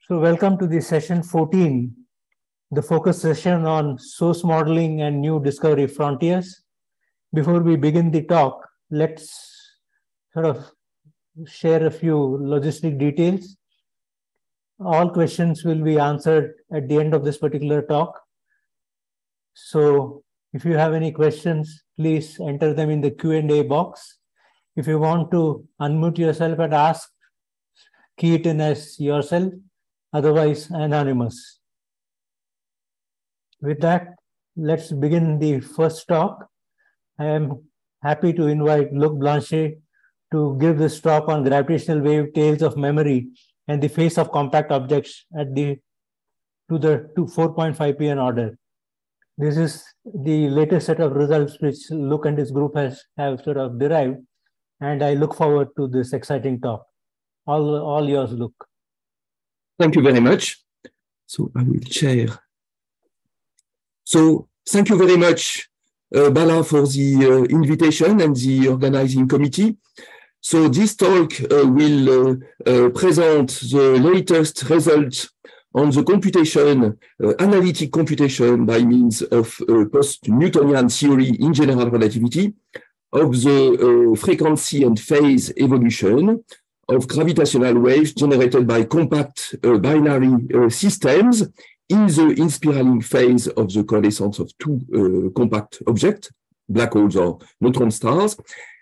So welcome to the session 14, the focus session on source modeling and new discovery frontiers. Before we begin the talk, let's sort of share a few logistic details. All questions will be answered at the end of this particular talk. So if you have any questions, please enter them in the Q&A box. If you want to unmute yourself and ask, key it in as yourself, otherwise anonymous. With that, let's begin the first talk. I am happy to invite Luc Blanchet to give this talk on gravitational wave tails of memory and the phase of compact objects at the 4.5 pn order. This is the latest set of results which Luc and his group have sort of derived, and I look forward to this exciting talk. All yours, Luc. Thank you very much. So I will share. So thank you very much, Bala, for the invitation and the organizing committee. So this talk will present the latest results on the computation, analytic computation by means of post-Newtonian theory in general relativity of the frequency and phase evolution of gravitational waves generated by compact binary systems in the inspiraling phase of the coalescence of two compact objects, black holes or neutron stars.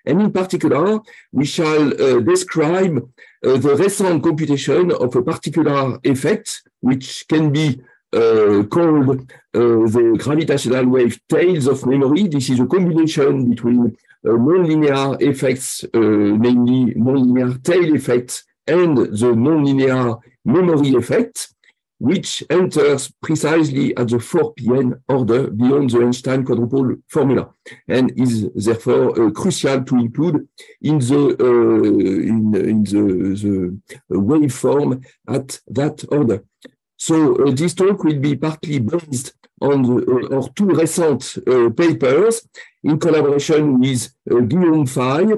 And in particular, we shall describe the recent computation of a particular effect, which can be called the gravitational wave tails of memory. This is a combination between nonlinear effects, namely nonlinear tail effects, and the nonlinear memory effect, which enters precisely at the 4 pn order beyond the Einstein quadrupole formula, and is therefore crucial to include in the waveform at that order. So this talk will be partly based on our two recent papers in collaboration with Guillaume Faye,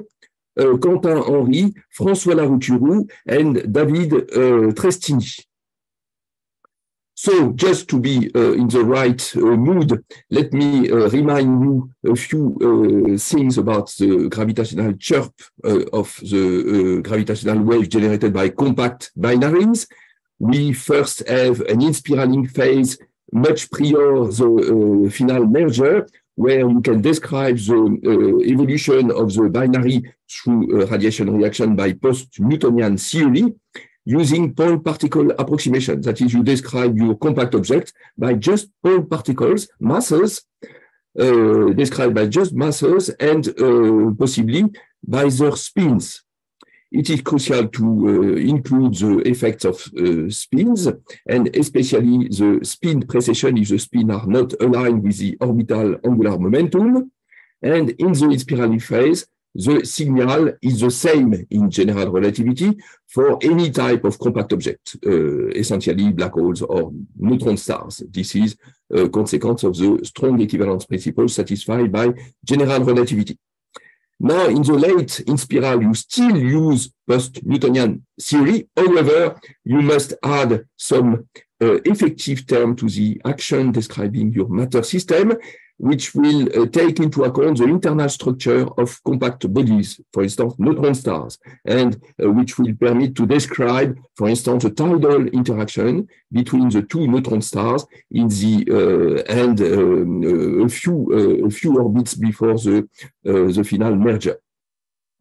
Quentin Henry, François Larouturou, and David Trestini. So just to be in the right mood, let me remind you a few things about the gravitational chirp of the gravitational wave generated by compact binaries. We first have an inspiraling phase much prior the final merger, where you can describe the evolution of the binary through radiation reaction by post-Newtonian theory, using point particle approximation. That is, you describe your compact object by just point particles, masses, described by just masses, and possibly by their spins. It is crucial to include the effects of spins, and especially the spin precession if the spins are not aligned with the orbital angular momentum. And in the inspiraling phase, the signal is the same in general relativity for any type of compact object, essentially black holes or neutron stars. This is a consequence of the strong equivalence principle satisfied by general relativity. Now, in the late inspiral, you still use post-Newtonian theory. However, you must add some effective term to the action describing your matter system, which will take into account the internal structure of compact bodies, for instance, neutron stars, and which will permit to describe, for instance, a tidal interaction between the two neutron stars in the and a few orbits before the final merger.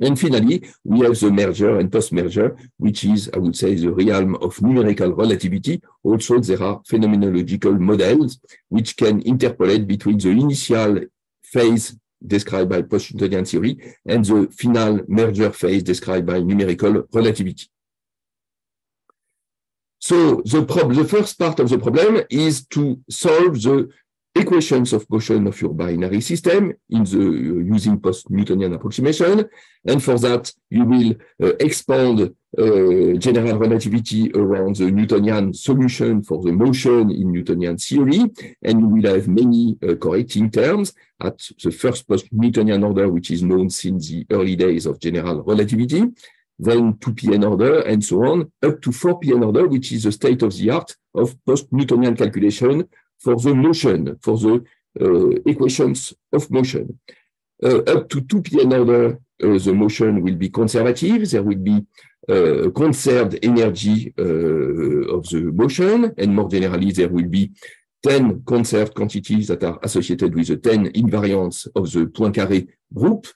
And finally, we have the merger and post-merger, which is, I would say, the realm of numerical relativity. Also, there are phenomenological models which can interpolate between the initial phase described by post-Newtonian theory and the final merger phase described by numerical relativity. So the first part of the problem is to solve the equations of motion of your binary system using post-Newtonian approximation. And for that, you will expand general relativity around the Newtonian solution for the motion in Newtonian theory. And you will have many correcting terms at the first post-Newtonian order, which is known since the early days of general relativity. then 2pn order, and so on, up to 4pn order, which is the state of the art of post-Newtonian calculation for the motion, for the equations of motion. Up to 2pn order, the motion will be conservative. There will be conserved energy of the motion, and more generally, there will be 10 conserved quantities that are associated with the 10 invariants of the Poincaré group.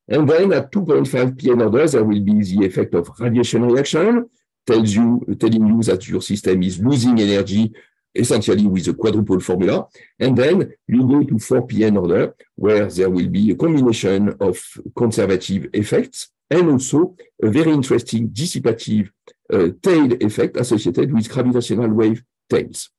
And then at 2.5pn order, there will be the effect of radiation reaction, telling you that your system is losing energy essentially with the quadruple formula. And then you go to 4pn order, where there will be a combination of conservative effects and also a very interesting dissipative tail effect associated with gravitational wave tails.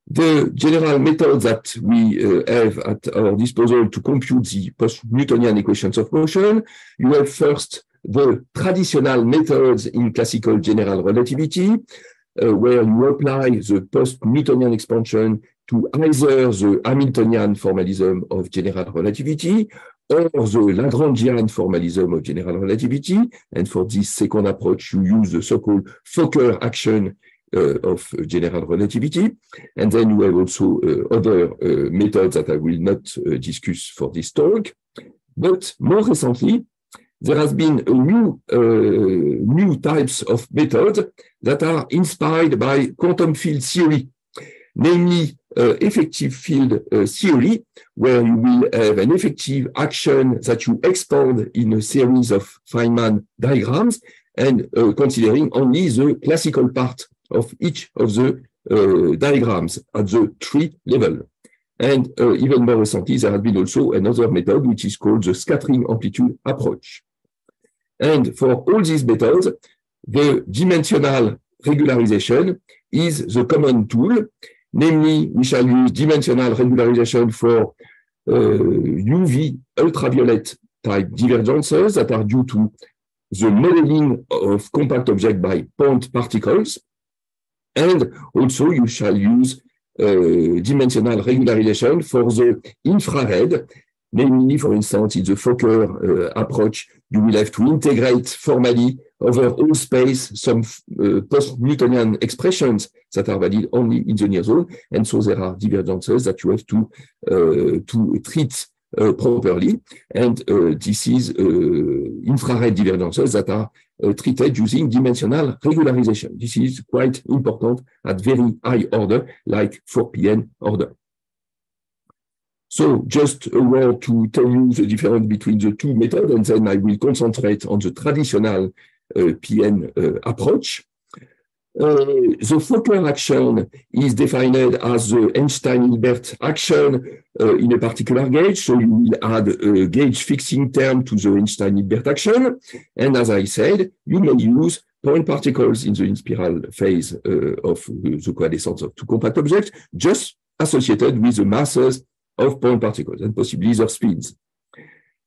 The general method that we have at our disposal to compute the post-Newtonian equations of motion, you have first the traditional methods in classical general relativity, where you apply the post-Newtonian expansion to either the Hamiltonian formalism of general relativity or the Lagrangian formalism of general relativity. And for this second approach, you use the so-called Fokker action of general relativity. And then you have also other methods that I will not discuss for this talk. But more recently, there has been a new types of methods that are inspired by quantum field theory, namely effective field theory, where you will have an effective action that you expand in a series of Feynman diagrams and considering only the classical part of each of the diagrams at the tree level. And even more recently, there has been also another method, which is called the scattering amplitude approach. And for all these methods, the dimensional regularization is the common tool. Namely, we shall use dimensional regularization for UV ultraviolet type divergences that are due to the modeling of compact objects by point particles. And also you shall use dimensional regularization for the infrared. Namely, for instance, in the Fokker approach, you will have to integrate formally over all space some post-Newtonian expressions that are valid only in the near zone. And so there are divergences that you have to treat properly. And this is infrared divergences that are treated using dimensional regularization. This is quite important at very high order, like 4pn order. So just a word to tell you the difference between the two methods, and then I will concentrate on the traditional PN approach. The Fokker action is defined as the Einstein-Hilbert action in a particular gauge. So you will add a gauge fixing term to the Einstein-Hilbert action. And as I said, you may use point particles in the in-spiral phase of the coalescence of two compact objects, just associated with the masses of point particles and possibly their speeds.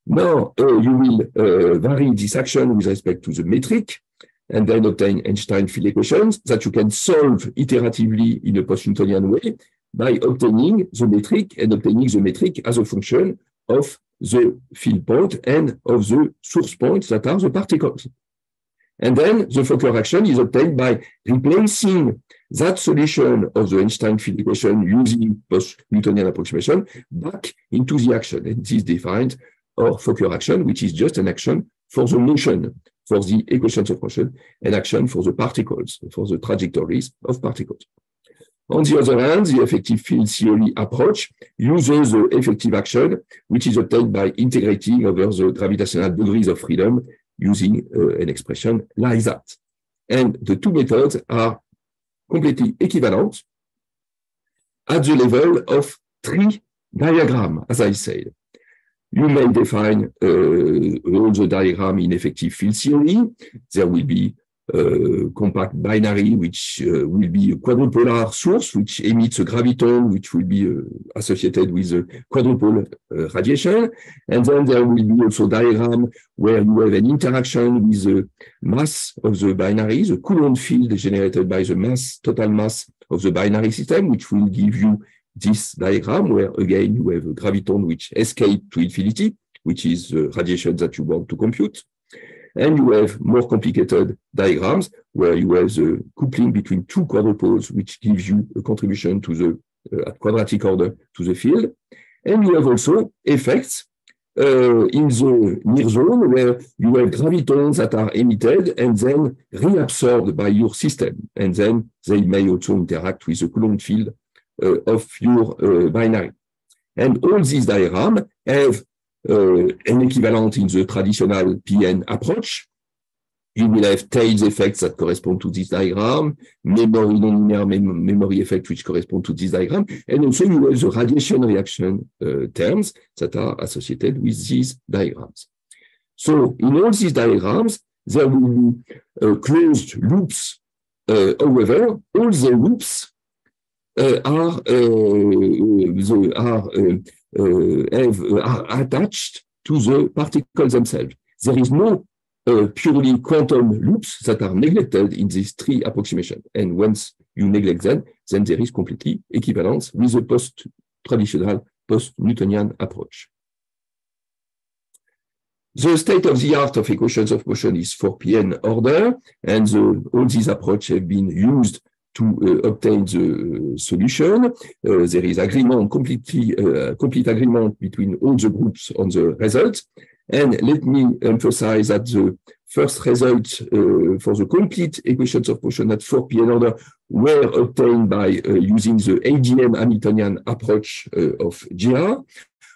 Now, you will vary this action with respect to the metric and then obtain Einstein field equations that you can solve iteratively in a post-Newtonian way by obtaining the metric and obtaining the metric as a function of the field point and of the source points that are the particles. And then the Fokker action is obtained by replacing that solution of the Einstein field equation using post-Newtonian approximation back into the action. And this defines our Fokker action, which is just an action for the motion, for the equations of motion, and action for the particles, for the trajectories of particles. On the other hand, the effective field theory approach uses the effective action, which is obtained by integrating over the gravitational degrees of freedom using an expression like that. And the two methods are completely equivalent at the level of tree diagram, as I said. You may define all the diagram in effective field theory. There will be compact binary, which will be a quadrupolar source, which emits a graviton, which will be associated with a quadruple radiation. And then there will be also diagram where you have an interaction with the mass of the binary, the Coulomb field generated by the mass, total mass of the binary system, which will give you this diagram where, again, you have a graviton which escapes to infinity, which is the radiation that you want to compute. And you have more complicated diagrams where you have the coupling between two quadrupoles, which gives you a contribution to the quadratic order to the field. And you have also effects in the near zone where you have gravitons that are emitted and then reabsorbed by your system. And then they may also interact with the Coulomb field of your binary. And all these diagrams have an equivalent in the traditional PN approach. You will have tails effects that correspond to this diagram, memory nonlinear memory effect which correspond to this diagram, and also you have the radiation reaction terms that are associated with these diagrams. So in all these diagrams, there will be closed loops. However, all the loops are attached to the particles themselves. There is no purely quantum loops that are neglected in these three approximations. And once you neglect them, then there is completely equivalence with the post-traditional, post-Newtonian approach. The state-of-the-art of equations of motion is 4PN order, and all these approaches have been used to obtain the solution. There is agreement, complete agreement between all the groups on the results. And let me emphasize that the first results for the complete equations of motion at 4PN order were obtained by using the AGM Hamiltonian approach of GR.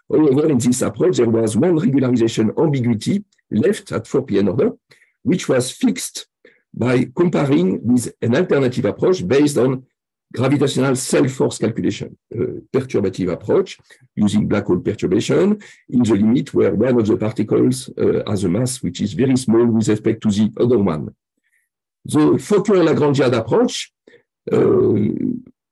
However, in this approach, there was one regularization ambiguity left at 4PN order, which was fixed by comparing with an alternative approach based on gravitational self-force calculation, perturbative approach using black hole perturbation in the limit where one of the particles has a mass which is very small with respect to the other one. The Fokker-Lagrangian approach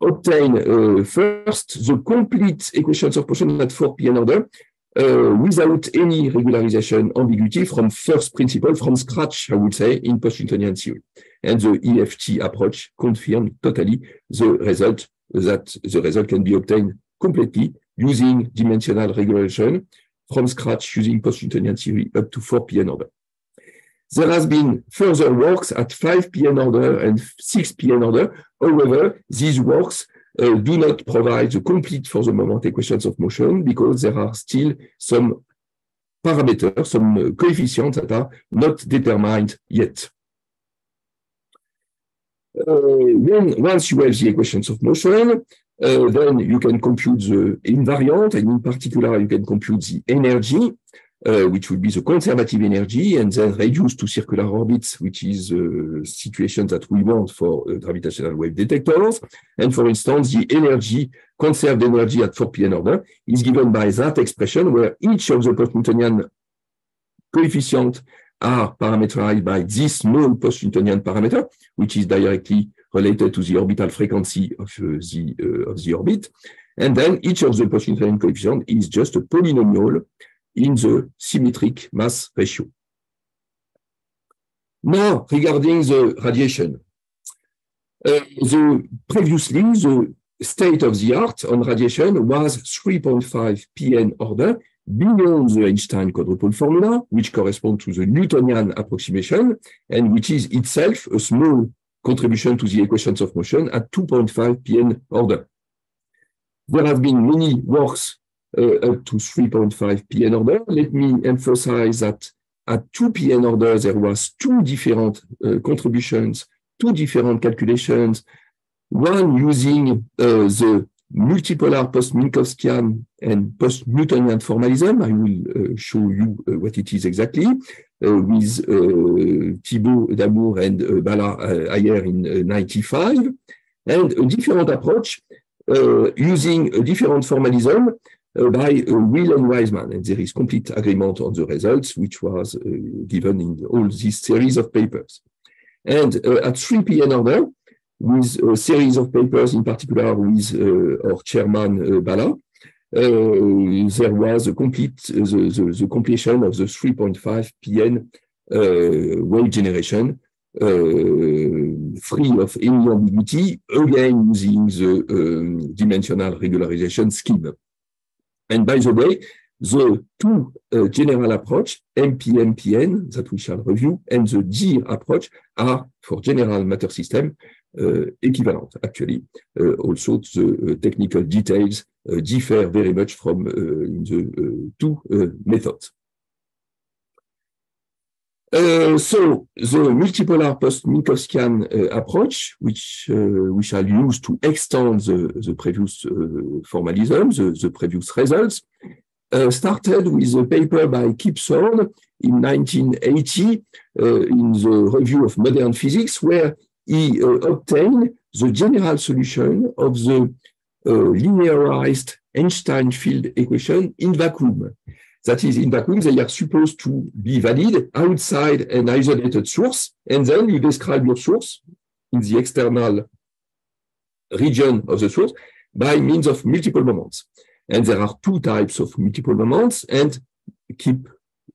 obtain first the complete equations of motion at 4PN order without any regularization ambiguity from first principle, from scratch, I would say, in post-Newtonian theory. And the EFT approach confirmed totally the result, that the result can be obtained completely using dimensional regularization from scratch using post-Newtonian theory up to 4PN order. There has been further works at 5PN order and 6PN order. However, these works do not provide the complete, for the moment, equations of motion because there are still some parameters, some coefficients that are not determined yet. Once you have the equations of motion, then you can compute the invariant, and in particular, you can compute the energy, which would be the conservative energy, and then reduce to circular orbits, which is a situation that we want for gravitational wave detectors. And for instance, the energy, conserved energy at 4PN order is given by that expression where each of the post-Newtonian coefficients are parameterized by this small post-Newtonian parameter, which is directly related to the orbital frequency of the orbit. And then each of the post-Newtonian coefficients is just a polynomial in the symmetric mass ratio. Now, regarding the radiation, previously the state of the art on radiation was 3.5 PN order beyond the Einstein quadrupole formula, which corresponds to the Newtonian approximation, and which is itself a small contribution to the equations of motion at 2.5 PN order. There have been many works up to 3.5 PN order. Let me emphasize that at 2 PN order, there was two different contributions, two different calculations, one using the multipolar post-Minkowskian and post-Newtonian formalism. I will show you what it is exactly, with Thibault, Damour, and Bala Ayer in 95, and a different approach using a different formalism by Will and Wiseman, and there is complete agreement on the results, which was given in all these series of papers. And at 3 PN order, with a series of papers, in particular with our chairman Bala, there was a complete the completion of the 3.5 PN wave generation, free of any ambiguity, again using the dimensional regularization scheme. And by the way, the two general approach, MPMPN, that we shall review, and the GIR approach are, for general matter system, equivalent, actually. Also, the technical details differ very much from the two methods. So the multipolar post-Minkowskian approach, which we shall use to extend the previous formalism, the previous results, started with a paper by Kipson in 1980 in the Review of Modern Physics, where he obtained the general solution of the linearized Einstein field equation in vacuum. That is, in vacuum, they are supposed to be valid outside an isolated source, and then you describe your source in the external region of the source by means of multiple moments. And there are two types of multiple moments, and Kip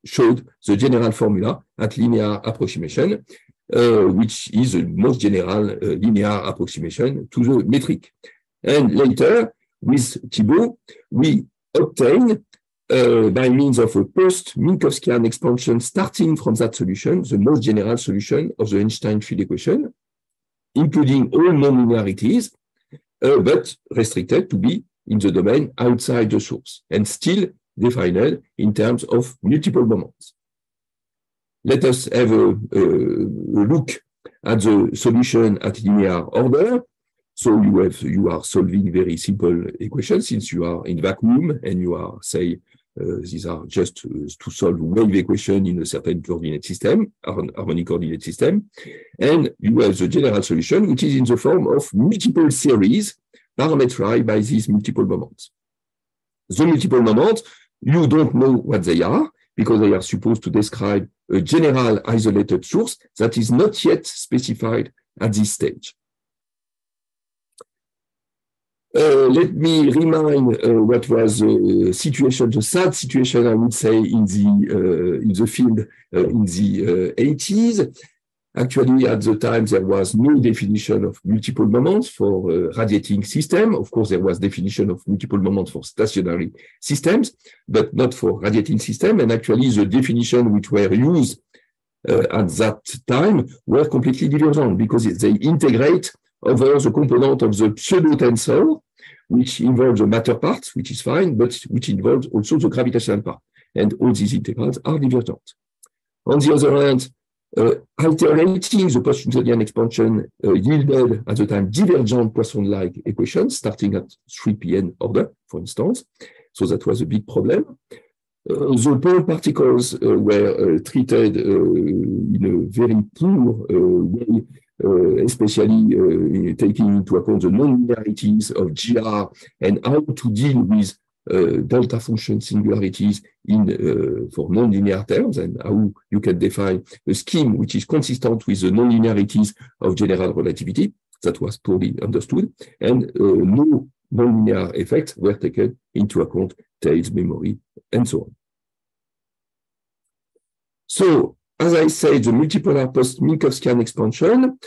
showed the general formula at linear approximation, which is the most general linear approximation to the metric. And later, with Thibault, we obtained by means of a post-Minkowskian expansion starting from that solution, the most general solution of the Einstein field equation, including all non-linearities, but restricted to be in the domain outside the source, and still defined in terms of multiple moments. Let us have a look at the solution at linear order. So you are solving very simple equations since you are in vacuum and you are, say, these are just to solve wave equation in a certain coordinate system, harmonic coordinate system. And you have the general solution, which is in the form of multiple series parameterized by these multiple moments. The multiple moments, you don't know what they are because they are supposed to describe a general isolated source that is not yet specified at this stage. Let me remind what was the situation, the sad situation, I would say, in the field in the 80s. Actually, at the time, there was no definition of multiple moments for radiating system. Of course, there was definition of multiple moments for stationary systems, but not for radiating system. And actually, the definition which were used at that time were completely divergent because they integrate over the component of the pseudo-tensor, which involves the matter part, which is fine, but which involves also the gravitational part. And all these integrals are divergent. On the other hand, iterating the post-Newtonian expansion yielded at the time divergent Poisson-like equations starting at 3pn order, for instance. So that was a big problem. The Paul particles were treated in a very poor way, especially taking into account the non-linearities of GR and how to deal with delta function singularities for non-linear terms, and how you can define a scheme which is consistent with the non-linearities of general relativity. That was poorly understood, and no non-linear effects were taken into account, tails, memory, and so on. So, as I said, the multipolar post-Minkowskian expansion,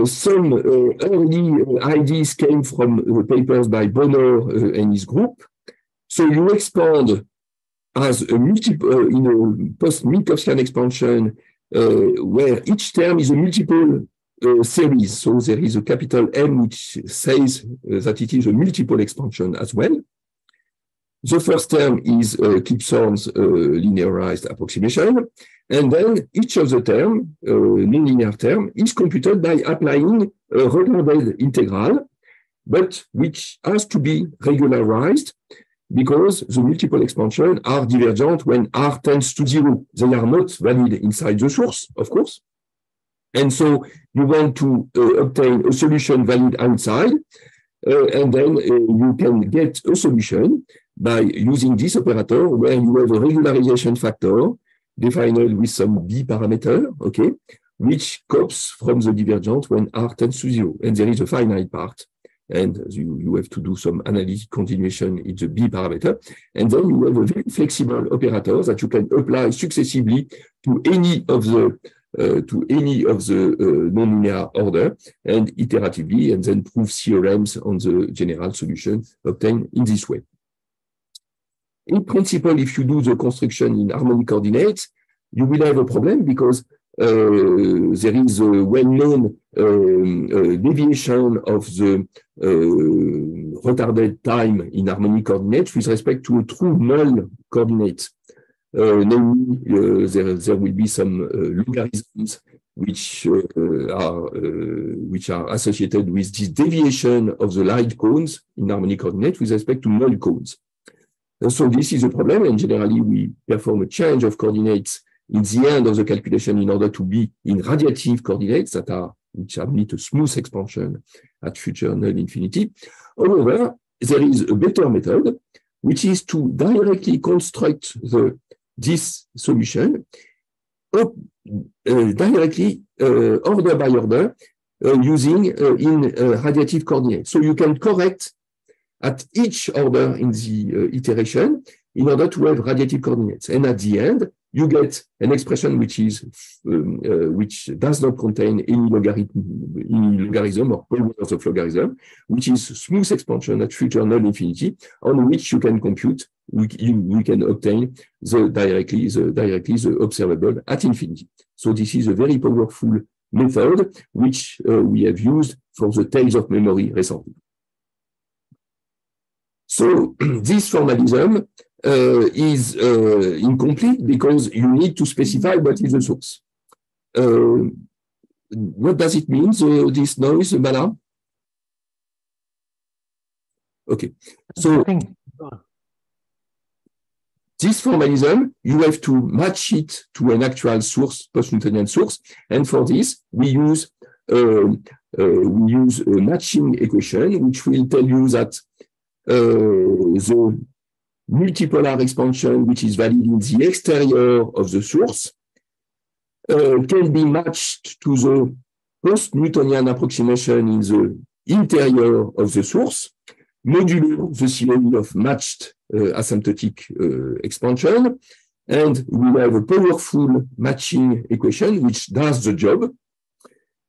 some early ideas came from papers by Bonner and his group. So you expand as a in a post-Minkowskian expansion where each term is a multiple series. So there is a capital M which says that it is a multiple expansion as well. The first term is Kipson's linearized approximation, and then each of the term, nonlinear term, is computed by applying a regarded integral, but which has to be regularized because the multiple expansions are divergent when R tends to 0. They are not valid inside the source, of course. And so you want to obtain a solution valid outside, and then you can get a solution by using this operator where you have a regularization factor defined with some B parameter, okay, which comes from the divergence when R tends to 0. And there is a finite part. And you have to do some analytic continuation in the B parameter. And then you have a very flexible operator that you can apply successively to any of the nonlinear order and iteratively, and then prove theorems on the general solution obtained in this way. in principle, if you do the construction in harmonic coordinates, you will have a problem because there is a well-known deviation of the retarded time in harmonic coordinates with respect to a true null coordinate. Namely, there will be some logarithms which are associated with this deviation of the light cones in harmonic coordinates with respect to null cones. So this is a problem, and generally we perform a change of coordinates in the end of the calculation in order to be in radiative coordinates which admit a smooth expansion at future null infinity. However, there is a better method, which is to directly construct this solution directly order by order using in radiative coordinates. So you can correct at each order in the iteration in order to have radiative coordinates. And at the end, you get an expression which does not contain any logarithm or powers of logarithm, which is smooth expansion at future null infinity, on which you can compute, we can obtain directly the observable at infinity. So this is a very powerful method which we have used for the tails of memory recently. So this formalism is incomplete because you need to specify what is the source. What does it mean, this noise, Bala? Okay, so this formalism, you have to match it to an actual source, post-Newtonian source, and for this we use a matching equation which will tell you that the multipolar expansion, which is valid in the exterior of the source, can be matched to the post-Newtonian approximation in the interior of the source, modulo the theory of matched asymptotic expansion, and we have a powerful matching equation which does the job.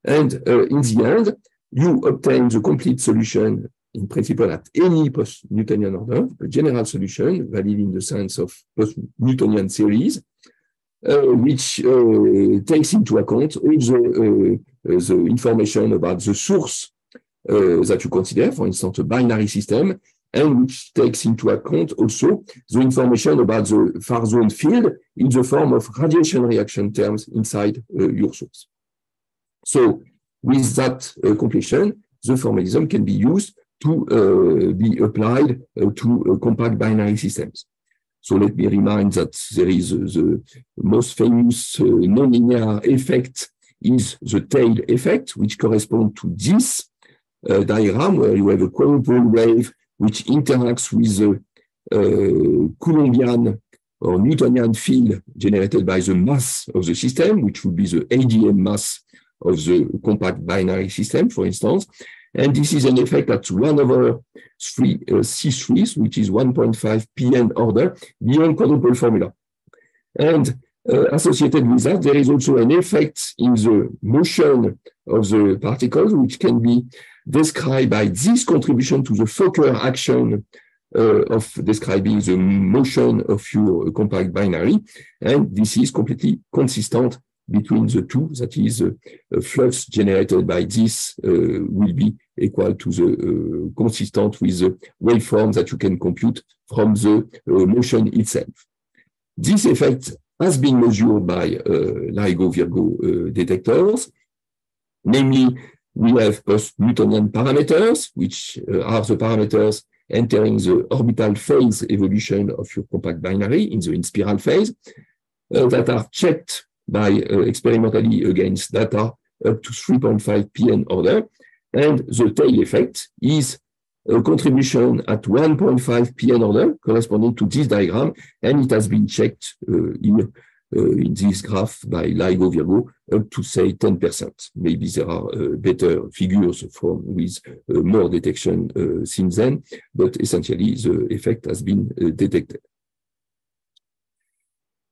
And in the end, you obtain the complete solution in principle at any post-Newtonian order, a general solution valid in the sense of post-Newtonian series, which takes into account all the information about the source that you consider, for instance, a binary system, and which takes into account also the information about the far zone field in the form of radiation reaction terms inside your source. So with that completion, the formalism can be used to be applied to compact binary systems. So let me remind that there is the most famous nonlinear effect is the tail effect, which corresponds to this diagram where you have a quadrupole wave which interacts with the Coulombian or Newtonian field generated by the mass of the system, which would be the ADM mass of the compact binary system, for instance. And this is an effect at 1/3 C3, which is 1.5 Pn order beyond quadrupole formula. And associated with that, there is also an effect in the motion of the particles, which can be described by this contribution to the Fokker action of describing the motion of your compact binary. And this is completely consistent between the two, that is, flux generated by this will be equal to the consistent with the waveform that you can compute from the motion itself. This effect has been measured by LIGO-Virgo detectors. Namely, we have post-Newtonian parameters, which are the parameters entering the orbital phase evolution of your compact binary in the in-spiral phase, that are checked by experimentally against data up to 3.5 Pn order. And the tail effect is a contribution at 1.5 Pn order corresponding to this diagram, and it has been checked in this graph by LIGO-Virgo up to say 10%. Maybe there are better figures with more detection since then, but essentially the effect has been detected.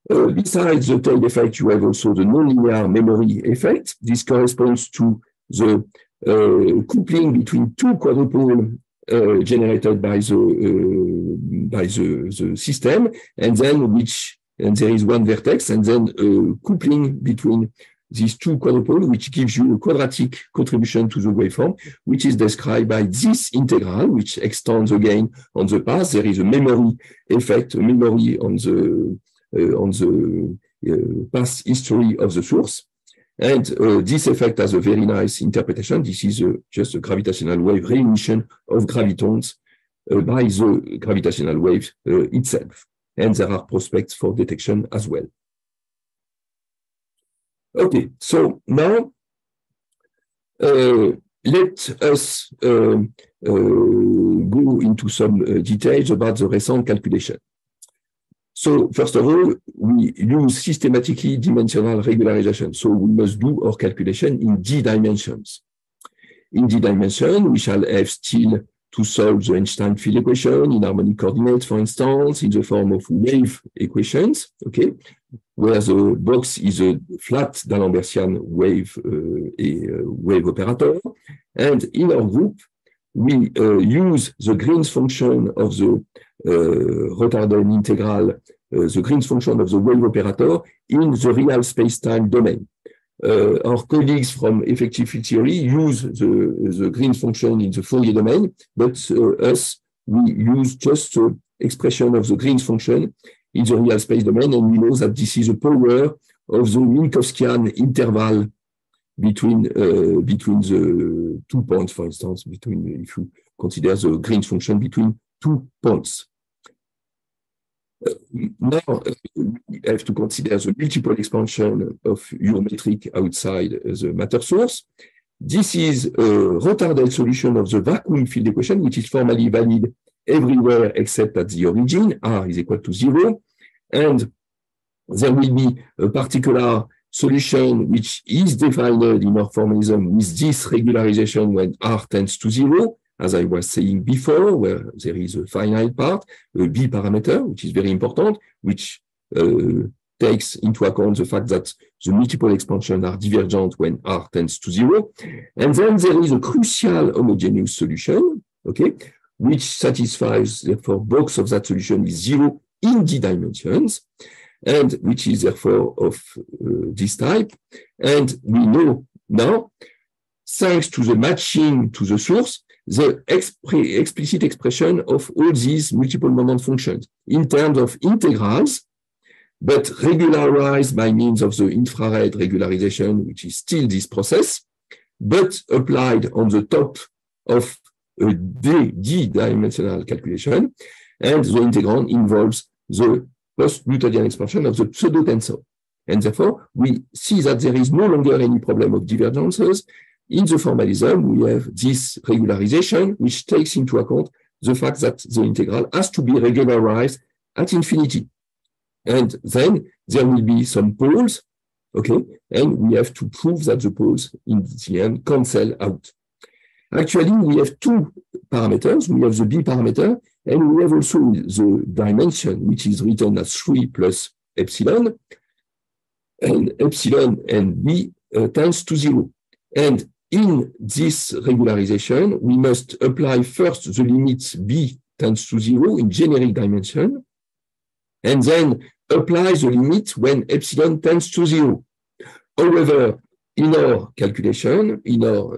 Besides the tail effect, you have also the nonlinear memory effect. This corresponds to the coupling between two quadrupole generated by the system, and then there is one vertex, and then coupling between these two quadrupoles, which gives you a quadratic contribution to the waveform, which is described by this integral, which extends again on the path. There is a memory effect, a memory on the past history of the source. And this effect has a very nice interpretation. This is just a gravitational wave re-emission of gravitons by the gravitational wave itself. And there are prospects for detection as well. Okay, so now let us go into some details about the recent calculation. So first of all, we use systematically dimensional regularization. So we must do our calculation in d dimensions. In d dimension, we shall have still to solve the Einstein field equation in harmonic coordinates, for instance, in the form of wave equations, okay, where the box is a flat D'Alembertian wave, wave operator. And in our group, we use the Green's function of the Rotterdam integral, the Green's function of the wave operator in the real space-time domain. Our colleagues from effective field theory use the Green's function in the Fourier domain, but us, we use just the expression of the Green's function in the real space domain, and we know that this is the power of the Minkowskian interval between the 2 points, for instance, if you consider the Green's function between 2 points. Now, we have to consider the multiple expansion of your metric outside the matter source. This is a Rotterdam solution of the vacuum field equation, which is formally valid everywhere except at the origin. R is equal to 0. And there will be a particular solution which is defined in our formalism with this regularization when R tends to 0. As I was saying before, where there is a finite part, a B parameter, which is very important, which takes into account the fact that the multiple expansions are divergent when R tends to 0. And then there is a crucial homogeneous solution, okay, which satisfies, therefore, box of that solution is 0 in d dimensions, and which is therefore of this type. And we know now, thanks to the matching to the source, the explicit expression of all these multiple moment functions in terms of integrals, but regularized by means of the infrared regularization, which is still this process, but applied on the top of a d-dimensional calculation, and the integrand involves the post-Newtonian expansion of the pseudo-tensor. And therefore, we see that there is no longer any problem of divergences. In the formalism, we have this regularization, which takes into account the fact that the integral has to be regularized at infinity. And then there will be some poles, okay, and we have to prove that the poles in the end cancel out. Actually, we have two parameters. We have the B parameter, and we have also the dimension, which is written as 3 plus epsilon, and epsilon and B tends to 0. And in this regularization, we must apply first the limit B tends to 0 in generic dimension, and then apply the limit when epsilon tends to 0. However, in our calculation, in all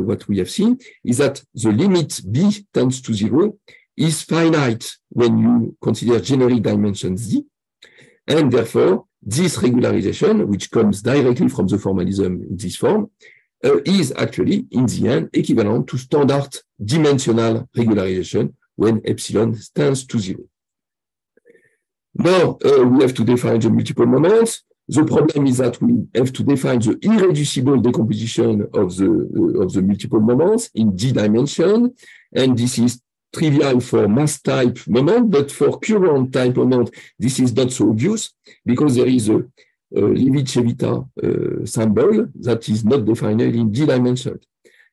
what we have seen, is that the limit B tends to 0 is finite when you consider generic dimension Z, and therefore, this regularization, which comes directly from the formalism in this form, is actually, in the end, equivalent to standard dimensional regularization when epsilon tends to 0. Now, we have to define the multiple moments. The problem is that we have to define the irreducible decomposition of the multiple moments in d dimension, and this is trivial for mass type moment, but for current type moment, this is not so obvious because there is a Levi-Civita symbol that is not defined in d dimension.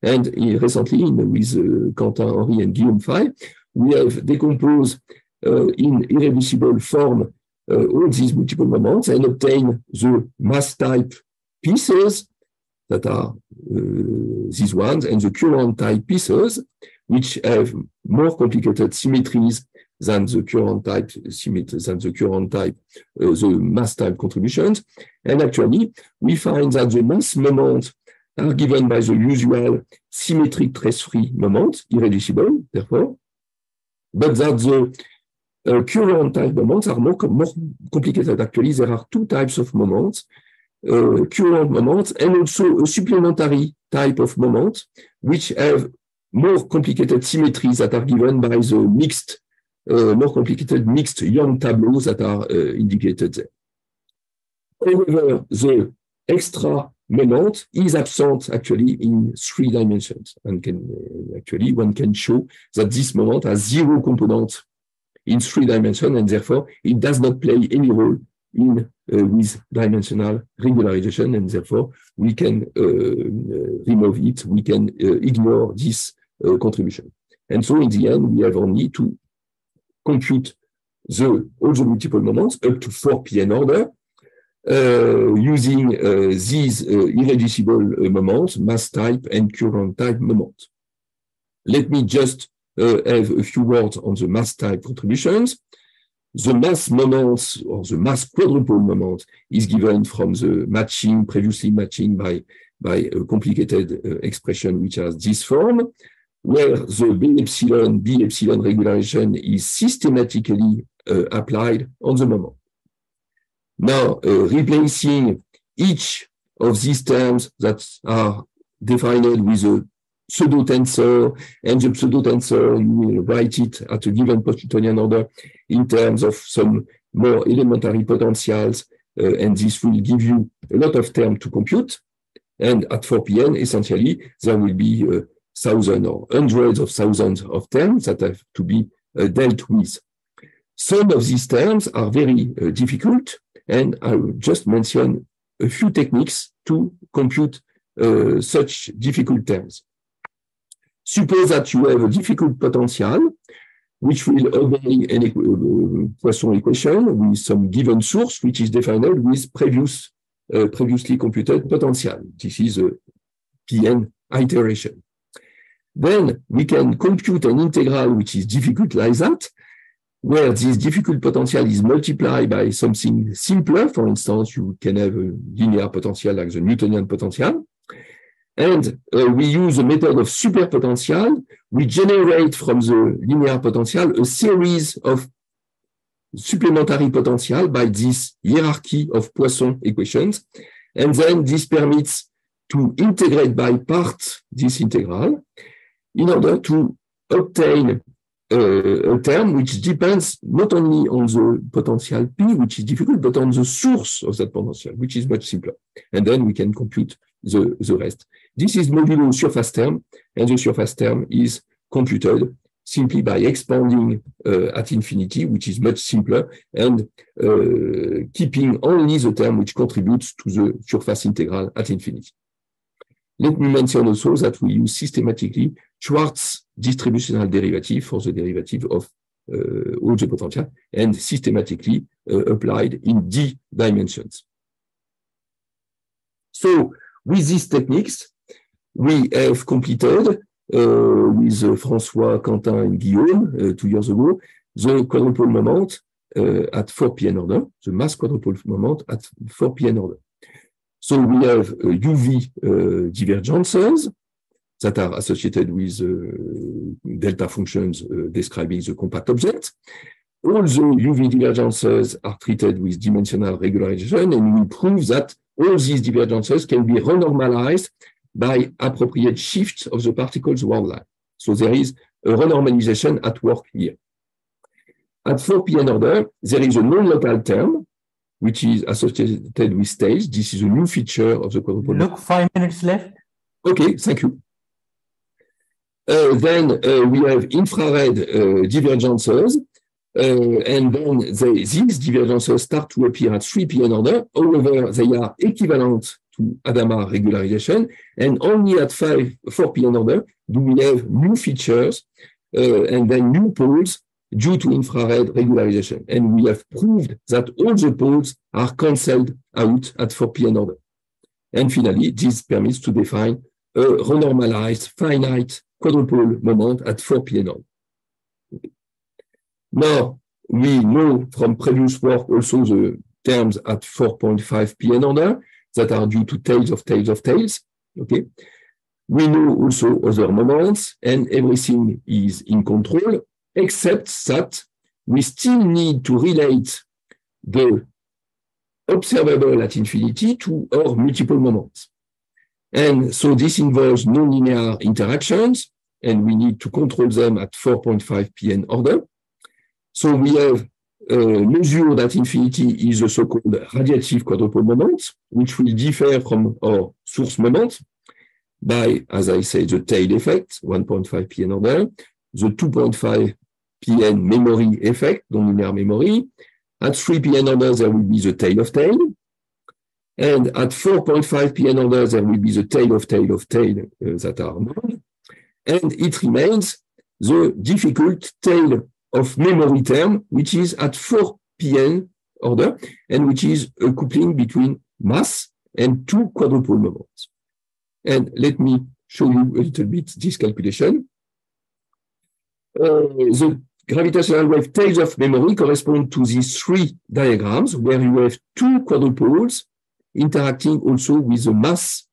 And recently, with Quentin Henry and Guillaume Fay, we have decomposed in irreducible form all these multiple moments and obtain the mass type pieces that are these ones and the current type pieces, which have more complicated symmetries than the current type, the mass type contributions. And actually, we find that the mass moments are given by the usual symmetric trace-free moment, irreducible, therefore, but that the current type moments are more complicated. Actually, there are two types of moments, current moments and also a supplementary type of moment, which have more complicated symmetries that are given by the mixed, more complicated mixed Yang tableaus that are indicated there. However, the extra moment is absent actually in 3 dimensions, and actually one can show that this moment has 0 components in 3 dimensions, and therefore it does not play any role in with dimensional regularization, and therefore we can remove it, we can ignore this contribution. And so in the end, we have only to compute all the multiple moments up to 4 p.n. order, using these irreducible moments, mass type and current type moments. Let me just have a few words on the mass type contributions. The mass moments, or the mass quadruple moment, is given from the matching, previously matching by a complicated expression which has this form, where the B epsilon regularization is systematically applied on the moment. Now, replacing each of these terms that are defined with a pseudo-tensor, and the pseudo-tensor, you will write it at a given post-Newtonian order in terms of some more elementary potentials, and this will give you a lot of terms to compute. And at 4 p.m., essentially, there will be thousands or hundreds of thousands of terms that have to be dealt with. Some of these terms are very difficult, and I will just mention a few techniques to compute such difficult terms. Suppose that you have a difficult potential, which will obey an Poisson equation with some given source, which is defined with previously computed potential. This is a Pn iteration. Then we can compute an integral which is difficult like that, where this difficult potential is multiplied by something simpler. For instance, you can have a linear potential like the Newtonian potential. And we use a method of superpotential. We generate from the linear potential a series of supplementary potential by this hierarchy of Poisson equations. And then this permits to integrate by part this integral in order to obtain a term which depends not only on the potential P, which is difficult, but on the source of that potential, which is much simpler. And then we can compute the rest. This is modulo surface term, and the surface term is computed simply by expanding at infinity, which is much simpler, and keeping only the term which contributes to the surface integral at infinity. Let me mention also that we use systematically Schwartz distributional derivative for the derivative of all the potential, and systematically applied in D dimensions. So with these techniques, we have completed with François, Quentin, and Guillaume 2 years ago, the quadruple moment at 4 p.n. order, the mass quadruple moment at 4 p.n. order. So we have UV divergences that are associated with delta functions describing the compact object. All the UV divergences are treated with dimensional regularization, and we prove that all these divergences can be renormalized by appropriate shifts of the particles worldwide. So there is a renormalization at work here. At 4 p.n. order, there is a non-local term, which is associated with stage. This is a new feature of the quadruple. Look, 5 minutes left. Okay, thank you. Then we have infrared divergences, and then these divergences start to appear at 3 p.m. order. However, they are equivalent to Hadamard regularization, and only at 4 p.m. order do we have new features and then new poles due to infrared regularization. And we have proved that all the poles are cancelled out at 4 p.m. order. And finally, this permits to define a renormalized finite quadrupole moment at 4 p.m. Now, we know from previous work also the terms at 4.5 p.m. order that are due to tails of tails of tails. Okay. We know also other moments, and everything is in control, except that we still need to relate the observable at infinity to our multiple moments. And so this involves nonlinear interactions, and we need to control them at 4.5 p.m. order. So we have measured at infinity is the so-called radiative quadrupole moment, which will differ from our source moment by, as I say, the tail effect, 1.5 p.m. order, the 2.5 p.m. memory effect, nonlinear memory. At 3 p.m. order, there will be the tail of tail. And at 4.5 p.m. order, there will be the tail of tail of tail that are known. And it remains the difficult tail of memory term, which is at 4 p.m. order, and which is a coupling between mass and two quadrupole moments. And let me show you a little bit this calculation. The gravitational wave tails of memory correspond to these three diagrams where you have two quadrupoles interacting also with the mass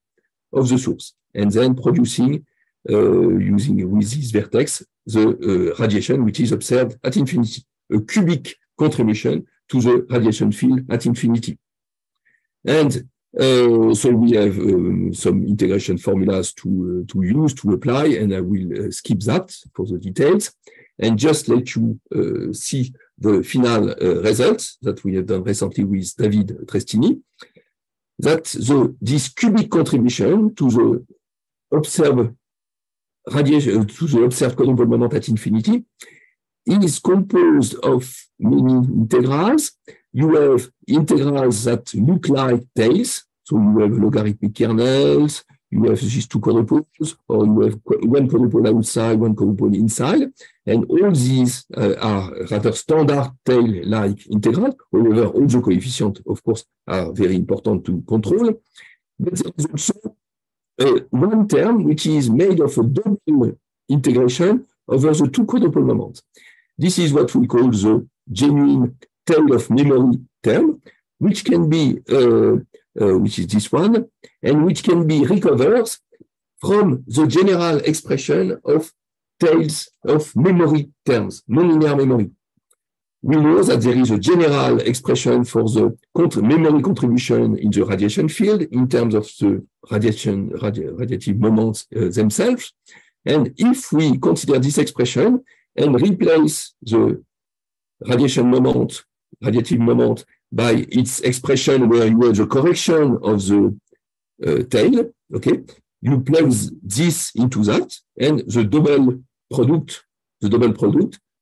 of the source, and then producing, using with this vertex, the radiation which is observed at infinity, a cubic contribution to the radiation field at infinity. And so we have some integration formulas to use, to apply, and I will skip that for the details, and just let you see the final results that we have done recently with David Trestini, that this cubic contribution to the observed radiation, to the observed quadrupole moment at infinity, is composed of many integrals. You have integrals that look like tails, so you have logarithmic kernels, you have these two quadrupoles, or you have one quadrupole outside, one quadrupole inside, and all these are rather standard tail-like integrals. However, all the coefficients, of course, are very important to control. But there is also one term which is made of a double integration over the two quadrupole moments. This is what we call the genuine tail of memory term, which can be, which is this one, and which can be recovered from the general expression of tails of memory terms, nonlinear memory. We know that there is a general expression for the memory contribution in the radiation field in terms of the radiative moments themselves. And if we consider this expression and replace the radiative moment by its expression where you have the correction of the tail, okay, you plug this into that, and the double product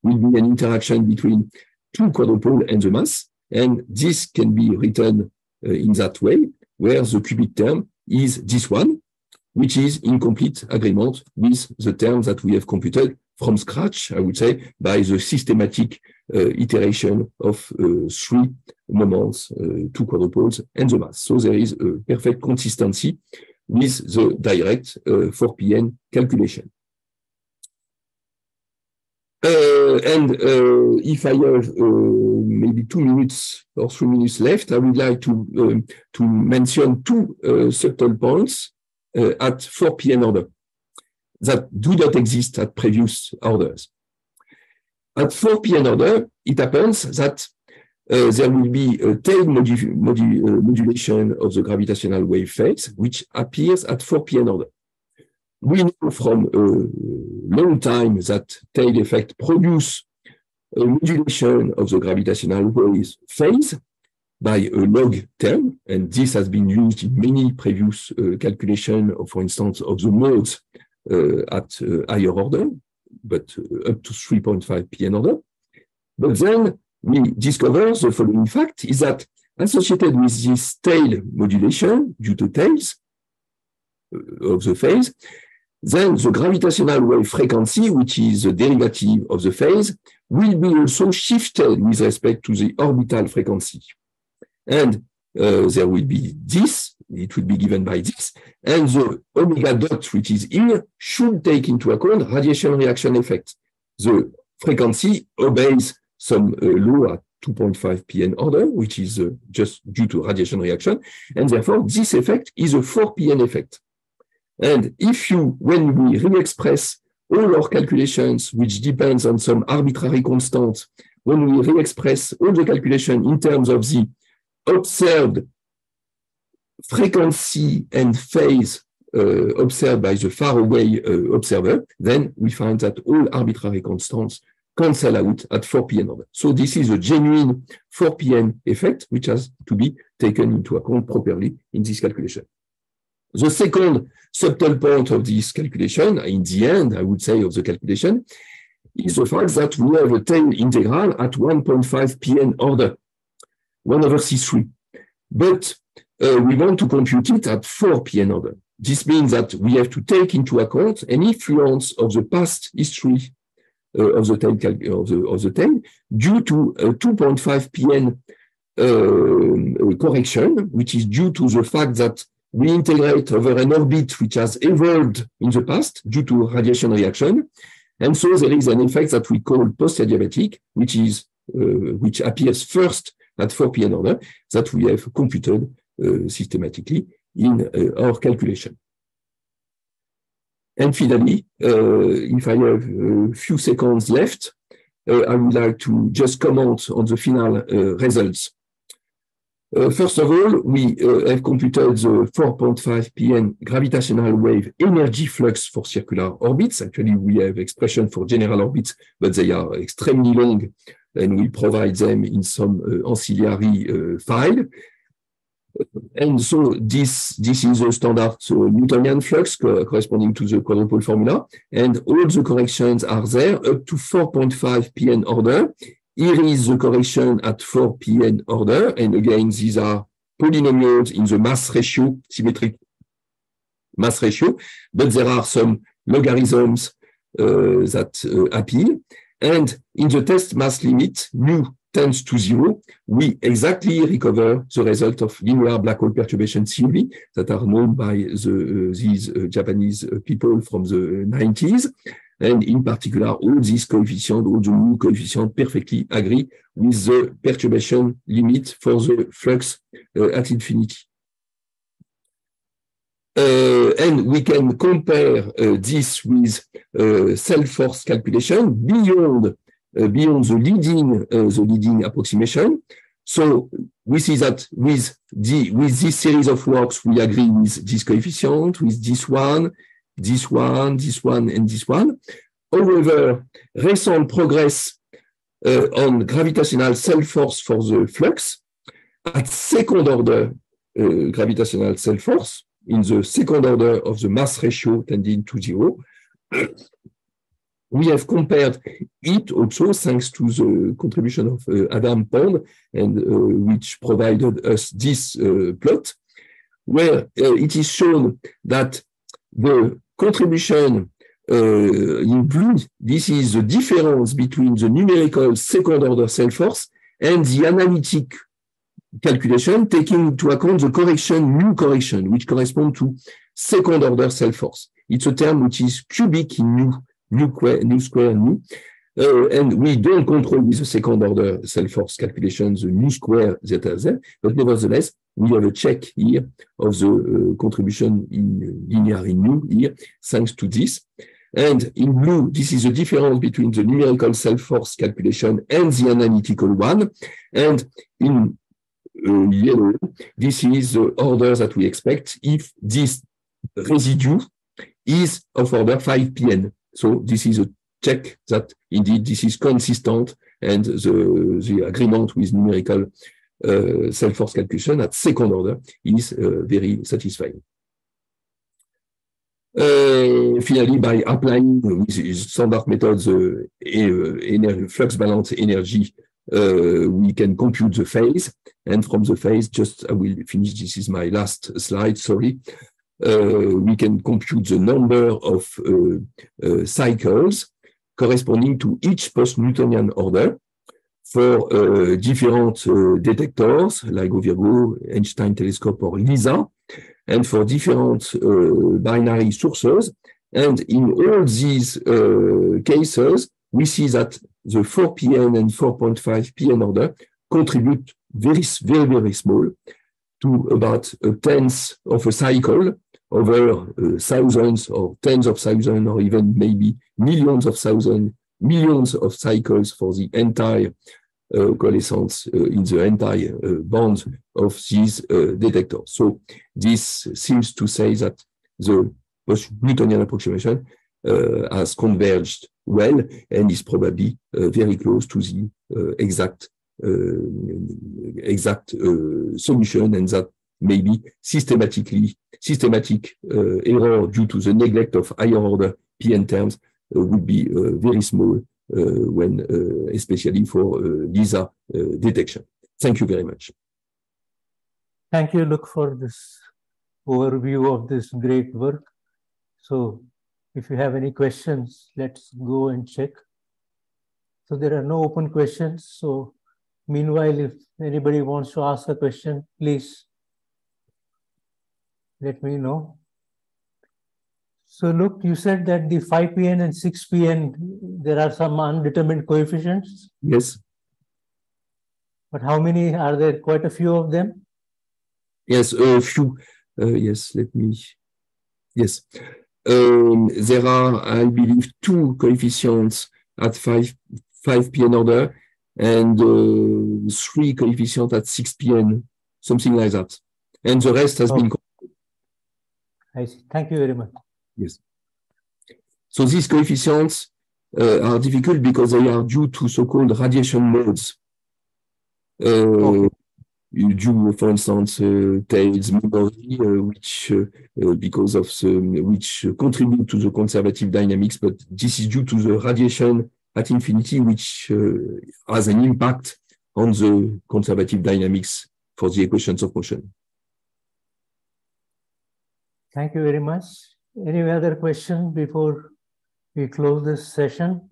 will be an interaction between two quadrupole and the mass, and this can be written in that way, where the cubic term is this one, which is in complete agreement with the terms that we have computed from scratch, I would say, by the systematic iteration of three moments, two quadrupoles, and the mass. So there is a perfect consistency with the direct 4 p.m. calculation. If I have maybe 2 minutes or 3 minutes left, I would like to mention two subtle points at 4 p.m. order that do not exist at previous orders. At 4 p.m. order, it happens that there will be a tail modulation of the gravitational wave phase, which appears at 4 p.m. order. We know from a long time that tail effect produce a modulation of the gravitational wave phase by a log term, and this has been used in many previous calculations, for instance, of the modes at higher order, but up to 3.5 p.m. order. But then we discover the following fact is that associated with this tail modulation due to tails of the phase, then the gravitational wave frequency, which is the derivative of the phase, will be also shifted with respect to the orbital frequency. And there will be this it will be given by this. And the omega dot, which is here, should take into account radiation reaction effect. The frequency obeys some law at 2.5 pn order, which is just due to radiation reaction. And therefore, this effect is a 4 pn effect. And if you, when we re-express all our calculations, which depends on some arbitrary constant, when we re-express all the calculation in terms of the observed frequency and phase observed by the faraway observer, then we find that all arbitrary constants cancel out at 4 pn order. So this is a genuine 4 pn effect, which has to be taken into account properly in this calculation. The second subtle point of this calculation, in the end, I would say, of the calculation, is the fact that we have a tail integral at 1.5 pn order, 1 over C3. But we want to compute it at 4 pn order. This means that we have to take into account an influence of the past history of the tail due to a 2.5 pn correction, which is due to the fact that we integrate over an orbit which has evolved in the past due to radiation reaction. And so there is an effect that we call post-adiabatic, which appears first at 4 pn order, that we have computed systematically in our calculation. And finally, if I have a few seconds left, I would like to just comment on the final results. First of all, we have computed the 4.5 pn gravitational wave energy flux for circular orbits. Actually, we have expression for general orbits, but they are extremely long, and we provide them in some ancillary file. And so this is a standard Newtonian flux corresponding to the quadruple formula, and all the corrections are there up to 4.5 pn order. Here is the correction at 4 pn order, and again, these are polynomials in the mass ratio, symmetric mass ratio, but there are some logarithms that appear. And in the test mass limit, mu tends to 0, we exactly recover the result of linear black hole perturbation theory that are known by these Japanese people from the 90s. And in particular, all these coefficients, all the mu coefficients perfectly agree with the perturbation limit for the flux at infinity. And we can compare this with self-force calculation beyond the leading approximation. So we see that with this series of works, we agree with this coefficient, with this one, and this one. However, recent progress on gravitational self-force for the flux at second order gravitational self-force in the second order of the mass ratio tending to 0. We have compared it also thanks to the contribution of Adam Pond, and which provided us this plot, where it is shown that the contribution in blue, this is the difference between the numerical second order self-force and the analytic calculation, taking into account the correction, mu correction, which correspond to second order self-force. It's a term which is cubic in mu square mu, and we don't control with the second order self-force calculations the mu square that are there, but nevertheless, we have a check here of the contribution in linear in mu here, thanks to this. And in blue, this is the difference between the numerical self-force calculation and the analytical one. And in yellow, this is the order that we expect if this residue is of order 5 pn. So this is a check that indeed this is consistent, and the agreement with numerical self-force calculation at second order is very satisfying. Finally, by applying with standard methods flux balance energy, we can compute the phase, and from the phase, I will finish, this is my last slide, sorry. We can compute the number of cycles corresponding to each post-Newtonian order for different detectors, LIGO, Virgo, Einstein telescope, or LISA, and for different binary sources. And in all these cases, we see that the 4pn and 4.5pn order contribute very, very small to about a tenth of a cycle over thousands or tens of thousands or even maybe millions of cycles for the entire coalescence in the entire band of these detectors. So this seems to say that the post-Newtonian approximation has converged well and is probably very close to the exact solution, and that maybe systematic error due to the neglect of higher order PN terms would be very small when especially for LISA detection. Thank you very much. Thank you, Luc, for this overview of this great work. So if you have any questions, let's go and check. So there are no open questions. So meanwhile, if anybody wants to ask a question, please let me know. So Luc, you said that the 5pn and 6pn, there are some undetermined coefficients. Yes. But how many are there? Quite a few of them? Yes, a few. Yes, let me. Yes. There are, I believe, 2 coefficients at 5pn order and 3 coefficients at 6pn, something like that. And the rest has been. I see. Thank you very much. Yes. So these coefficients are difficult because they are due to so-called radiation modes. Due, for instance, tails memory, which because of which contribute to the conservative dynamics, but this is due to the radiation at infinity, which has an impact on the conservative dynamics for the equations of motion. Thank you very much. Any other question before we close this session?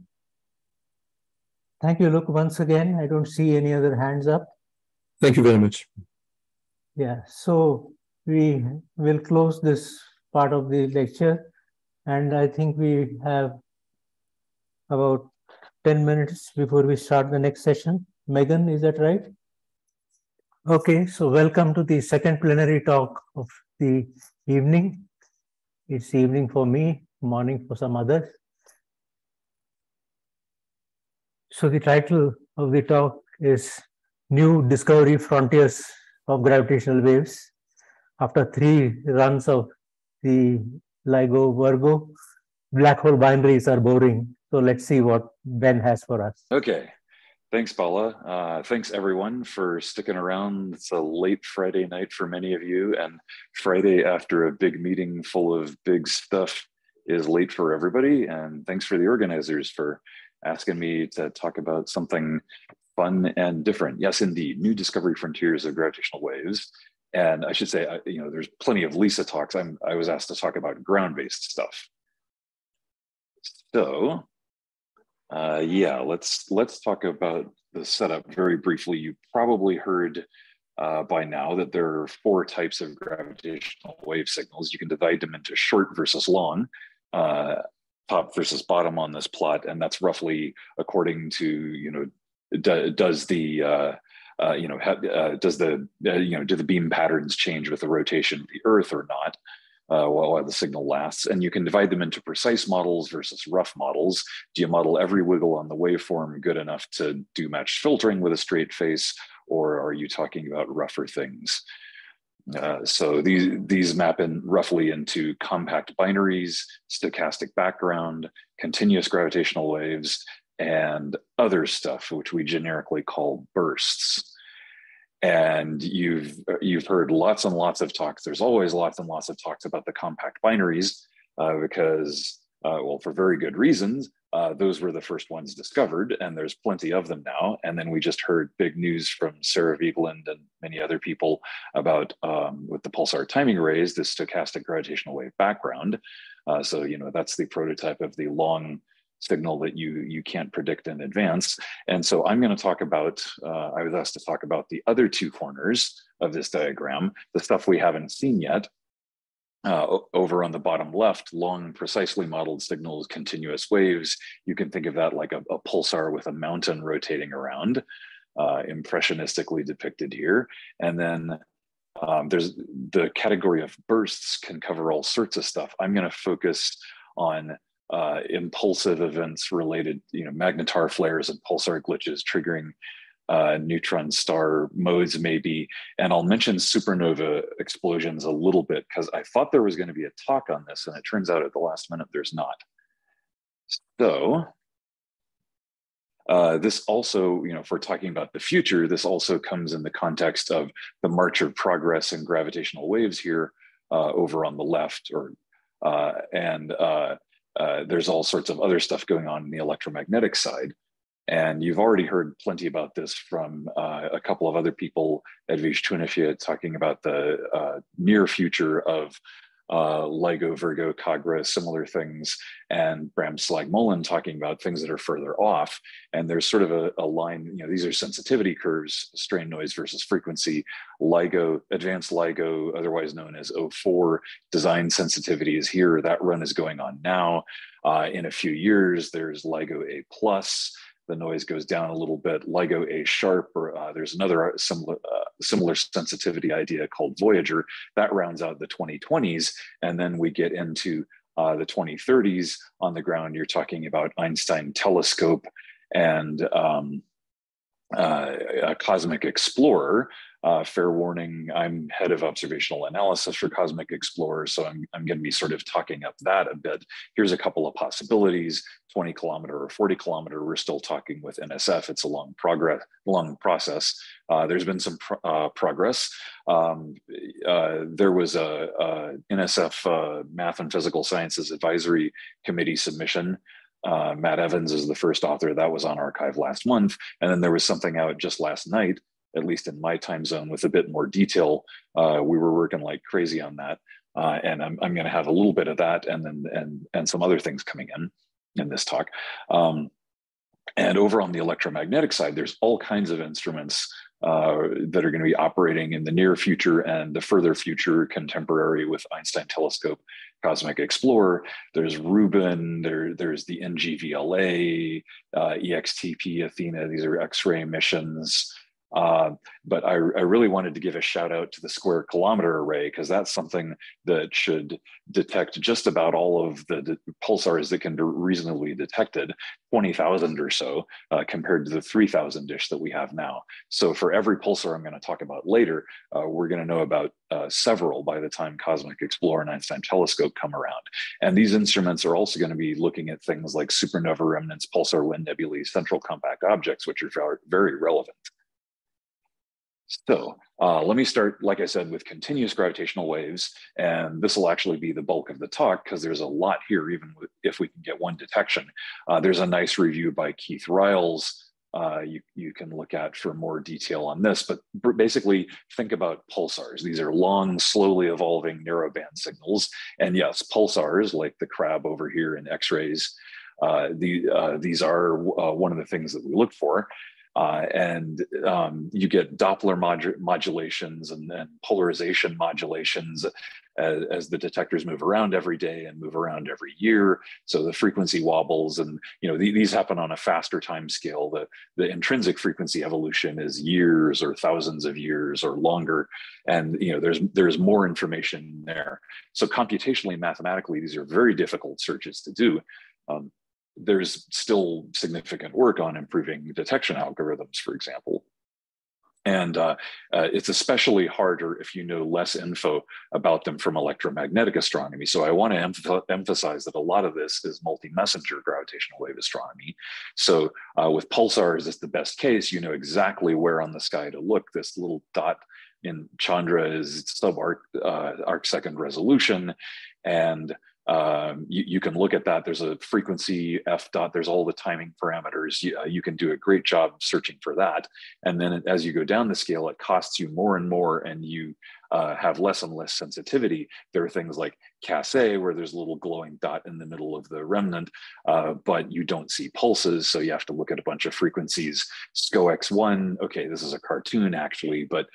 Thank you, Luc, once again. I don't see any other hands up. Thank you very much. Yeah, so we will close this part of the lecture, and I think we have about 10 minutes before we start the next session. Megan, is that right? Okay, so welcome to the second plenary talk of the evening. It's evening for me, morning for some others. So the title of the talk is New Discovery Frontiers of Gravitational Waves. After 3 runs of the LIGO Virgo, black hole binaries are boring. So let's see what Ben has for us. Okay. Thanks, Paula. Thanks, everyone, for sticking around. It's a late Friday night for many of you, and Friday after a big meeting full of big stuff is late for everybody. And thanks for the organizers for asking me to talk about something fun and different. Yes, indeed, new discovery frontiers of gravitational waves. And I should say, there's plenty of LISA talks. I was asked to talk about ground-based stuff. So, yeah, let's talk about the setup very briefly. You probably heard by now that there are 4 types of gravitational wave signals. You can divide them into short versus long, top versus bottom on this plot, and that's roughly according to does the do the beam patterns change with the rotation of the Earth or not? While the signal lasts. And you can divide them into precise models versus rough models. Do you model every wiggle on the waveform good enough to do matched filtering with a straight face, or are you talking about rougher things? So these map in roughly into compact binaries, stochastic background, continuous gravitational waves, and other stuff, which we generically call bursts. And you've heard lots and lots of talks. There's always lots and lots of talks about the compact binaries because, well, for very good reasons, those were the first ones discovered, and there's plenty of them now. And then we just heard big news from Sarah Vigeland and many other people about, with the pulsar timing arrays, this stochastic gravitational wave background. So, that's the prototype of the long signal that you can't predict in advance. And so I'm going to talk about, I was asked to talk about the other two corners of this diagram, the stuff we haven't seen yet. Over on the bottom left, long, precisely modeled signals, continuous waves. You can think of that like a pulsar with a mountain rotating around, impressionistically depicted here. And then there's the category of bursts can cover all sorts of stuff. I'm going to focus on impulsive events related, magnetar flares and pulsar glitches triggering neutron star modes maybe, and I'll mention supernova explosions a little bit because I thought there was going to be a talk on this, and it turns out at the last minute there's not. So this also, if we're talking about the future, this also comes in the context of the march of progress in gravitational waves here over on the left, and there's all sorts of other stuff going on in the electromagnetic side. And you've already heard plenty about this from a couple of other people, Edwige Tunefje talking about the near future of LIGO, Virgo, Kagra, similar things, and Bram Slag-Mullen talking about things that are further off. And there's sort of a line, these are sensitivity curves, strain noise versus frequency. LIGO, advanced LIGO, otherwise known as 04, design sensitivity is here. That run is going on now. In a few years, there's LIGO A+. The noise goes down a little bit. LIGO A sharp, or there's another similar sensitivity idea called Voyager that rounds out the 2020s, and then we get into the 2030s. On the ground, you're talking about Einstein telescope and a cosmic explorer. Fair warning, I'm head of observational analysis for Cosmic Explorer, so I'm going to be sort of talking up that a bit. Here's a couple of possibilities, 20 kilometer or 40 kilometer. We're still talking with NSF. It's a long process. There's been some progress. There was a NSF Math and Physical Sciences Advisory Committee submission. Matt Evans is the first author. That was on archive last month. And then there was something out just last night, at least in my time zone, with a bit more detail. We were working like crazy on that. And I'm going to have a little bit of that and some other things coming in this talk. And over on the electromagnetic side, there's all kinds of instruments that are going to be operating in the near future and the further future contemporary with Einstein Telescope, Cosmic Explorer. There's Rubin, there's the NGVLA, EXTP, Athena. These are X-ray missions. But I really wanted to give a shout out to the Square Kilometer Array, because that's something that should detect just about all of the pulsars that can be reasonably detected, 20,000 or so, compared to the 3,000-ish that we have now. So for every pulsar I'm going to talk about later, we're going to know about several by the time Cosmic Explorer and Einstein Telescope come around. And these instruments are also going to be looking at things like supernova remnants, pulsar wind nebulae, central compact objects, which are very relevant. So let me start, like I said, with continuous gravitational waves, and this will actually be the bulk of the talk because there's a lot here, even if we can get one detection. There's a nice review by Keith Riles you can look at for more detail on this, but basically think about pulsars. These are long, slowly evolving narrowband signals, and yes, pulsars like the crab over here in X-rays, these are one of the things that we look for. You get Doppler modulations and polarization modulations as the detectors move around every day and move around every year. So the frequency wobbles, and these happen on a faster time scale. The intrinsic frequency evolution is years or thousands of years or longer, and there's more information there. So computationally, mathematically, these are very difficult searches to do. There's still significant work on improving detection algorithms, for example. And it's especially harder if you know less info about them from electromagnetic astronomy. So I want to emphasize that a lot of this is multi-messenger gravitational wave astronomy. So with pulsars, it's the best case. You know exactly where on the sky to look. This little dot in Chandra is sub-arc second resolution. And you can look at that. There's a frequency f dot, there's all the timing parameters. You can do a great job searching for that. And then as you go down the scale, it costs you more and more, and you have less and less sensitivity. There are things like Cas-A, where there's a little glowing dot in the middle of the remnant, but you don't see pulses, so you have to look at a bunch of frequencies. SCOX1, okay, this is a cartoon actually, but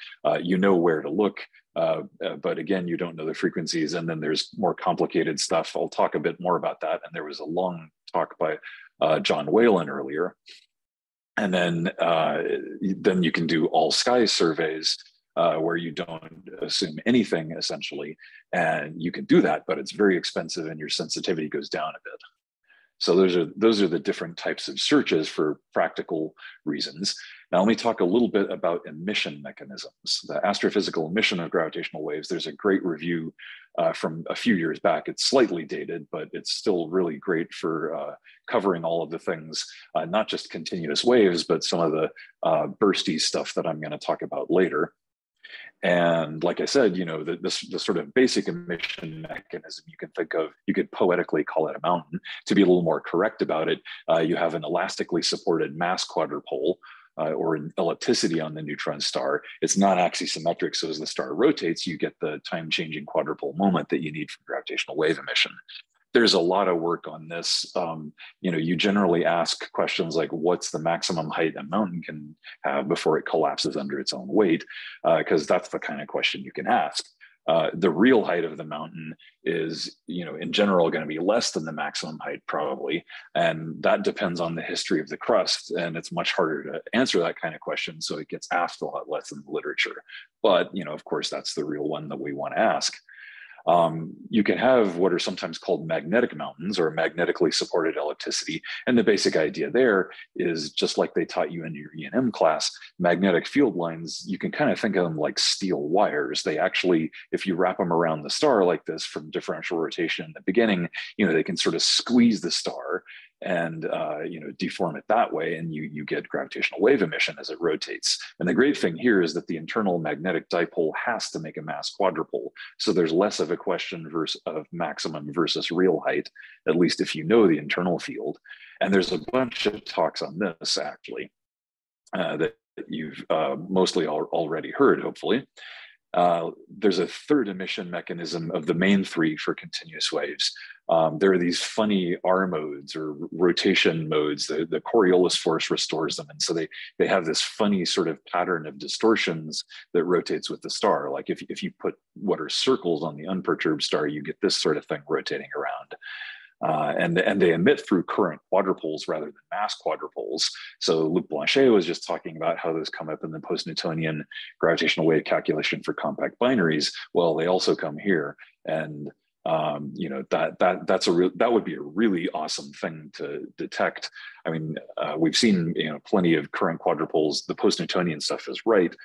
you know where to look. But again, you don't know the frequencies. And then there's more complicated stuff. I'll talk a bit more about that. And there was a long talk by John Whalen earlier. And then you can do all sky surveys where you don't assume anything essentially. And you can do that, but it's very expensive and your sensitivity goes down a bit. So those are the different types of searches for practical reasons. Now, let me talk a little bit about emission mechanisms. The astrophysical emission of gravitational waves, there's a great review from a few years back. It's slightly dated, but it's still really great for covering all of the things, not just continuous waves, but some of the bursty stuff that I'm going to talk about later. And like I said, you know, the sort of basic emission mechanism you can think of, you could poetically call it a mountain. To be a little more correct about it, you have an elastically supported mass quadrupole, or an ellipticity on the neutron star. It's not axisymmetric, so as the star rotates, you get the time-changing quadrupole moment that you need for gravitational wave emission. There's a lot of work on this. You know, you generally ask questions like, what's the maximum height a mountain can have before it collapses under its own weight? Because that's the kind of question you can ask. The real height of the mountain is, you know, in general going to be less than the maximum height probably. And that depends on the history of the crust. And it's much harder to answer that kind of question. So it gets asked a lot less in the literature. But, you know, of course, that's the real one that we want to ask. You can have what are sometimes called magnetic mountains or magnetically supported ellipticity. And the basic idea there is just like they taught you in your E&M class, magnetic field lines, you can kind of think of them like steel wires. They actually, if you wrap them around the star like this from differential rotation in the beginning, you know, they can sort of squeeze the star and you know, deform it that way, and you get gravitational wave emission as it rotates. And the great thing here is that the internal magnetic dipole has to make a mass quadrupole, so there's less of a question of maximum versus real height, at least if you know the internal field. And there's a bunch of talks on this actually that you've mostly already heard, hopefully. There's a third emission mechanism of the main three for continuous waves. There are these funny R modes or rotation modes. The Coriolis force restores them. And so they have this funny sort of pattern of distortions that rotates with the star. Like if you put what are circles on the unperturbed star, you get this sort of thing rotating around. And they emit through current quadrupoles rather than mass quadrupoles. So Luc Blanchet was just talking about how those come up in the post-Newtonian gravitational wave calculation for compact binaries. Well, they also come here, and you know, that would be a really awesome thing to detect. I mean, we've seen, you know, plenty of current quadrupoles. The post-Newtonian stuff is right.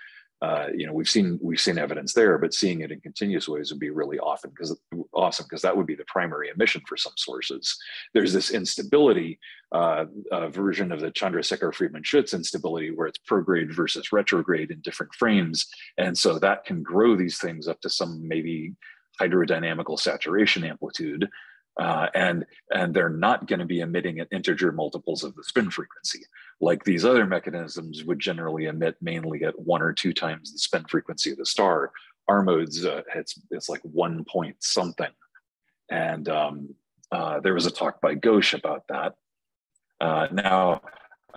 You know, we've seen evidence there, but seeing it in continuous waves would be really awesome because that would be the primary emission for some sources. There's this instability version of the Chandrasekhar-Friedman-Schütz instability where it's prograde versus retrograde in different frames, and so that can grow these things up to some maybe hydrodynamical saturation amplitude. And they're not going to be emitting at integer multiples of the spin frequency. Like these other mechanisms would generally emit mainly at 1 or 2 times the spin frequency of the star. R modes, it's like 1 point something. And there was a talk by Ghosh about that. Now,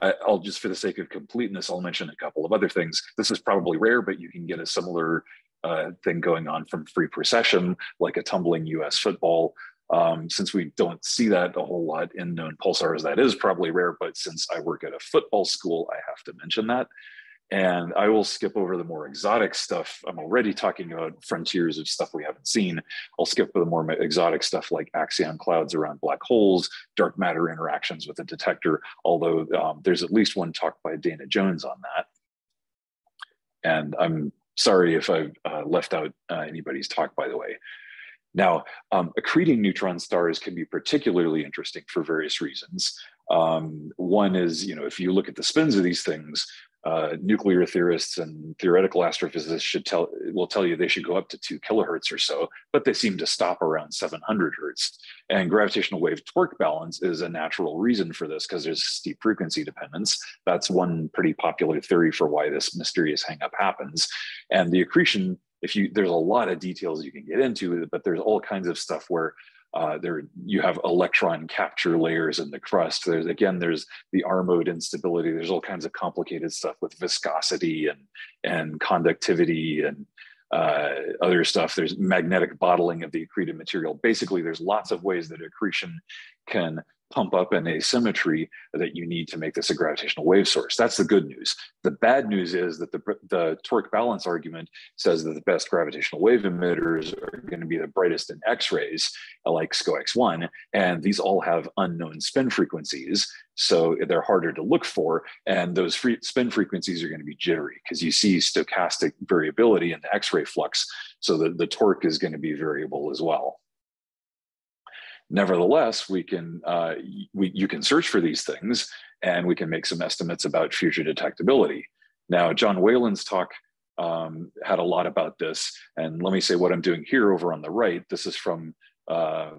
I'll just, for the sake of completeness, I'll mention a couple of other things. This is probably rare, but you can get a similar thing going on from free precession, like a tumbling US football. Since we don't see that a whole lot in known pulsars, that is probably rare, but since I work at a football school, I have to mention that. And I will skip over the more exotic stuff. I'm already talking about frontiers of stuff we haven't seen. I'll skip the more exotic stuff like axion clouds around black holes, dark matter interactions with a detector, although there's at least one talk by Dana Jones on that. And I'm sorry if I've left out anybody's talk, by the way. Now, accreting neutron stars can be particularly interesting for various reasons. One is, you know, if you look at the spins of these things, nuclear theorists and theoretical astrophysicists will tell you they should go up to 2 kilohertz or so, but they seem to stop around 700 hertz. And gravitational wave torque balance is a natural reason for this because there's steep frequency dependence. That's one pretty popular theory for why this mysterious hangup happens. And the accretion there's a lot of details you can get into, but there's all kinds of stuff where you have electron capture layers in the crust. There's the R mode instability. There's all kinds of complicated stuff with viscosity and conductivity and other stuff. There's magnetic bottling of the accreted material. Basically, there's lots of ways that accretion can pump up an asymmetry that you need to make this a gravitational wave source. That's the good news. The bad news is that the torque balance argument says that the best gravitational wave emitters are going to be the brightest in X-rays, like SCO-X1, and these all have unknown spin frequencies, so they're harder to look for, and those spin frequencies are going to be jittery because you see stochastic variability in the X-ray flux, so the torque is going to be variable as well. Nevertheless, you can search for these things, and we can make some estimates about future detectability. Now, John Whalen's talk had a lot about this, and let me say what I'm doing here over on the right. This is from, I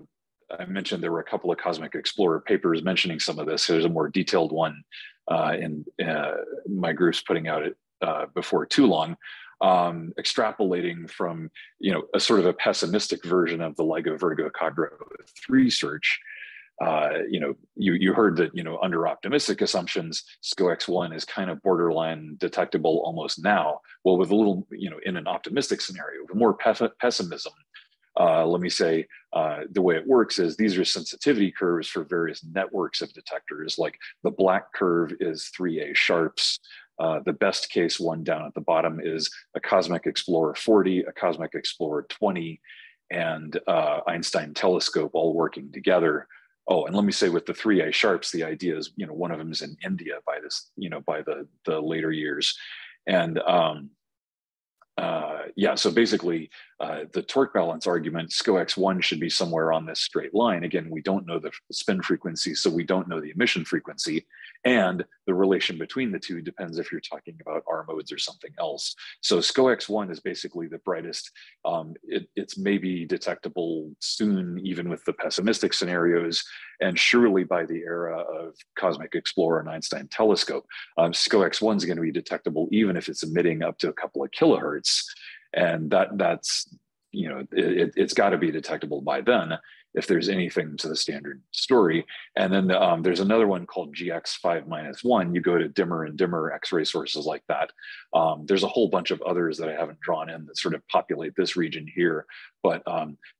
mentioned there were a couple of Cosmic Explorer papers mentioning some of this. There's a more detailed one in my group's putting out before too long. Extrapolating from a sort of a pessimistic version of the LIGO Virgo Cagra 3 search. You heard that under optimistic assumptions, SCO-X1 is kind of borderline detectable almost now. Well, with a little in an optimistic scenario, with more pessimism, let me say the way it works is these are sensitivity curves for various networks of detectors. Like the black curve is 3A sharps. The best case one down at the bottom is a Cosmic Explorer 40, a Cosmic Explorer 20, and Einstein telescope all working together. Oh, and let me say with the 3A sharps, the idea is, one of them is in India by this, by the later years. And yeah, so basically the torque balance argument, SCO-X1 should be somewhere on this straight line. Again, we don't know the spin frequency, so we don't know the emission frequency. And the relation between the two depends if you're talking about R modes or something else. So SCO-X1 is basically the brightest. It's maybe detectable soon, even with the pessimistic scenarios, and surely by the era of Cosmic Explorer and Einstein telescope. SCO-X1 is going to be detectable even if it's emitting up to a couple of kilohertz. And that's, it's got to be detectable by then if there's anything to the standard story. And then there's another one called GX5-1. You go to dimmer and dimmer X-ray sources like that. There's a whole bunch of others that I haven't drawn in that sort of populate this region here. But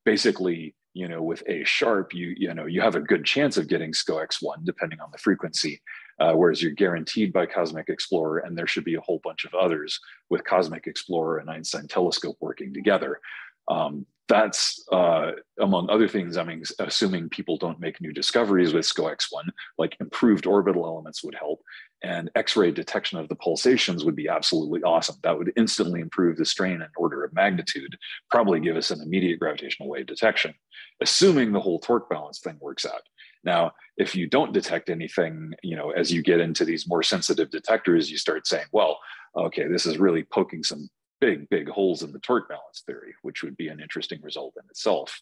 basically, with A sharp, you have a good chance of getting SCO-X1 depending on the frequency, whereas you're guaranteed by Cosmic Explorer, and there should be a whole bunch of others with Cosmic Explorer and Einstein telescope working together. That's, among other things, assuming people don't make new discoveries with SCO-X1, like improved orbital elements would help, and X-ray detection of the pulsations would be absolutely awesome. That would instantly improve the strain and order of magnitude, probably give us an immediate gravitational wave detection, assuming the whole torque balance thing works out. Now, if you don't detect anything, as you get into these more sensitive detectors, you start saying, well, okay, this is really poking some big holes in the torque balance theory, which would be an interesting result in itself.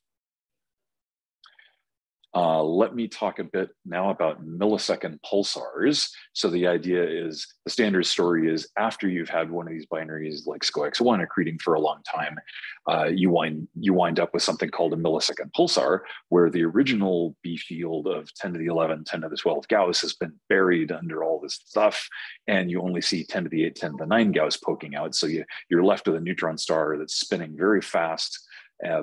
Let me talk a bit now about millisecond pulsars. So the idea is, the standard story is after you've had one of these binaries like SCO-X1 accreting for a long time, you wind up with something called a millisecond pulsar, where the original B field of 10 to the 11, 10 to the 12 Gauss has been buried under all this stuff, and you only see 10 to the 8, 10 to the 9 Gauss poking out. So you're left with a neutron star that's spinning very fast,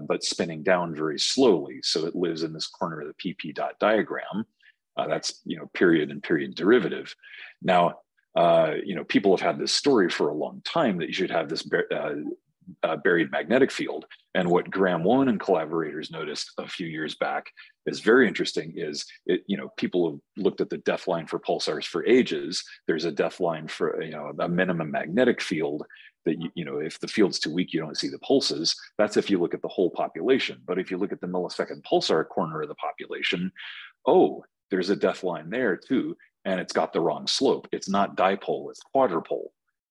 but spinning down very slowly. So it lives in this corner of the PP dot diagram. That's period and period derivative. Now, people have had this story for a long time that you should have this buried magnetic field. And what Graham Wone and collaborators noticed a few years back is very interesting. Is people have looked at the depth line for pulsars for ages. There's a depth line for a minimum magnetic field that if the field's too weak, you don't see the pulses. That's if you look at the whole population. But if you look at the millisecond pulsar corner of the population, oh, there's a depth line there too, and it's got the wrong slope. It's not dipole, it's quadrupole.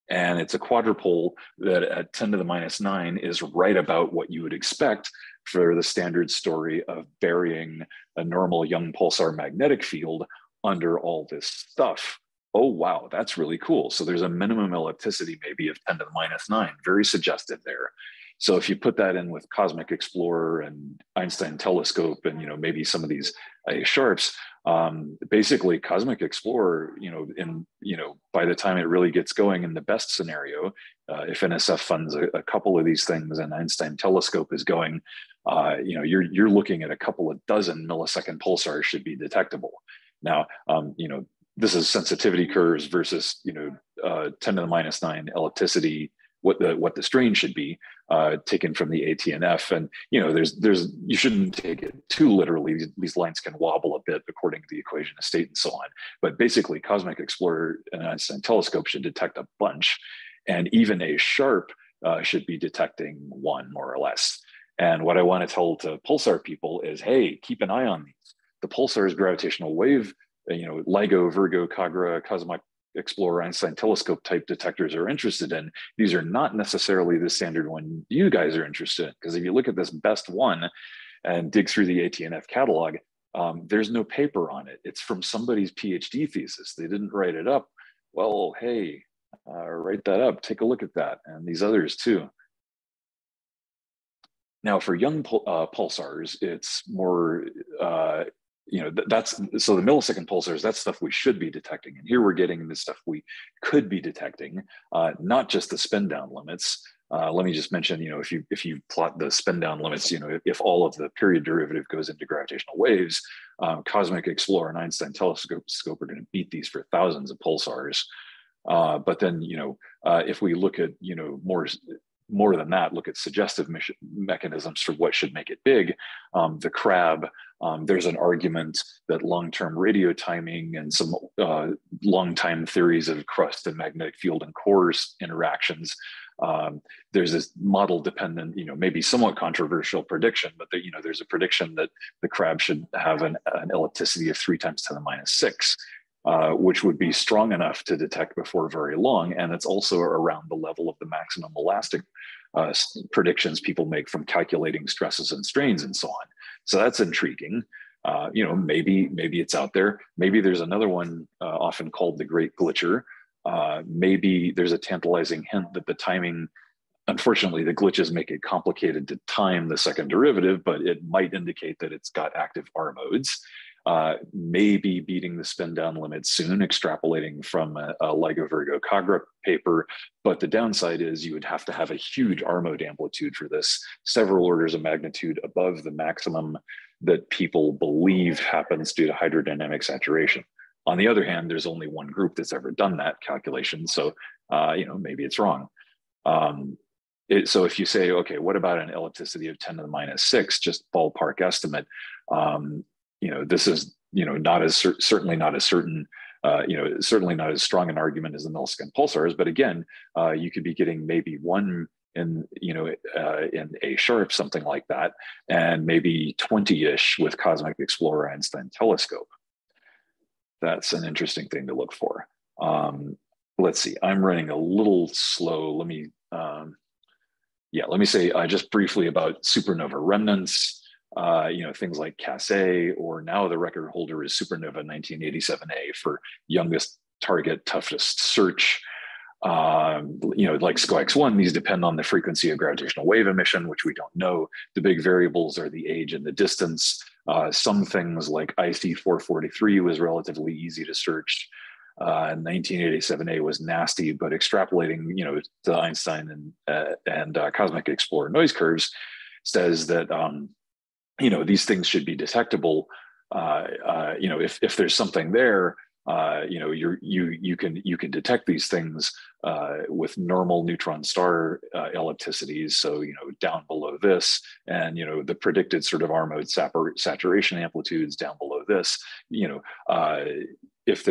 And it's a quadrupole that at 10 to the minus 9 is right about what you would expect for the standard story of burying a normal young pulsar magnetic field under all this stuff. Oh, wow, that's really cool. So there's a minimum ellipticity maybe of 10 to the minus 9, very suggestive there. So if you put that in with Cosmic Explorer and Einstein Telescope and, maybe some of these sharps, basically Cosmic Explorer, by the time it really gets going in the best scenario, if NSF funds a couple of these things and Einstein Telescope is going, you're looking at a couple of dozen millisecond pulsars should be detectable. Now, this is sensitivity curves versus 10 to the minus 9 ellipticity, what the strain should be, taken from the ATNF. And you shouldn't take it too literally. These lines can wobble a bit according to the equation of state and so on. But basically, Cosmic Explorer and Einstein Telescope should detect a bunch, and even a sharp should be detecting one, more or less. And what I want to tell to pulsar people is, hey, keep an eye on these. The pulsar's gravitational wave, LIGO, Virgo, Kagra, Cosmic Explorer, Einstein Telescope type detectors are interested in. These are not necessarily the standard one you guys are interested in, because if you look at this best one and dig through the ATNF catalog, there's no paper on it. It's from somebody's PhD thesis. They didn't write it up. Well, hey, write that up. Take a look at that, and these others too. Now, for young pulsars, it's more, so the millisecond pulsars, that's stuff we should be detecting. And here we're getting the stuff we could be detecting, not just the spin down limits. Let me just mention, if you plot the spin down limits, if all of the period derivative goes into gravitational waves, Cosmic Explorer and Einstein Telescope are going to beat these for thousands of pulsars. But then, if we look at, more than that, look at suggestive mechanisms for what should make it big. The crab, there's an argument that long-term radio timing and some long-time theories of crust and magnetic field and core interactions. There's this model-dependent, maybe somewhat controversial prediction, but there's a prediction that the crab should have an ellipticity of 3 times 10 to the minus 6. Which would be strong enough to detect before very long. And it's also around the level of the maximum elastic predictions people make from calculating stresses and strains and so on. So that's intriguing. Maybe it's out there. Maybe there's another one often called the Great Glitcher. Maybe there's a tantalizing hint that the timing, unfortunately, the glitches make it complicated to time the second derivative, but it might indicate that it's got active R modes. Maybe beating the spin down limit soon, extrapolating from a LIGO Virgo Kagra paper. But the downside is you would have to have a huge R mode amplitude for this, several orders of magnitude above the maximum that people believe happens due to hydrodynamic saturation. On the other hand, there's only one group that's ever done that calculation. So, maybe it's wrong. So if you say, okay, what about an ellipticity of 10 to the minus 6, just ballpark estimate, this is, certainly not as certain, certainly not as strong an argument as the millisecond pulsars. But again, you could be getting maybe one in a sharp, something like that, and maybe 20-ish with Cosmic Explorer Einstein Telescope. That's an interesting thing to look for. Let's see, I'm running a little slow. Let me say just briefly about supernova remnants. Things like Cassé, or now the record holder is supernova 1987A for youngest target, toughest search. Like SCO-X1, these depend on the frequency of gravitational wave emission, which we don't know. The big variables are the age and the distance. Some things like IC443 was relatively easy to search. 1987A was nasty, but extrapolating, to Einstein and Cosmic Explorer noise curves says that these things should be detectable. If there's something there, you can detect these things with normal neutron star ellipticities. So down below this, and the predicted sort of R mode saturation amplitudes down below this. If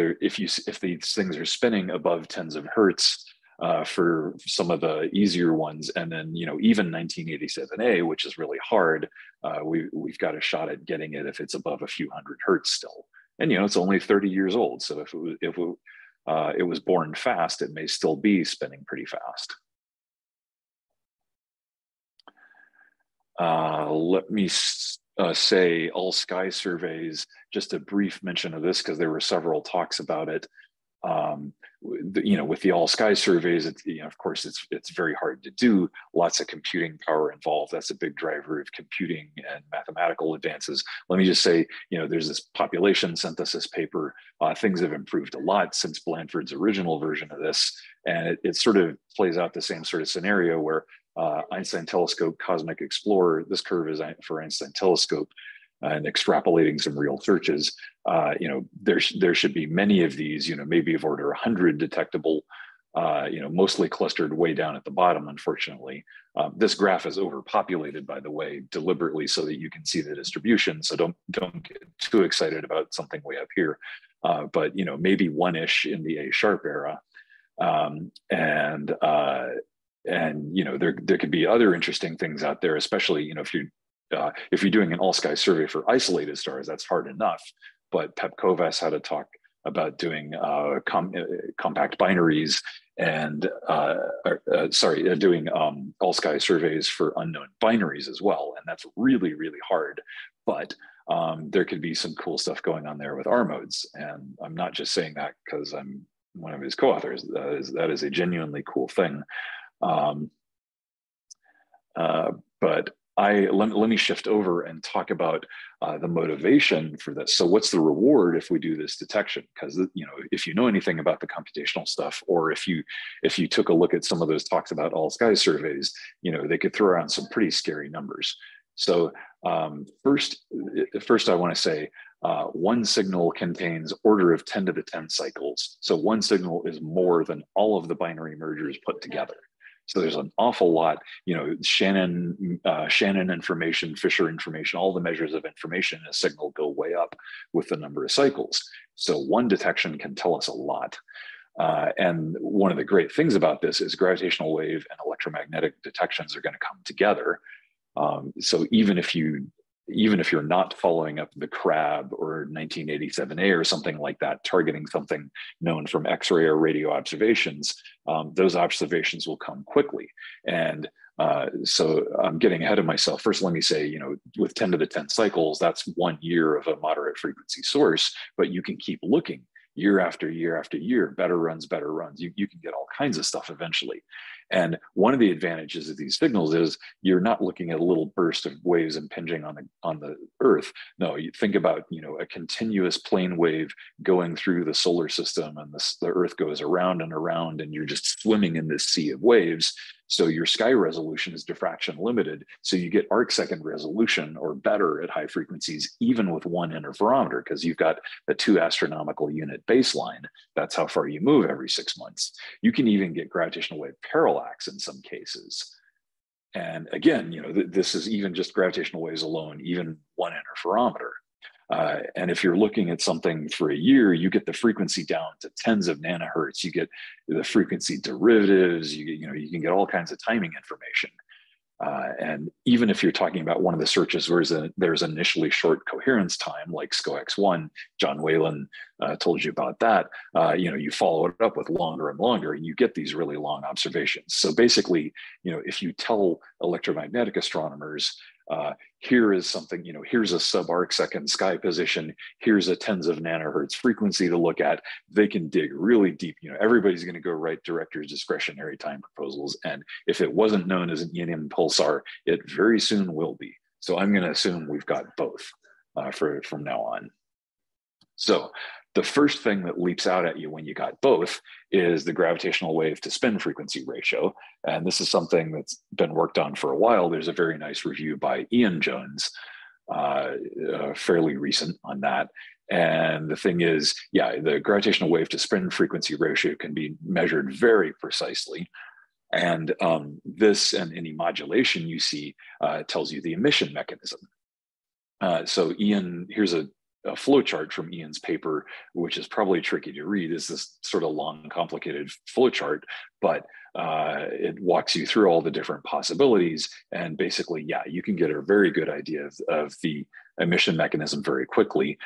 these things are spinning above tens of hertz. For some of the easier ones, and then even 1987A, which is really hard, we've got a shot at getting it if it's above a few hundred hertz still. And it's only 30 years old, so if it was born fast, it may still be spinning pretty fast. Let me say all sky surveys. Just a brief mention of this because there were several talks about it. with the all sky surveys, of course, it's very hard to do. Lots of computing power involved. That's a big driver of computing and mathematical advances. Let me just say, there's this population synthesis paper. Things have improved a lot since Blanford's original version of this, and it sort of plays out the same sort of scenario where Einstein Telescope, Cosmic Explorer. This curve is for Einstein Telescope. And extrapolating some real searches, there should be many of these, maybe of order 100 detectable, mostly clustered way down at the bottom, unfortunately. This graph is overpopulated, by the way, deliberately so that you can see the distribution. So don't get too excited about something way up here. But, maybe one-ish in the A-sharp era. There could be other interesting things out there, especially, if you're doing an all-sky survey for isolated stars, that's hard enough. But Pep Kovas had a talk about doing compact binaries and doing all-sky surveys for unknown binaries as well. And that's really, really hard. But there could be some cool stuff going on there with R modes. And I'm not just saying that because I'm one of his co-authors. That is a genuinely cool thing. But let me shift over and talk about the motivation for this. So what's the reward if we do this detection? Because if you know anything about the computational stuff, or if you took a look at some of those talks about all sky surveys, they could throw around some pretty scary numbers. So first I want to say one signal contains order of 10 to the 10 cycles. So one signal is more than all of the binary mergers put together. So there's an awful lot, Shannon information, Fisher information, all the measures of information in a signal go way up with the number of cycles. So one detection can tell us a lot. And one of the great things about this is gravitational wave and electromagnetic detections are going to come together. So even if you're not following up the Crab or 1987A or something like that, targeting something known from X-ray or radio observations, those observations will come quickly. And so I'm getting ahead of myself. First, let me say, with 10 to the 10 cycles, that's 1 year of a moderate frequency source, but you can keep looking year after year after year, better runs. You can get all kinds of stuff eventually. And one of the advantages of these signals is you're not looking at a little burst of waves impinging on the Earth. No, you think about, a continuous plane wave going through the solar system, and the Earth goes around and around, and you're just swimming in this sea of waves. So your sky resolution is diffraction limited. So you get arc-second resolution or better at high frequencies, even with one interferometer, because you've got a 2 astronomical unit baseline. That's how far you move every 6 months. You can even get gravitational wave parallax in some cases. And again, this is even just gravitational waves alone, even one interferometer. And if you're looking at something for a year, you get the frequency down to tens of nanohertz. You get the frequency derivatives. You can get all kinds of timing information. And even if you're talking about one of the searches where there's initially short coherence time, like SCOX1, John Whalen told you about that. You follow it up with longer and longer, and you get these really long observations. So basically, if you tell electromagnetic astronomers, here is something, here's a sub-arc second sky position, here's a tens of nanohertz frequency to look at, they can dig really deep. Everybody's going to go write director's discretionary time proposals. And if it wasn't known as an ENM pulsar, it very soon will be. So I'm going to assume we've got both from now on. So the first thing that leaps out at you when you got both is the gravitational wave to spin frequency ratio. And this is something that's been worked on for a while. There's a very nice review by Ian Jones, fairly recent on that. And the thing is, the gravitational wave to spin frequency ratio can be measured very precisely. And this and any modulation you see tells you the emission mechanism. So Ian, here's a flowchart from Ian's paper, which is probably tricky to read. Is this sort of long, complicated flowchart, but it walks you through all the different possibilities. And basically, you can get a very good idea of the emission mechanism very quickly.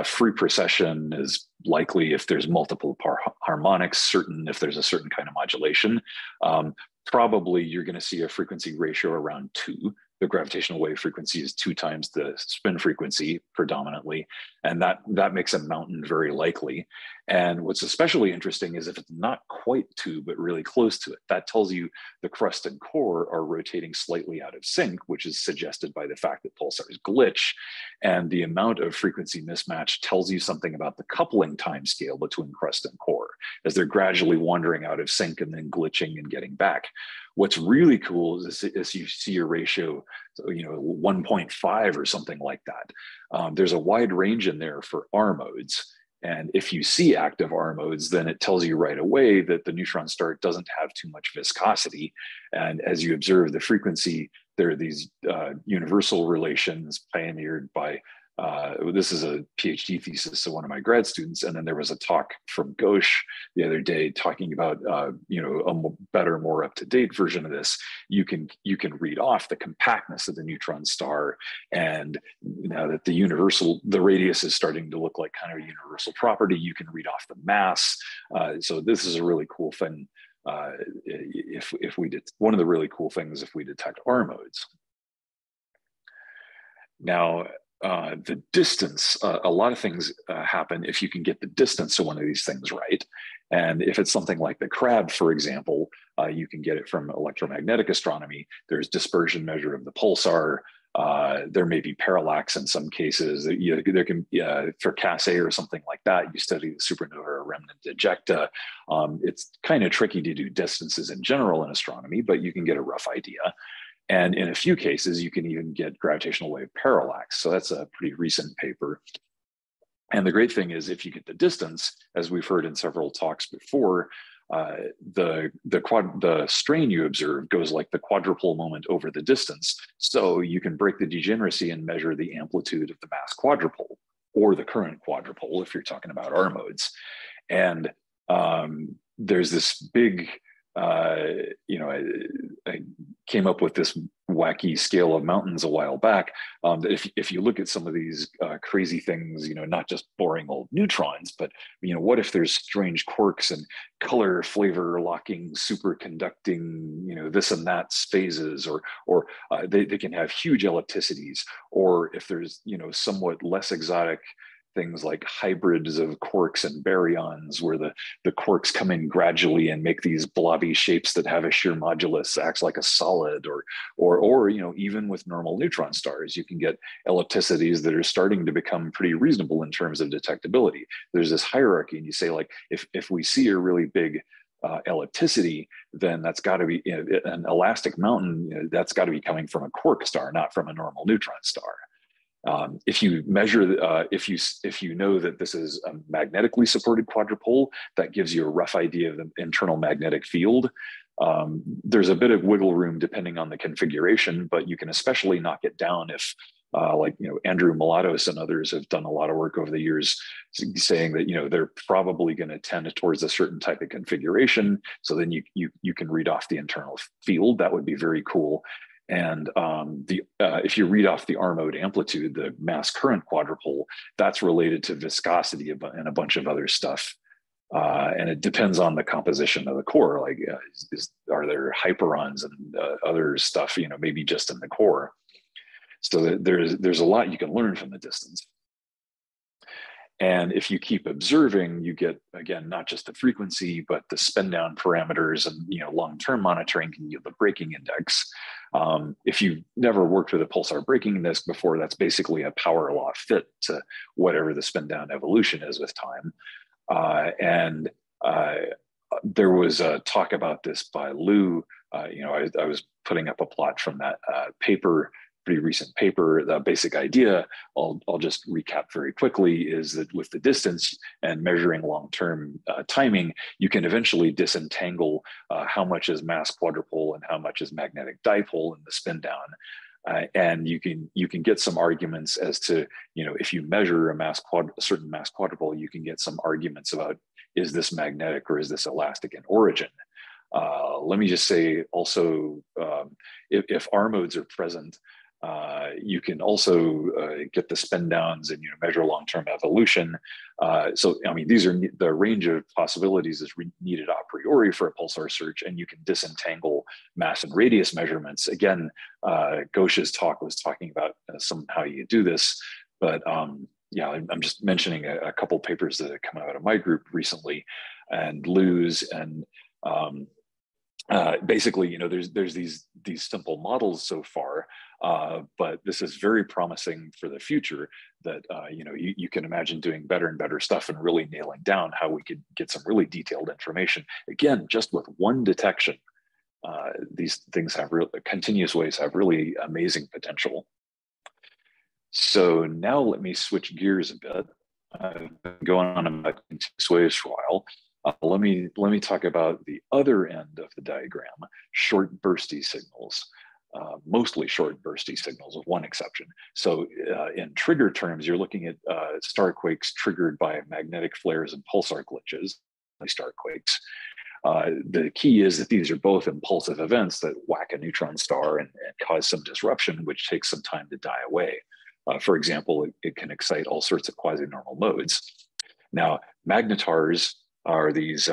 Free precession is likely if there's multiple harmonics, certain if there's a certain kind of modulation. Probably you're going to see a frequency ratio around 2. The gravitational wave frequency is 2 times the spin frequency predominantly, and that makes a mountain very likely. And what's especially interesting is if it's not quite 2, but really close to it, that tells you the crust and core are rotating slightly out of sync, which is suggested by the fact that pulsars glitch. And the amount of frequency mismatch tells you something about the coupling timescale between crust and core, as they're gradually wandering out of sync and then glitching and getting back. What's really cool is you see a ratio, 1.5 or something like that. There's a wide range in there for R modes. And if you see active R modes, then it tells you right away that the neutron star doesn't have too much viscosity. And as you observe the frequency, there are these universal relations pioneered by, this is a PhD thesis of one of my grad students. And then there was a talk from Ghosh the other day talking about, a better, more up-to-date version of this. You can read off the compactness of the neutron star. And now that the radius is starting to look like kind of a universal property, you can read off the mass. So this is a really cool thing. If we did, one of the really cool things if we detect R modes. Now, the distance, a lot of things happen if you can get the distance of one of these things right. And if it's something like the crab, for example, you can get it from electromagnetic astronomy. There's dispersion measure of the pulsar. There may be parallax in some cases. There can be, for Cas-A or something like that, you study the supernova or remnant ejecta. It's kind of tricky to do distances in general in astronomy, but you can get a rough idea. And in a few cases, you can even get gravitational wave parallax. So that's a pretty recent paper. And the great thing is if you get the distance, as we've heard in several talks before, the strain you observe goes like the quadrupole moment over the distance. So you can break the degeneracy and measure the amplitude of the mass quadrupole or the current quadrupole if you're talking about R modes. And there's this big, I came up with this wacky scale of mountains a while back. That if you look at some of these crazy things, not just boring old neutrons, but what if there's strange quarks and color, flavor locking, superconducting, this and that phases, or they can have huge ellipticities, or if there's somewhat less exotic things like hybrids of quarks and baryons, where the quarks come in gradually and make these blobby shapes that have a shear modulus, acts like a solid, or even with normal neutron stars, you can get ellipticities that are starting to become pretty reasonable in terms of detectability. There's this hierarchy, and you say, like, if we see a really big ellipticity, then that's got to be an elastic mountain. That's got to be coming from a quark star, not from a normal neutron star. If you measure, if you know that this is a magnetically supported quadrupole, that gives you a rough idea of the internal magnetic field. There's a bit of wiggle room depending on the configuration, but you can especially knock it down if, Andrew Mulatos and others have done a lot of work over the years saying that, they're probably going to tend towards a certain type of configuration. So then you can read off the internal field. That would be very cool. And if you read off the R mode amplitude, the mass current quadrupole, that's related to viscosity and a bunch of other stuff. And it depends on the composition of the core. Like, are there hyperons and other stuff, maybe just in the core. So there's a lot you can learn from the distance. And if you keep observing, you get, again, not just the frequency, but the spin down parameters, and long-term monitoring can yield the breaking index. If you've never worked with a pulsar breaking index before, that's basically a power law fit to whatever the spin down evolution is with time. There was a talk about this by Lou. I was putting up a plot from that paper, pretty recent paper. The basic idea, I'll just recap very quickly, is that with the distance and measuring long-term timing, you can eventually disentangle how much is mass quadrupole and how much is magnetic dipole in the spin down. And you can get some arguments as to, if you measure a certain mass quadrupole, you can get some arguments about, is this magnetic or is this elastic in origin? Let me just say also, if R modes are present, you can also get the spin downs and measure long-term evolution. So these are the range of possibilities is needed a priori for a pulsar search, and you can disentangle mass and radius measurements. Again, Ghosh's talk was talking about how you do this, but yeah, I'm just mentioning a couple papers that have come out of my group recently, and Lou's, and basically, you know, there's these simple models so far, but this is very promising for the future. That you know, you can imagine doing better and better stuff and really nailing down how we could get some really detailed information. Again, just with one detection, these things have real continuous waves have really amazing potential. So now let me switch gears a bit. I've been going on about continuous waves for a while. Let me talk about the other end of the diagram, short bursty signals, mostly short bursty signals with one exception. So in trigger terms, you're looking at star quakes triggered by magnetic flares and pulsar glitches, star quakes. The key is that these are both impulsive events that whack a neutron star and cause some disruption, which takes some time to die away. For example, it can excite all sorts of quasi-normal modes. Now, magnetars are these,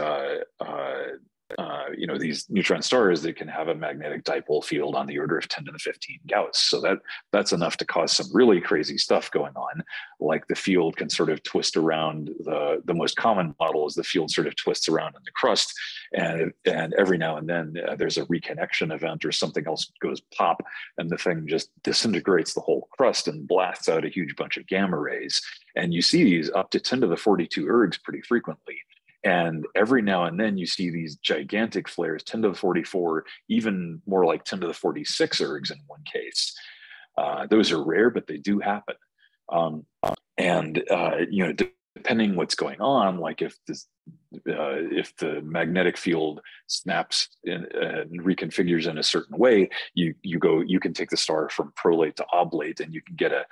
you know, these neutron stars that can have a magnetic dipole field on the order of 10 to the 15 Gauss. So that's enough to cause some really crazy stuff going on. Like the field can sort of twist around. The most common model is the field sort of twists around in the crust, and every now and then there's a reconnection event or something else goes pop, and the thing just disintegrates the whole crust and blasts out a huge bunch of gamma rays. And you see these up to 10 to the 42 ergs pretty frequently. And every now and then you see these gigantic flares, 10 to the 44, even more like 10 to the 46 ergs in one case. Those are rare, but they do happen. You know, depending what's going on, like if the magnetic field snaps and reconfigures in a certain way, you can take the star from prolate to oblate, and you can get a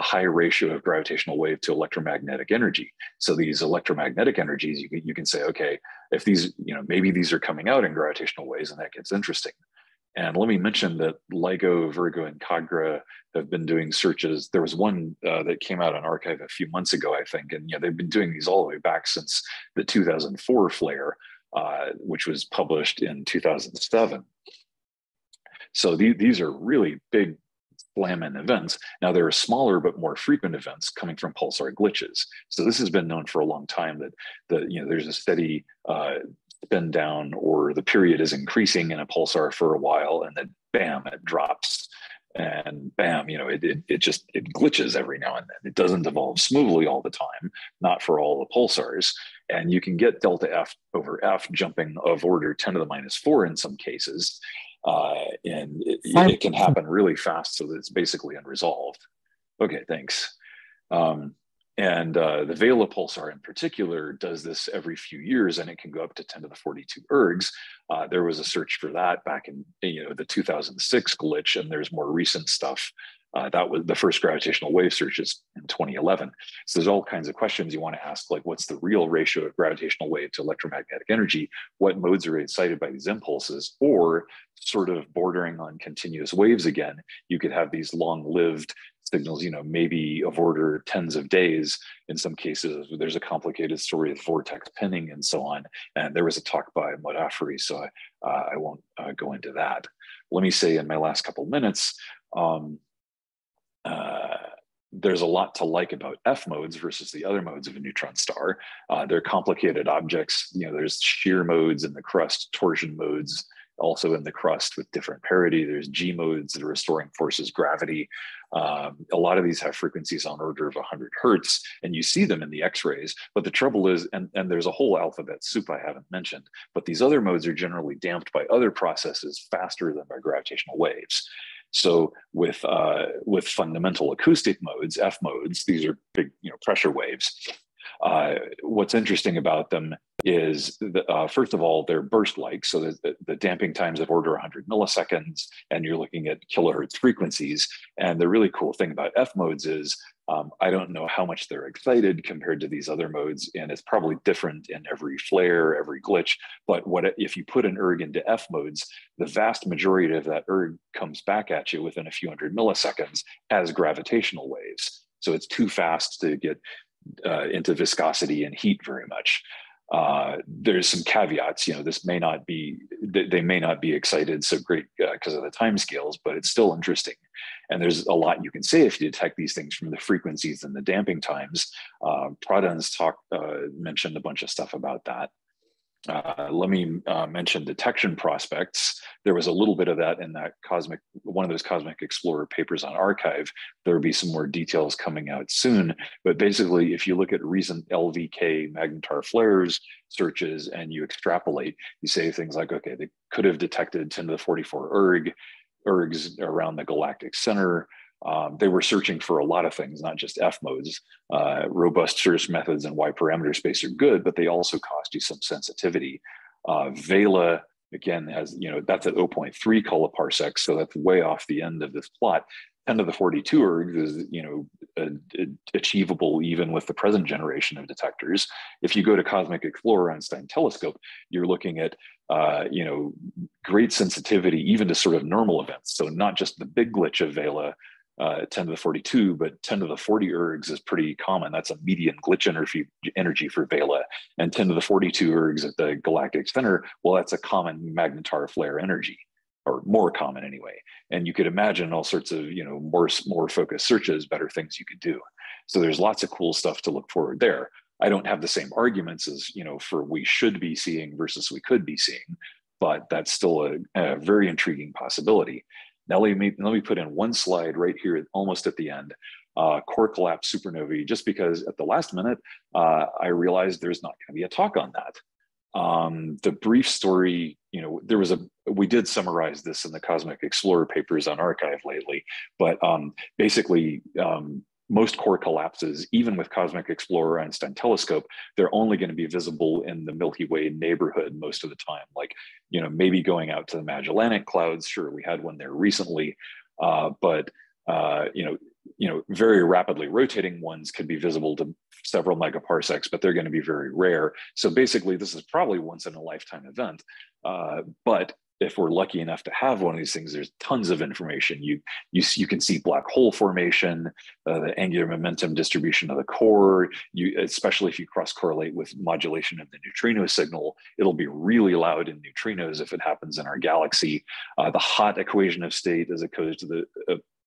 high ratio of gravitational wave to electromagnetic energy. So these electromagnetic energies, you can say, okay, if these, you know, maybe these are coming out in gravitational waves, and that gets interesting. And let me mention that LIGO, Virgo, and Kagra have been doing searches. There was one that came out on arXiv a few months ago, I think, and they've been doing these all the way back since the 2004 flare, which was published in 2007. So these are really big slam-in events. Now there are smaller but more frequent events coming from pulsar glitches. So this has been known for a long time that there's a steady spin down, or the period is increasing in a pulsar for a while, and then bam, it drops, and bam, you know, it glitches every now and then. It doesn't evolve smoothly all the time, not for all the pulsars, and you can get delta F over F jumping of order 10 to the minus 4 in some cases, and it can happen really fast, so that it's basically unresolved. Okay, thanks. And the Vela pulsar in particular does this every few years, and it can go up to 10 to the 42 ergs. There was a search for that back in the 2006 glitch, and there's more recent stuff. That was the first gravitational wave searches in 2011. So there's all kinds of questions you want to ask, like what's the real ratio of gravitational wave to electromagnetic energy? What modes are excited by these impulses? Or sort of bordering on continuous waves again, you could have these long-lived signals, you know, maybe of order tens of days. In some cases, there's a complicated story of vortex pinning and so on. And there was a talk by Modafri, so I won't go into that. Let me say in my last couple of minutes, there's a lot to like about F modes versus the other modes of a neutron star. They're complicated objects. You know, there's shear modes in the crust, torsion modes also in the crust with different parity. There's G modes that are restoring forces, gravity. A lot of these have frequencies on order of 100 hertz, and you see them in the X-rays. But the trouble is, and there's a whole alphabet soup I haven't mentioned, but these other modes are generally damped by other processes faster than by gravitational waves. So with fundamental acoustic modes, F modes, these are big, pressure waves. What's interesting about them is, first of all, they're burst-like, so that the damping times of order 100 milliseconds, and you're looking at kilohertz frequencies. And the really cool thing about F modes is, I don't know how much they're excited compared to these other modes, and it's probably different in every flare, every glitch. But if you put an erg into F modes, the vast majority of that erg comes back at you within a few hundred milliseconds as gravitational waves. So it's too fast to get into viscosity and heat very much. There's some caveats. This may not be, they may not be excited so great because of the timescales, but it's still interesting. And there's a lot you can say if you detect these things from the frequencies and the damping times. Pradhan's talk mentioned a bunch of stuff about that. Let me mention detection prospects. There was a little bit of that in that one of those Cosmic Explorer papers on arXiv. There will be some more details coming out soon. But basically, if you look at recent LVK magnetar flares searches and you extrapolate, you say things like, okay, they could have detected 10 to the 44 ergs around the galactic center. They were searching for a lot of things, not just F modes. Robust search methods and Y parameter space are good, but they also cost you some sensitivity. Vela, again, has, that's at 0.3 kiloparsecs, so that's way off the end of this plot. 10 to the 42 ergs is, achievable even with the present generation of detectors. If you go to Cosmic Explorer Einstein Telescope, you're looking at, great sensitivity even to sort of normal events. So not just the big glitch of Vela, 10 to the 42, but 10 to the 40 ergs is pretty common. That's a median glitch energy for Vela. And 10 to the 42 ergs at the galactic center, well, that's a common magnetar flare energy, or more common anyway. And you could imagine all sorts of, more focused searches, better things you could do. So there's lots of cool stuff to look forward there. I don't have the same arguments as, for we should be seeing versus we could be seeing, but that's still a very intriguing possibility. Now let me put in one slide right here, almost at the end, core collapse supernovae, just because at the last minute, I realized there's not going to be a talk on that. The brief story, we did summarize this in the Cosmic Explorer papers on arXiv lately, but basically, most core collapses, even with Cosmic Explorer Einstein Telescope, they're only going to be visible in the Milky Way neighborhood most of the time. Like, maybe going out to the Magellanic Clouds. Sure, we had one there recently, but very rapidly rotating ones could be visible to several megaparsecs, but they're going to be very rare. So basically, this is probably once in a lifetime event. But if we're lucky enough to have one of these things, there's tons of information. You can see black hole formation, the angular momentum distribution of the core. Especially if you cross correlate with modulation of the neutrino signal, it'll be really loud in neutrinos if it happens in our galaxy. The hot equation of state as opposed to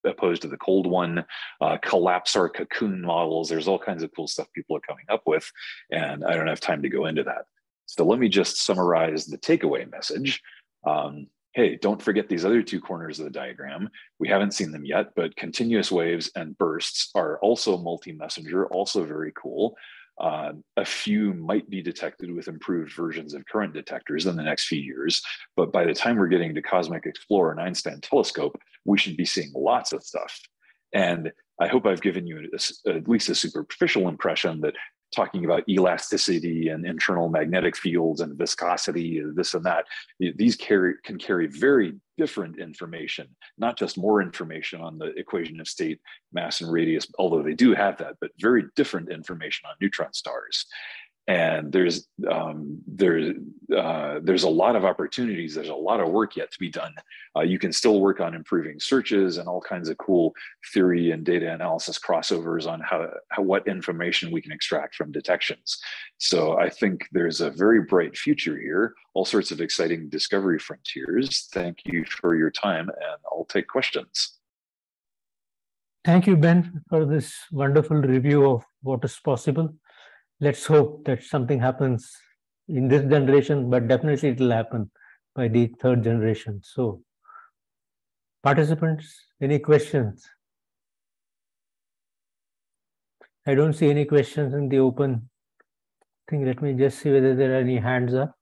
the cold one, collapsar cocoon models. There's all kinds of cool stuff people are coming up with, and I don't have time to go into that. So let me just summarize the takeaway message. Hey, don't forget these other two corners of the diagram. We haven't seen them yet, but continuous waves and bursts are also multi-messenger, also very cool. A few might be detected with improved versions of current detectors in the next few years, but by the time we're getting to Cosmic Explorer and Einstein Telescope, we should be seeing lots of stuff. And I hope I've given you at least a superficial impression that talking about elasticity and internal magnetic fields and viscosity, this and that, these can carry very different information, not just more information on the equation of state, mass, and radius, although they do have that, but very different information on neutron stars. And there's a lot of opportunities. There's a lot of work yet to be done. You can still work on improving searches and all kinds of cool theory and data analysis crossovers on what information we can extract from detections. So I think there's a very bright future here. All sorts of exciting discovery frontiers. Thank you for your time, and I'll take questions. Thank you, Ben, for this wonderful review of what is possible. Let's hope that something happens in this generation, but definitely it will happen by the third generation. So, participants, any questions? I don't see any questions in the open thing. Let me just see whether there are any hands up.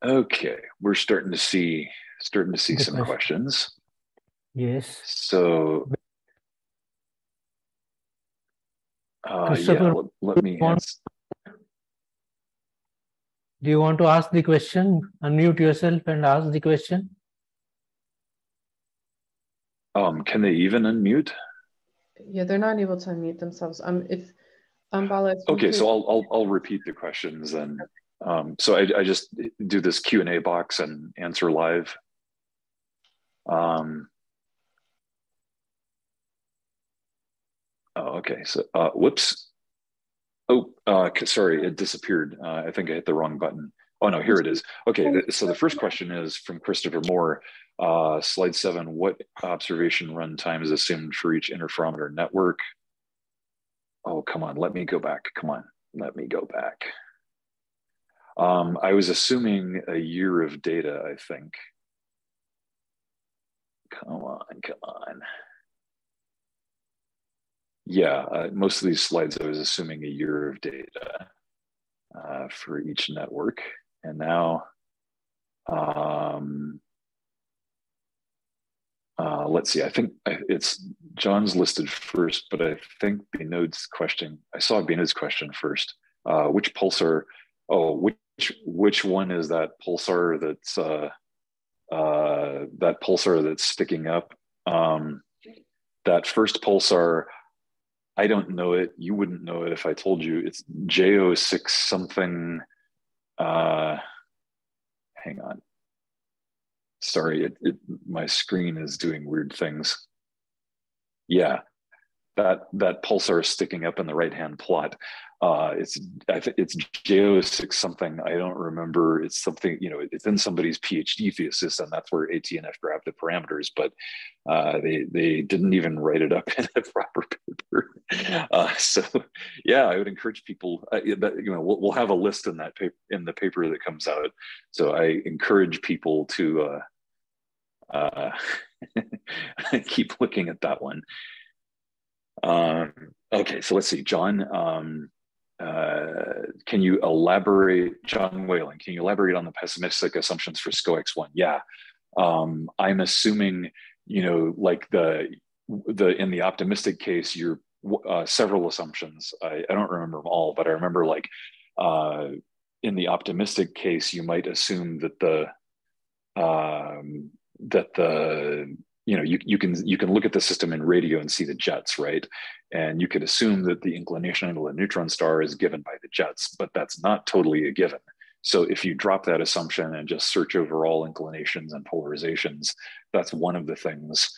Okay, we're starting to see some questions. Yes. So. Yeah, let me answer. Do you want to ask the question? Unmute yourself and ask the question. Can they even unmute? Yeah, they're not able to unmute themselves. If Bala. Okay, so I'll repeat the questions then. So I just do this Q&A box and answer live. Oh, okay. So, whoops. Oh, sorry, it disappeared. I think I hit the wrong button. Oh no, here it is. Okay, so the first question is from Christopher Moore. Slide 7, what observation runtime is assumed for each interferometer network? Oh, come on, let me go back. Come on, let me go back. I was assuming a year of data, I think. Come on. Yeah, most of these slides, I was assuming a year of data for each network. And now, let's see, I think it's John's listed first, but I think Binod's question, I saw Binod's question first. Which pulsar, which one is that pulsar that's, sticking up? That first pulsar, I don't know it. You wouldn't know it if I told you. It's J06 something. Hang on. Sorry, my screen is doing weird things. Yeah, that pulsar is sticking up in the right-hand plot. I think it's J06 something. I don't remember. It's something, it's in somebody's PhD thesis, and that's where ATNF grabbed the parameters, but they didn't even write it up in a proper paper. So yeah, I would encourage people, we'll have a list in that paper, in the paper that comes out. So I encourage people to keep looking at that one. Okay, so let's see, John. Can you elaborate, John Whalen, can you elaborate on the pessimistic assumptions for SCOX1? Yeah, I'm assuming, like in the optimistic case, you're several assumptions. I don't remember them all, but I remember like in the optimistic case, you might assume that you can look at the system in radio and see the jets, right? And you could assume that the inclination angle of a neutron star is given by the jets, but that's not totally a given. So if you drop that assumption and just search over all inclinations and polarizations, that's one of the things.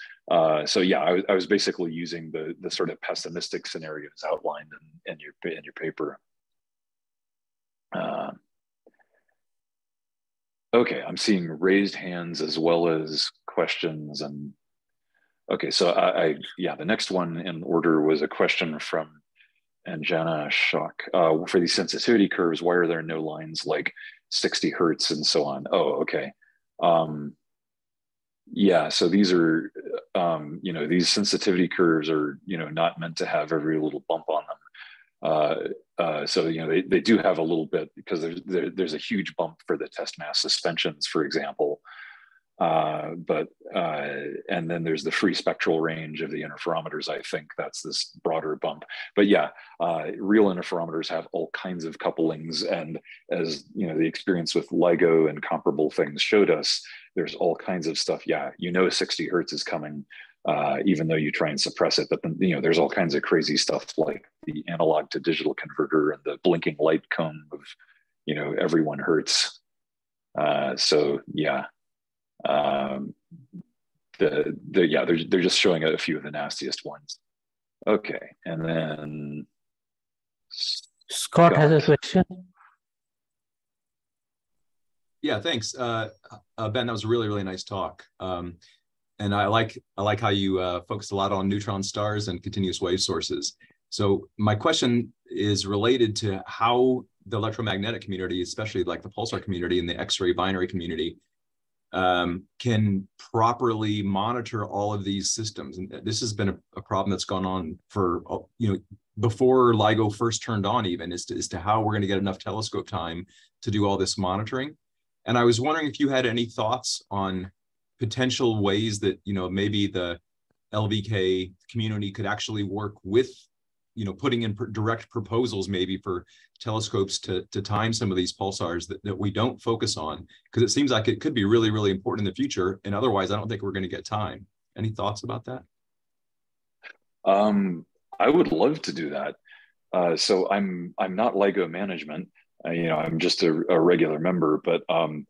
So yeah, I was basically using the sort of pessimistic scenarios outlined in your paper. Okay, I'm seeing raised hands as well as questions. And okay, so yeah, the next one in order was a question from Anjana Shock. For these sensitivity curves, why are there no lines like 60 Hertz and so on? Oh, okay. Yeah, so these are, these sensitivity curves are, not meant to have every little bump on them. So they do have a little bit, because there's a huge bump for the test mass suspensions, for example. And then there's the free spectral range of the interferometers. I think that's this broader bump. But yeah, real interferometers have all kinds of couplings, and as the experience with LIGO and comparable things showed us, there's all kinds of stuff. Yeah, 60 Hertz is coming. Even though you try and suppress it, but then there's all kinds of crazy stuff like the analog to digital converter and the blinking light cone of every 1 Hertz. So yeah, they're just showing a few of the nastiest ones. Okay, and then Scott has a question. Yeah, thanks, Ben. That was a really, really nice talk. And I like how you focus a lot on neutron stars and continuous wave sources. So my question is related to how the electromagnetic community, especially like the pulsar community and the X-ray binary community, can properly monitor all of these systems. And this has been a problem that's gone on for, before LIGO first turned on, even as to how we're going to get enough telescope time to do all this monitoring. And I was wondering if you had any thoughts on potential ways that maybe the LVK community could actually work with putting in direct proposals maybe for telescopes to time some of these pulsars that we don't focus on, because it seems like it could be really, really important in the future, and otherwise I don't think we're going to get time. Any thoughts about that? I would love to do that. So I'm not LIGO management, I'm just a regular member, but I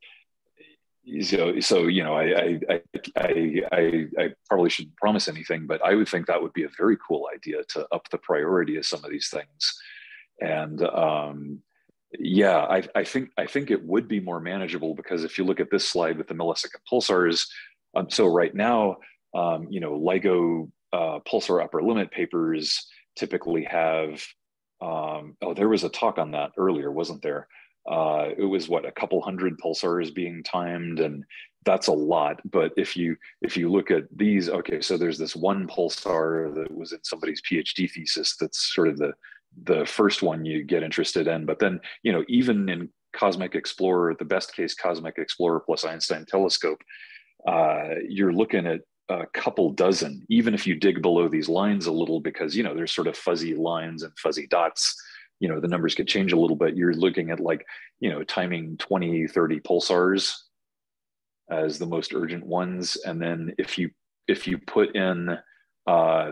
probably shouldn't promise anything, but I would think that would be a very cool idea to up the priority of some of these things. And yeah, I think it would be more manageable, because if you look at this slide with the millisecond pulsars, so right now, you know, LIGO pulsar upper limit papers typically have, oh, there was a talk on that earlier, wasn't there? It was what, a couple hundred pulsars being timed, and that's a lot. But if you look at these, okay, so there's this one pulsar that was in somebody's PhD thesis that's sort of the first one you get interested in. But then, you know, even in Cosmic Explorer, the best case Cosmic Explorer plus Einstein telescope, you're looking at a couple dozen, even if you dig below these lines a little, because, you know, there's sort of fuzzy lines and fuzzy dots, you know, the numbers could change a little bit. You're looking at, like, you know, timing 20, 30 pulsars as the most urgent ones. And then if you put in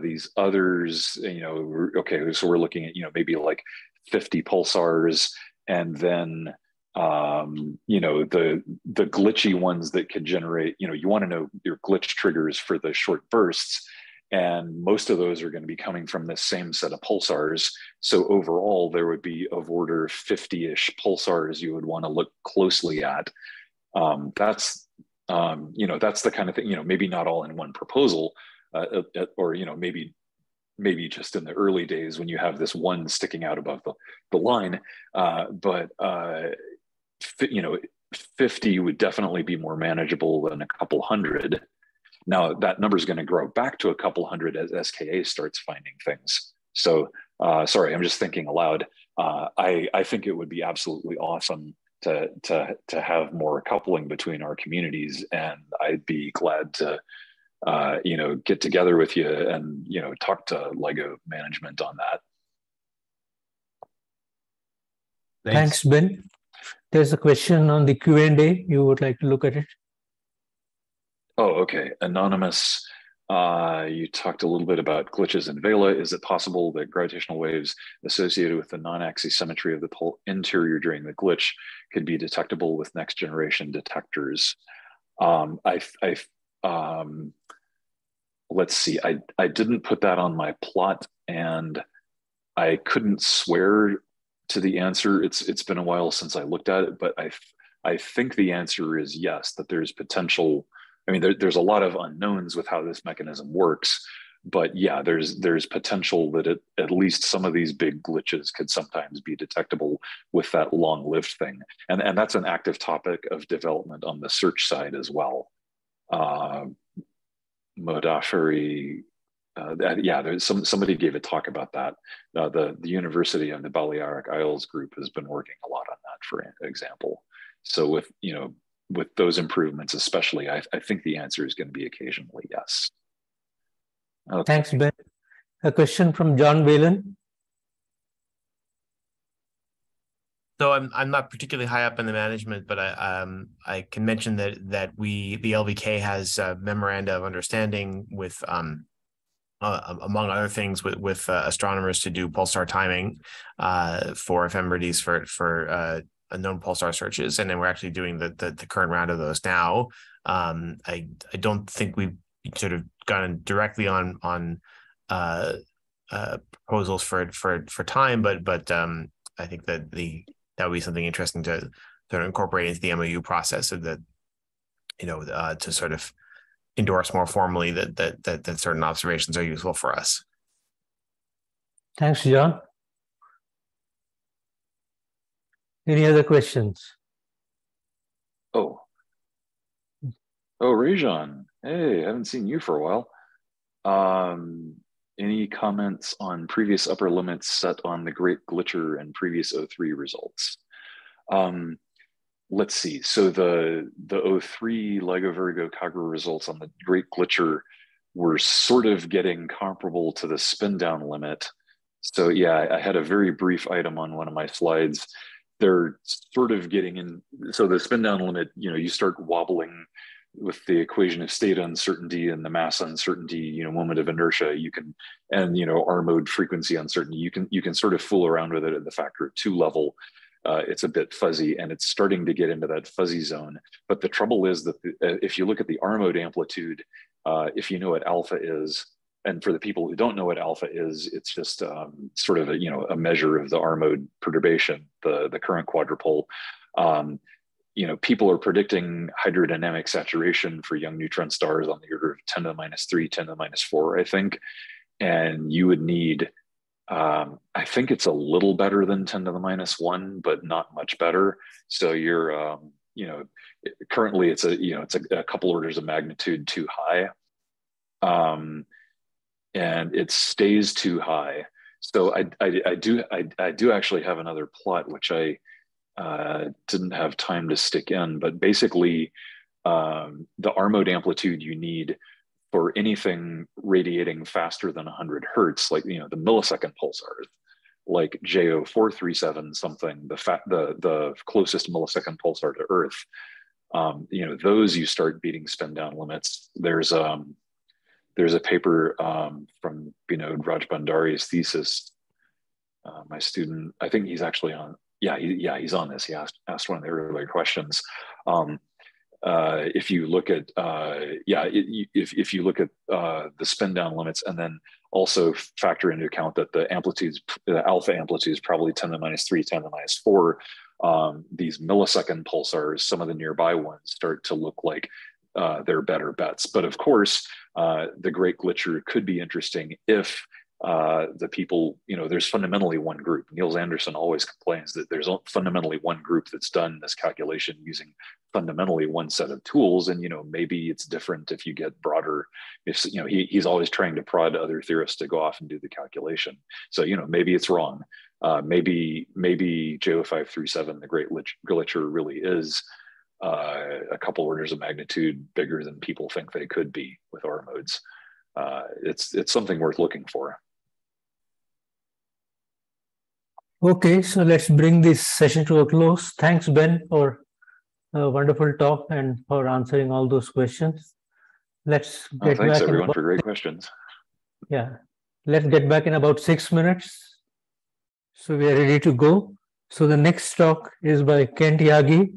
these others, you know, okay, so we're looking at, you know, maybe like 50 pulsars, and then you know, the glitchy ones that could generate, you know, you want to know your glitch triggers for the short bursts, and most of those are going to be coming from this same set of pulsars. So overall, there would be of order 50-ish pulsars you would want to look closely at. That's you know, that's the kind of thing, you know, maybe not all in one proposal, or, you know, maybe just in the early days when you have this one sticking out above the line, but you know, 50 would definitely be more manageable than a couple hundred. Now that number is going to grow back to a couple hundred as SKA starts finding things. So sorry, I'm just thinking aloud. I think it would be absolutely awesome to have more coupling between our communities, and I'd be glad to you know, get together with you and, you know, talk to LIGO management on that. Thanks, Ben. There's a question on the Q&A. You would like to look at it? Oh, okay. Anonymous, you talked a little bit about glitches in Vela. Is it possible that gravitational waves associated with the non-axis symmetry of the pole interior during the glitch could be detectable with next generation detectors? Let's see, I didn't put that on my plot, and I couldn't swear to the answer. It's been a while since I looked at it, but I think the answer is yes, that there's potential. I mean, there's a lot of unknowns with how this mechanism works, but yeah, there's potential that at least some of these big glitches could sometimes be detectable with that long-lived thing. And that's an active topic of development on the search side as well. Modafari, yeah, there's somebody gave a talk about that. The University of the Balearic Isles group has been working a lot on that, for example. So with, you know, with those improvements especially, I think the answer is going to be occasionally yes. Okay. Thanks, Ben. A question from John Whalen. So I'm not particularly high up in the management, but I can mention that the LVK has a memoranda of understanding with among other things with astronomers to do pulsar timing for ephemerides for unknown pulsar searches, and then we're actually doing the current round of those now. I don't think we've sort of gone directly on proposals for time, but I think that would be something interesting to sort of incorporate into the MOU process, so that, you know, to sort of endorse more formally that certain observations are useful for us. Thanks, John. Any other questions? Oh, Rajan. Hey, haven't seen you for a while. Any comments on previous upper limits set on the Great Glitcher and previous O3 results? Let's see. So the O3 LIGO Virgo Kagra results on the Great Glitcher were sort of getting comparable to the spin down limit. So yeah, I had a very brief item on one of my slides. They're sort of getting in. So the spin down limit, you know, you start wobbling with the equation of state uncertainty and the mass uncertainty, you know, moment of inertia, you can, and, you know, R mode frequency uncertainty, you can sort of fool around with it at the factor of 2 level. It's a bit fuzzy, and it's starting to get into that fuzzy zone. But the trouble is that if you look at the R mode amplitude, if you know what alpha is, and for the people who don't know what alpha is, it's just sort of a measure of the R mode perturbation, the current quadrupole. People are predicting hydrodynamic saturation for young neutron stars on the order of 10 to the minus 3, 10 to the minus 4, I think. And you would need, I think it's a little better than 10 to the minus 1, but not much better. So you're, currently it's a couple orders of magnitude too high. And it stays too high. So I do actually have another plot, which I didn't have time to stick in, but basically the R mode amplitude you need for anything radiating faster than 100 hertz, like the millisecond pulsars, like J0437 something, the closest millisecond pulsar to Earth, those you start beating spin down limits. There's a paper from Binod Rajbandari's thesis. My student, I think he's actually on. He's on this. He asked one of the earlier questions. If you look at if you look at the spin down limits, and then also factor into account that the alpha amplitude is probably 10 to the minus 3, 10 to the minus 4. These millisecond pulsars, some of the nearby ones, start to look like they're better bets. But of course, the Great Glitcher could be interesting if the people, there's fundamentally one group. Niels Anderson always complains that there's fundamentally one group that's done this calculation using fundamentally one set of tools. And, maybe it's different if you get broader, he's always trying to prod other theorists to go off and do the calculation. So, maybe it's wrong. Maybe J0537, the Great Glitcher, really is a couple orders of magnitude bigger than people think they could be with R modes. It's something worth looking for. Okay, so let's bring this session to a close. Thanks, Ben, for a wonderful talk and for answering all those questions. Let's get thanks back everyone for great questions. Yeah, let's get back in about 6 minutes. So we are ready to go. So the next talk is by Kent Yagi,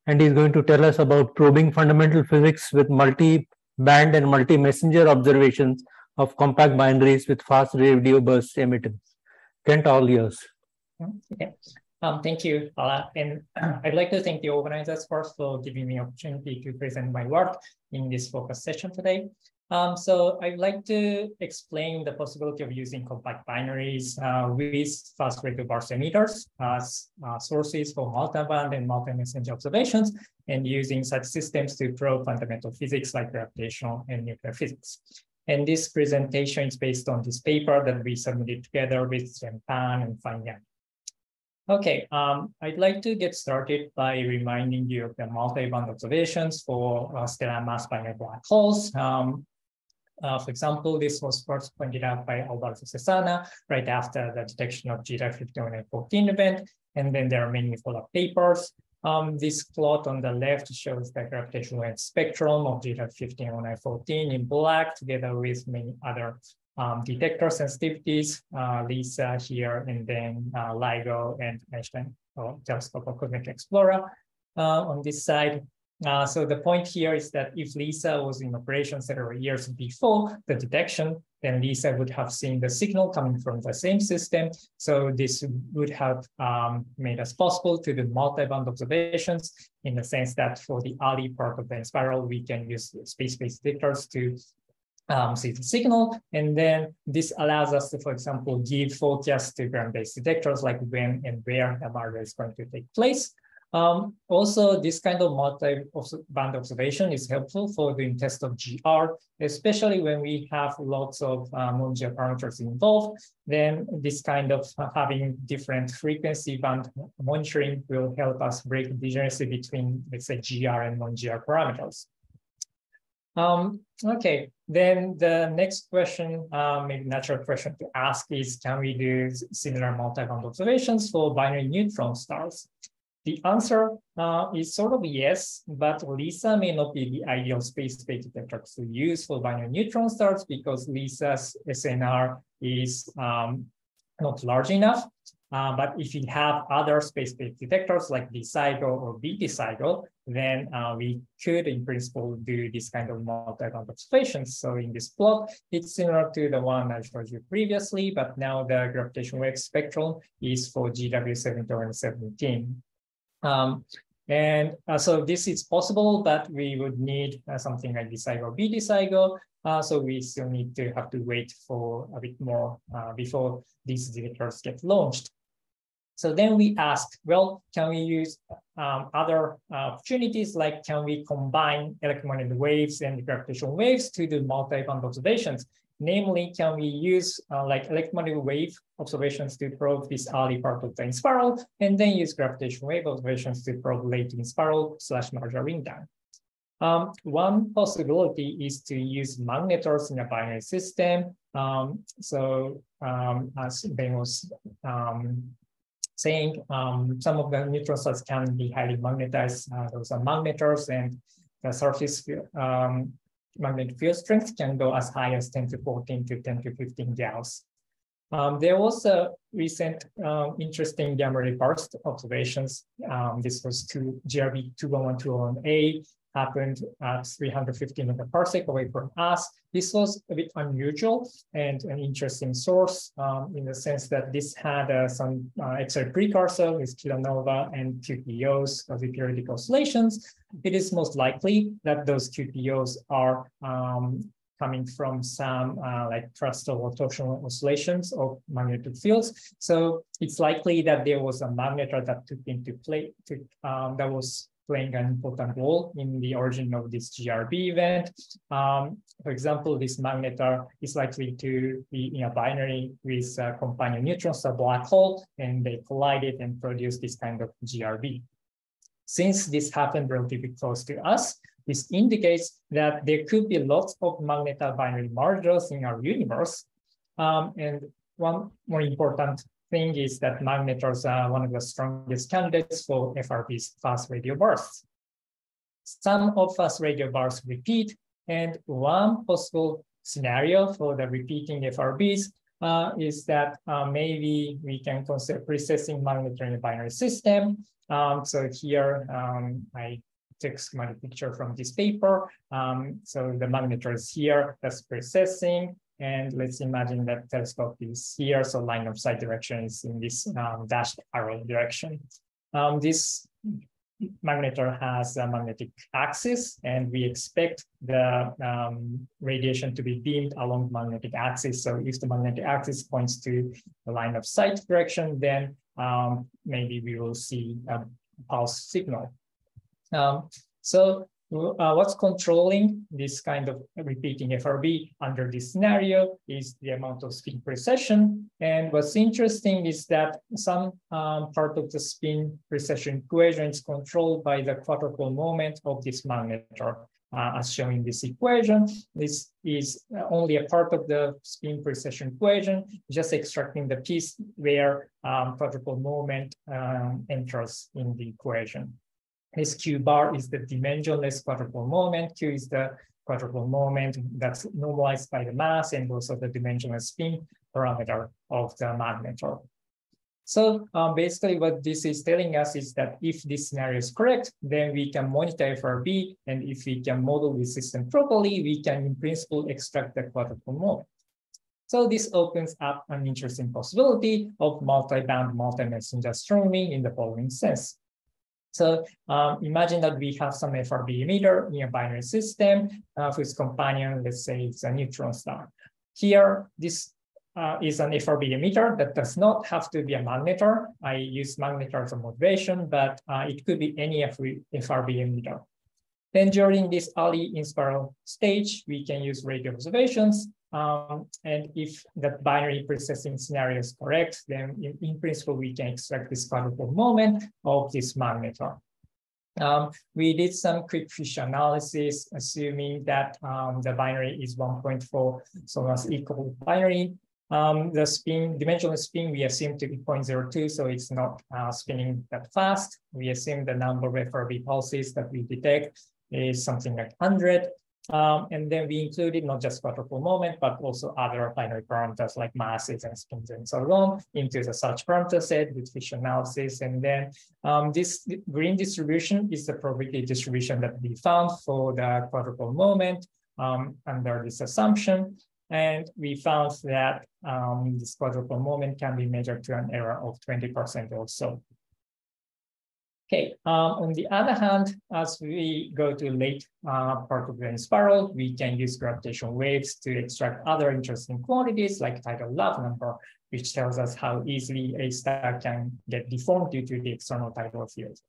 and he's going to tell us about probing fundamental physics with multi-band and multi-messenger observations of compact binaries with fast radio burst emitters. Kent, all yours. Okay. Thank you, Ala. And I'd like to thank the organizers first for giving me opportunity to present my work in this focus session today. So I'd like to explain the possibility of using compact binaries with fast radio burst emitters as sources for multiband and multi-messenger observations, and using such systems to probe fundamental physics like gravitational and nuclear physics. And this presentation is based on this paper that we submitted together with Zhen Pan and Huan Yang. Okay, I'd like to get started by reminding you of the multiband observations for stellar mass binary black holes. For example, this was first pointed out by Alberto Cesana right after the detection of GR150914 event, and then there are many follow-up papers. This plot on the left shows the gravitational wave spectrum of GR150914 in black, together with many other detector sensitivities, LISA here, and then LIGO and Einstein Telescope of Cosmic Explorer on this side. So the point here is that if LISA was in operation several years before the detection, then LISA would have seen the signal coming from the same system. So this would have made us possible to do multi-band observations, in the sense that for the early part of the spiral, we can use space-based detectors to see the signal. And then this allows us to, for example, give forecasts to ground-based detectors, like when and where the murder is going to take place. Also, this kind of multi-band observation is helpful for doing test of GR, especially when we have lots of non-GR parameters involved. Then this kind of having different frequency band monitoring will help us break the degeneracy between, let's say, GR and non-GR parameters. Okay, then the next question, maybe natural question to ask is, can we do similar multi-band observations for binary neutron stars? The answer is sort of yes, but LISA may not be the ideal space-based detector to use for binary neutron stars, because LISA's SNR is not large enough. But if we have other space-based detectors like D-cycle or B-D-cycle, then we could, in principle, do this kind of multi-band observations. So in this plot, it's similar to the one I showed you previously, but now the gravitational wave spectrum is for GW17 and 17. So this is possible, but we would need something like D-cycle, B-D-cycle. So we still need to have to wait for a bit more before these detectors get launched. So then we asked, well, can we use other opportunities, like can we combine electromagnetic waves and gravitational waves to do multi-band observations? Namely, can we use like electromagnetic wave observations to probe this early part of the spiral, and then use gravitational wave observations to probe late in spiral / larger ring down? One possibility is to use magnetors in a binary system. As Ben was saying, some of the neutron stars can be highly magnetized. Those are magnetors, and the surface magnetic field strength can go as high as 10 to 14 to 10 to 15 Gauss. There was a recent interesting gamma ray burst observations. This was GRB 211-211A, happened at 350 megaparsec away from us. This was a bit unusual and an interesting source in the sense that this had some X-ray precursor with kilonova and QPOs, quasi-periodic oscillations. It is most likely that those QPOs are coming from some like crustal rotational oscillations of magnetic fields. So it's likely that there was a magnetar that took into play, that was playing an important role in the origin of this GRB event. For example, this magnetar is likely to be in a binary with a companion neutron star black hole, and they collided and produced this kind of GRB. Since this happened relatively close to us, this indicates that there could be lots of magnetar binary mergers in our universe. And one more important thing is that magnetars are one of the strongest candidates for FRB's fast radio bursts. Some of fast radio bursts repeat, and one possible scenario for the repeating FRBs is that maybe we can consider precessing magnetar in a binary system. So here I took my picture from this paper. So the magnetar is here, that's precessing. And let's imagine that telescope is here, so line of sight direction is in this dashed arrow direction. This magnetar has a magnetic axis, and we expect the radiation to be beamed along the magnetic axis. So if the magnetic axis points to the line of sight direction, then maybe we will see a pulse signal. What's controlling this kind of repeating FRB under this scenario is the amount of spin precession. And what's interesting is that some part of the spin precession equation is controlled by the quadrupole moment of this magnetar, as shown in this equation. This is only a part of the spin precession equation, just extracting the piece where quadrupole moment enters in the equation. This Q bar is the dimensionless quadrupole moment. Q is the quadrupole moment that's normalized by the mass, and also the dimensionless spin parameter of the magnetar. So basically what this is telling us is that if this scenario is correct, then we can monitor FRB, and if we can model the system properly, we can in principle extract the quadrupole moment. So this opens up an interesting possibility of multi-band, multi-messenger astronomy in the following sense. So imagine that we have some FRB emitter in a binary system whose companion, let's say it's a neutron star. Here, this is an FRB emitter that does not have to be a magnetar. I use magnetar as a motivation, but it could be any FRB emitter. Then during this early in-spiral stage, we can use radio observations. And if that binary processing scenario is correct, then in principle, we can extract this quadrupole moment of this magnetar. We did some quick Fisher analysis, assuming that the binary is 1.4 solar equal binary. The spin, dimensional spin, we assume to be 0.02, so it's not spinning that fast. We assume the number of FRB pulses that we detect is something like 100. And then we included not just quadrupole moment, but also other binary parameters like masses and spins and so on into the search parameter set with Fisher analysis. And then this green distribution is the probability distribution that we found for the quadrupole moment under this assumption. And we found that this quadrupole moment can be measured to an error of 20% or so. Okay, on the other hand, as we go to late part of the spiral, we can use gravitational waves to extract other interesting quantities like tidal love number, which tells us how easily a star can get deformed due to the external tidal field.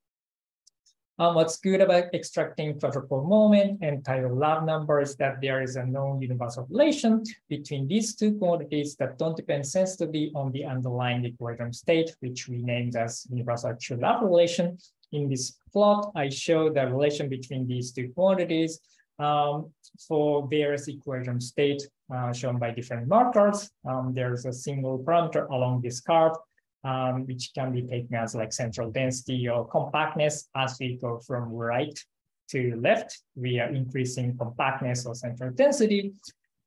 What's good about extracting quadrupole moment and tidal love number is that there is a known universal relation between these two quantities that don't depend sensitively on the underlying equilibrium state, which we named as universal Q love relation. In this plot, I show the relation between these two quantities for various equilibrium state shown by different markers. There's a single parameter along this curve, which can be taken as like central density or compactness. As we go from right to left, we are increasing compactness or central density.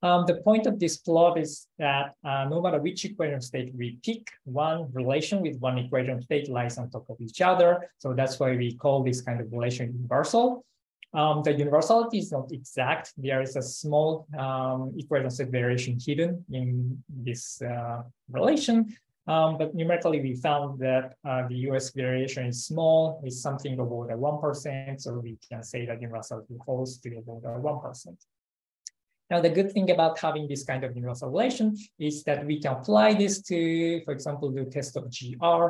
The point of this plot is that no matter which equilibrium state we pick, one relation with one equilibrium state lies on top of each other. So that's why we call this kind of relation universal. The universality is not exact. There is a small equilibrium state variation hidden in this relation. But numerically, we found that the US variation is small, is something about 1%. So we can say that universality holds to about 1%. Now, the good thing about having this kind of universal relation is that we can apply this to, for example, the test of GR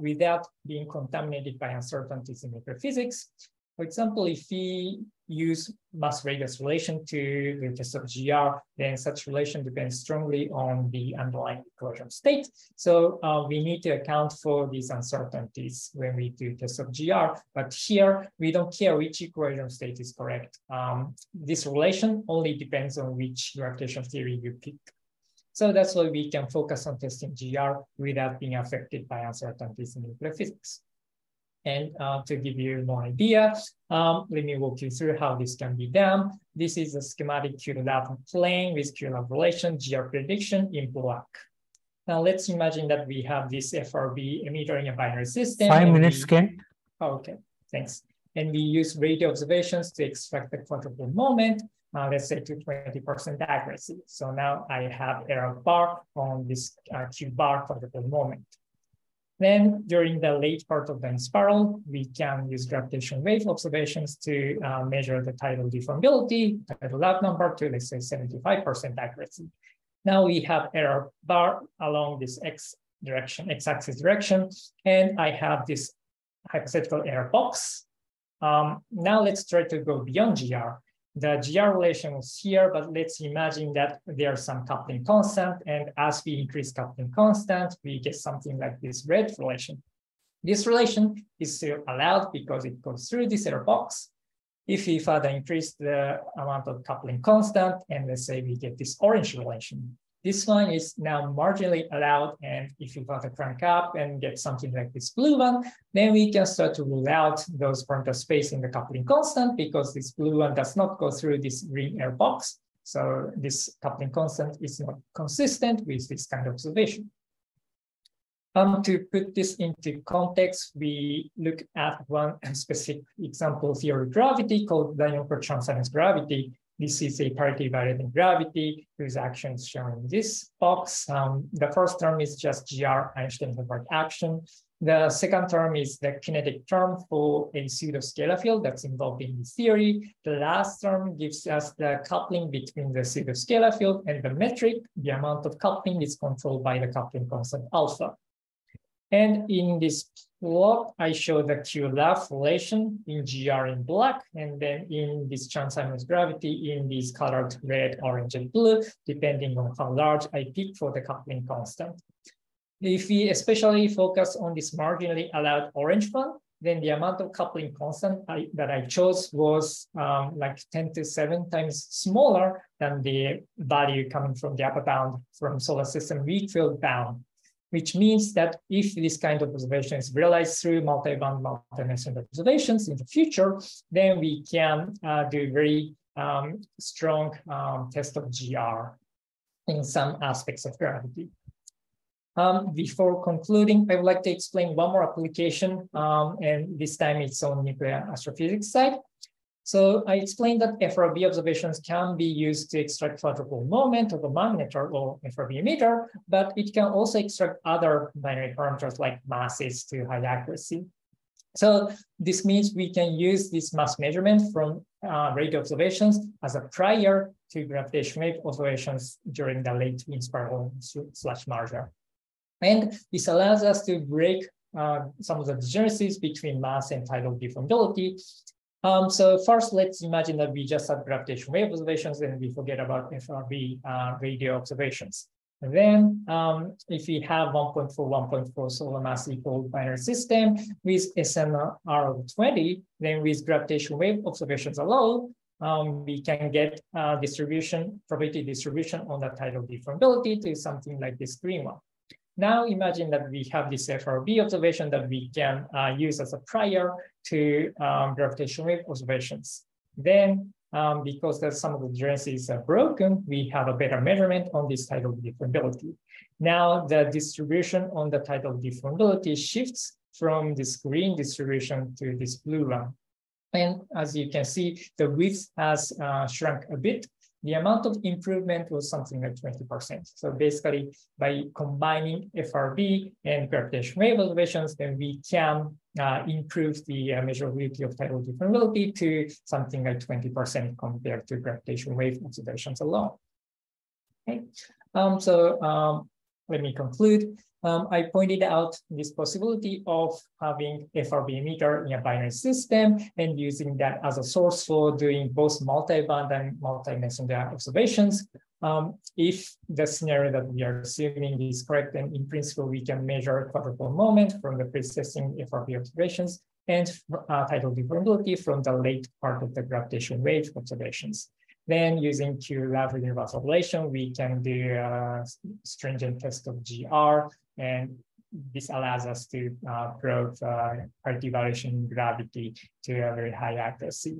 without being contaminated by uncertainties in nuclear physics. For example, if we use mass radius relation to the test of GR, then such relation depends strongly on the underlying equilibrium state. So we need to account for these uncertainties when we do test of GR. But here, we don't care which equilibrium state is correct. This relation only depends on which gravitational theory you pick. So that's why we can focus on testing GR without being affected by uncertainties in nuclear physics. And to give you more idea, let me walk you through how this can be done. This is a schematic Q-lab plane with Q-lab relation, GR prediction in black. Now let's imagine that we have this FRB emitter in a binary system. 5 minutes, Ken. Oh, okay, thanks. And we use radio observations to extract the quadrupole moment, let's say to 20% accuracy. So now I have error bar on this Q bar quadrupole moment. Then during the late part of the spiral, we can use gravitational wave observations to measure the tidal deformability, tidal love number to, let's say, 75% accuracy. Now we have error bar along this x-axis direction, and I have this hypothetical error box. Now let's try to go beyond GR. The GR relation was here, but let's imagine that there's some coupling constant. And as we increase coupling constant, we get something like this red relation. This relation is still allowed because it goes through this error box. If we further increase the amount of coupling constant, and let's say we get this orange relation, this one is now marginally allowed. And if you further crank up and get something like this blue one, then we can start to rule out those parameter space in the coupling constant because this blue one does not go through this green air box. So this coupling constant is not consistent with this kind of observation. To put this into context, we look at one specific example theory of gravity called Dynamo transience gravity. This is a parity violating gravity whose action is shown in this box. The first term is just GR Einstein-Hilbert action. The second term is the kinetic term for a pseudo-scalar field that's involved in this theory. The last term gives us the coupling between the pseudo-scalar field and the metric. The amount of coupling is controlled by the coupling constant alpha. And in this plot, I show the Q-lab relation in GR in black, and then in this transience gravity in these colored red, orange, and blue, depending on how large I pick for the coupling constant. If we especially focus on this marginally allowed orange one, then the amount of coupling constant that I chose was like 10 to 7 times smaller than the value coming from the upper bound from solar system weak field bound, which means that if this kind of observation is realized through multiband multimessenger observations in the future, then we can do very strong test of GR in some aspects of gravity. Before concluding, I would like to explain one more application, and this time it's on nuclear astrophysics side. So I explained that FRB observations can be used to extract quadrupole moment of a magnetar or FRB emitter, but it can also extract other binary parameters like masses to high accuracy. So this means we can use this mass measurement from radio observations as a prior to gravitational wave observations during the late inspiral / merger. And this allows us to break some of the degeneracies between mass and tidal deformability. So first, let's imagine that we just have gravitational wave observations and we forget about FRB radio observations. And then if we have 1.4, 1.4 solar mass equal binary system with SNR of 20, then with gravitational wave observations alone, we can get probability distribution on the tidal deformability to something like this green one. Now imagine that we have this FRB observation that we can use as a prior to gravitational wave observations. Then, because some of the degeneracies are broken, we have a better measurement on this tidal deformability. Now the distribution on the tidal deformability shifts from this green distribution to this blue one. And as you can see, the width has shrunk a bit. The amount of improvement was something like 20%. So basically, by combining FRB and gravitational wave observations, then we can improve the measurability of tidal deformability to something like 20% compared to gravitational wave observations alone. Okay, let me conclude. I pointed out this possibility of having FRB emitter in a binary system and using that as a source for doing both multiband and multimessenger observations. If the scenario that we are assuming is correct, then in principle, we can measure quadrupole moment from the precessing FRB observations and tidal deformability from the late part of the gravitational wave observations. Then using Q-lab universal relation, we can do a stringent test of GR, and this allows us to prove parity variation in gravity to a very high accuracy.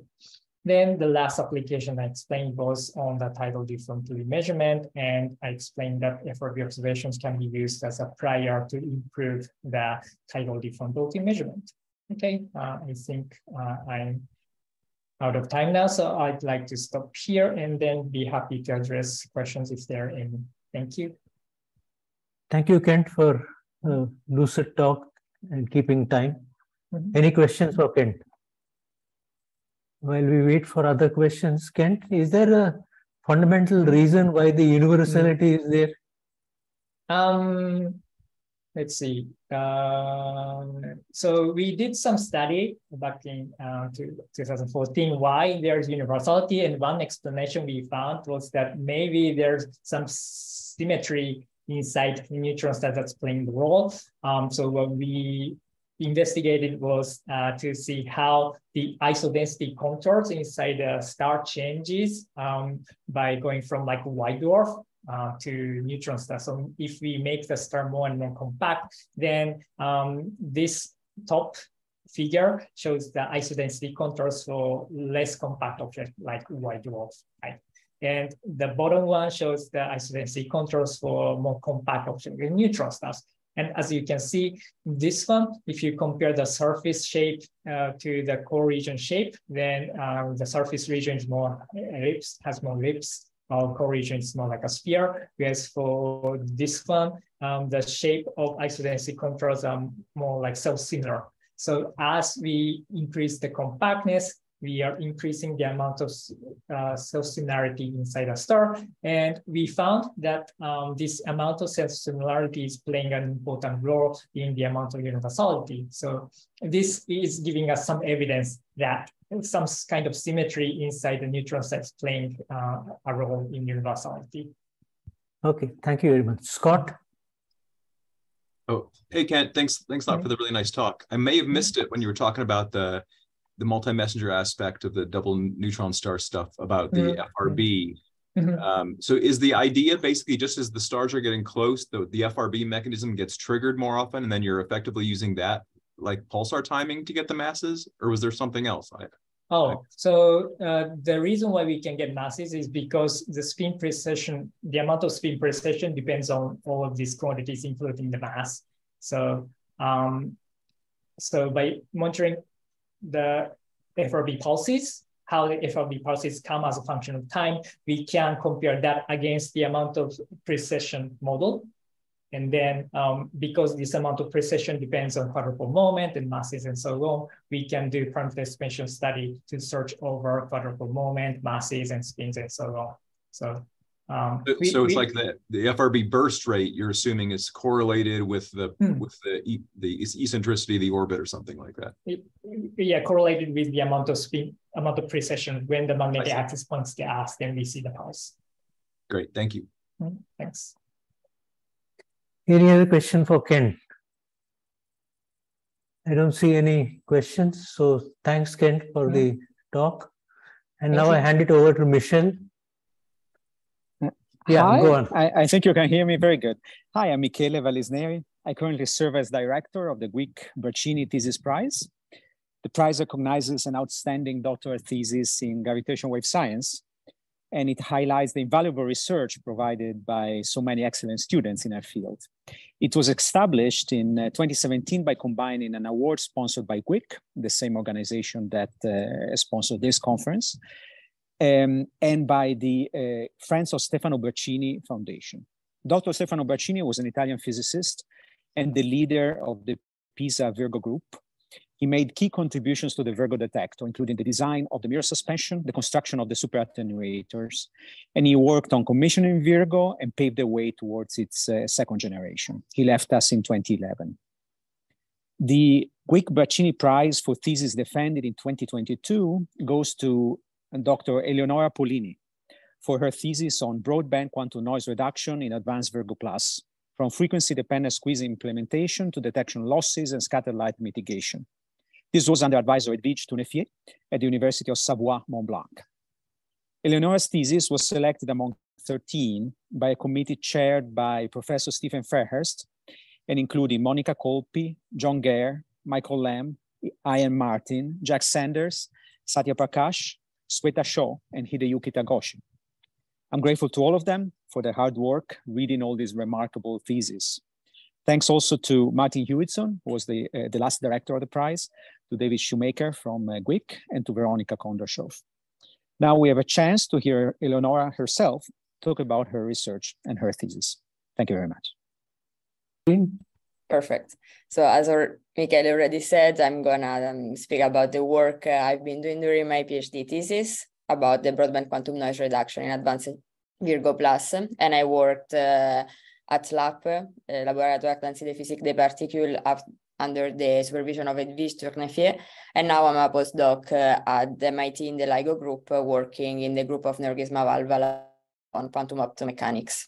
Then the last application I explained was on the tidal deformability measurement, and I explained that FRB observations can be used as a prior to improve the tidal deformability measurement. Okay, I think I'm out of time now, so I'd like to stop here and then be happy to address questions if there are any. Thank you. Thank you, Kent, for lucid talk and keeping time. Any questions for Kent? While we wait for other questions, Kent, is there a fundamental reason why the universality is there? Let's see. So we did some study back in 2014 why there's universality, and one explanation we found was that maybe there's some symmetry inside neutron stars that's playing the role. So what we investigated was to see how the isodensity contours inside the star changes by going from like white dwarf to neutron star. So if we make the star more and more compact, then this top figure shows the isodensity contours for less compact objects like white dwarf, right? And the bottom one shows the isodensity contours for more compact objects like neutron stars. And as you can see, this one, if you compare the surface shape to the core region shape, then the surface region is more ellipse, has more ellipse. Our core region is more like a sphere, whereas for this one, the shape of isodensity contours are more like self-similar. So as we increase the compactness, we are increasing the amount of self-similarity inside a star. And we found that this amount of self-similarity is playing an important role in the amount of universality. So this is giving us some evidence that some kind of symmetry inside the neutron sets playing a role in universality. Okay, thank you very much. Scott? Oh, hey, Kent, thanks a lot for the really nice talk. I may have missed it when you were talking about the multi-messenger aspect of the double neutron star stuff about the FRB. So is the idea basically just as the stars are getting close, the FRB mechanism gets triggered more often, and then you're effectively using that like pulsar timing to get the masses, or was there something else? Oh, so the reason why we can get masses is because the spin precession, the amount of spin precession depends on all of these quantities, including the mass. So, so by monitoring the FRB pulses, how the FRB pulses come as a function of time, we can compare that against the amount of precession model. And then because this amount of precession depends on quadrupole moment and masses and so on, we can do parameter estimation study to search over quadrupole moment, masses and spins and so on. So, so it's like the FRB burst rate you're assuming is correlated with the eccentricity of the orbit or something like that. Yeah, correlated with the amount of spin, amount of precession. When the magnetic axis points to us, then we see the pulse. Great, thank you. Thanks. Any other question for Ken? I don't see any questions. So thanks, Ken, for the talk. And now I hand it over to Michelle. Yeah, Hi, go on. I think you can hear me very good. Hi, I'm Michele Valisneri. I currently serve as director of the Guic Bracini Thesis Prize. The prize recognizes an outstanding doctoral thesis in gravitational wave science, and it highlights the invaluable research provided by so many excellent students in our field. It was established in 2017 by combining an award sponsored by Guic, the same organization that sponsored this conference, and by the Friends of Stefano Bracini Foundation. Dr. Stefano Bracini was an Italian physicist and the leader of the PISA Virgo group. He made key contributions to the Virgo detector, including the design of the mirror suspension, the construction of the super attenuators, and he worked on commissioning Virgo and paved the way towards its second generation. He left us in 2011. The Guic Bracini Prize for thesis defended in 2022 goes to Dr. Eleonora Polini for her thesis on broadband quantum noise reduction in advanced Virgo Plus, from frequency-dependent squeezing implementation to detection losses and scattered light mitigation. This was under advisor Edwige Tournefier at the University of Savoie-Mont Blanc. Eleonora's thesis was selected among 13 by a committee chaired by Professor Stephen Fairhurst, and including Monica Colpi, John Gare, Michael Lamb, Ian Martin, Jack Sanders, Satya Prakash, Sweta Shaw, and Hideyuki Tagoshi. I'm grateful to all of them for their hard work reading all these remarkable theses. Thanks also to Martin Hewitson, who was the last director of the prize, to David Shoemaker from Guic, and to Veronica Kondrashov. Now we have a chance to hear Eleonora herself talk about her research and her thesis. Thank you very much. Perfect. So as Michele already said, I'm gonna speak about the work I've been doing during my PhD thesis about the broadband quantum noise reduction in advanced Virgo Plus, and I worked at LAP, Laboratoire d'Intensité Physique des Particules, under the supervision of Edwige Tournefier, and now I'm a postdoc at MIT in the LIGO group, working in the group of Nergisma Valvala on quantum optomechanics.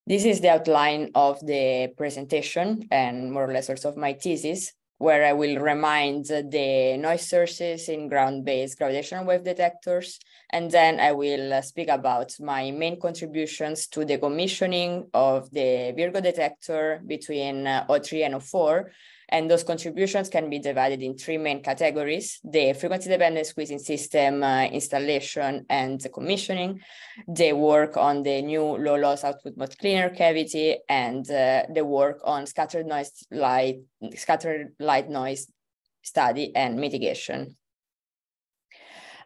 This is the outline of the presentation and more or less also of my thesis, where I will remind the noise sources in ground-based gravitational wave detectors, and then I will speak about my main contributions to the commissioning of the Virgo detector between 03 and 04. And those contributions can be divided in three main categories: the frequency-dependent squeezing system installation and commissioning, the work on the new low-loss output mode cleaner cavity, and the work on scattered light noise study and mitigation.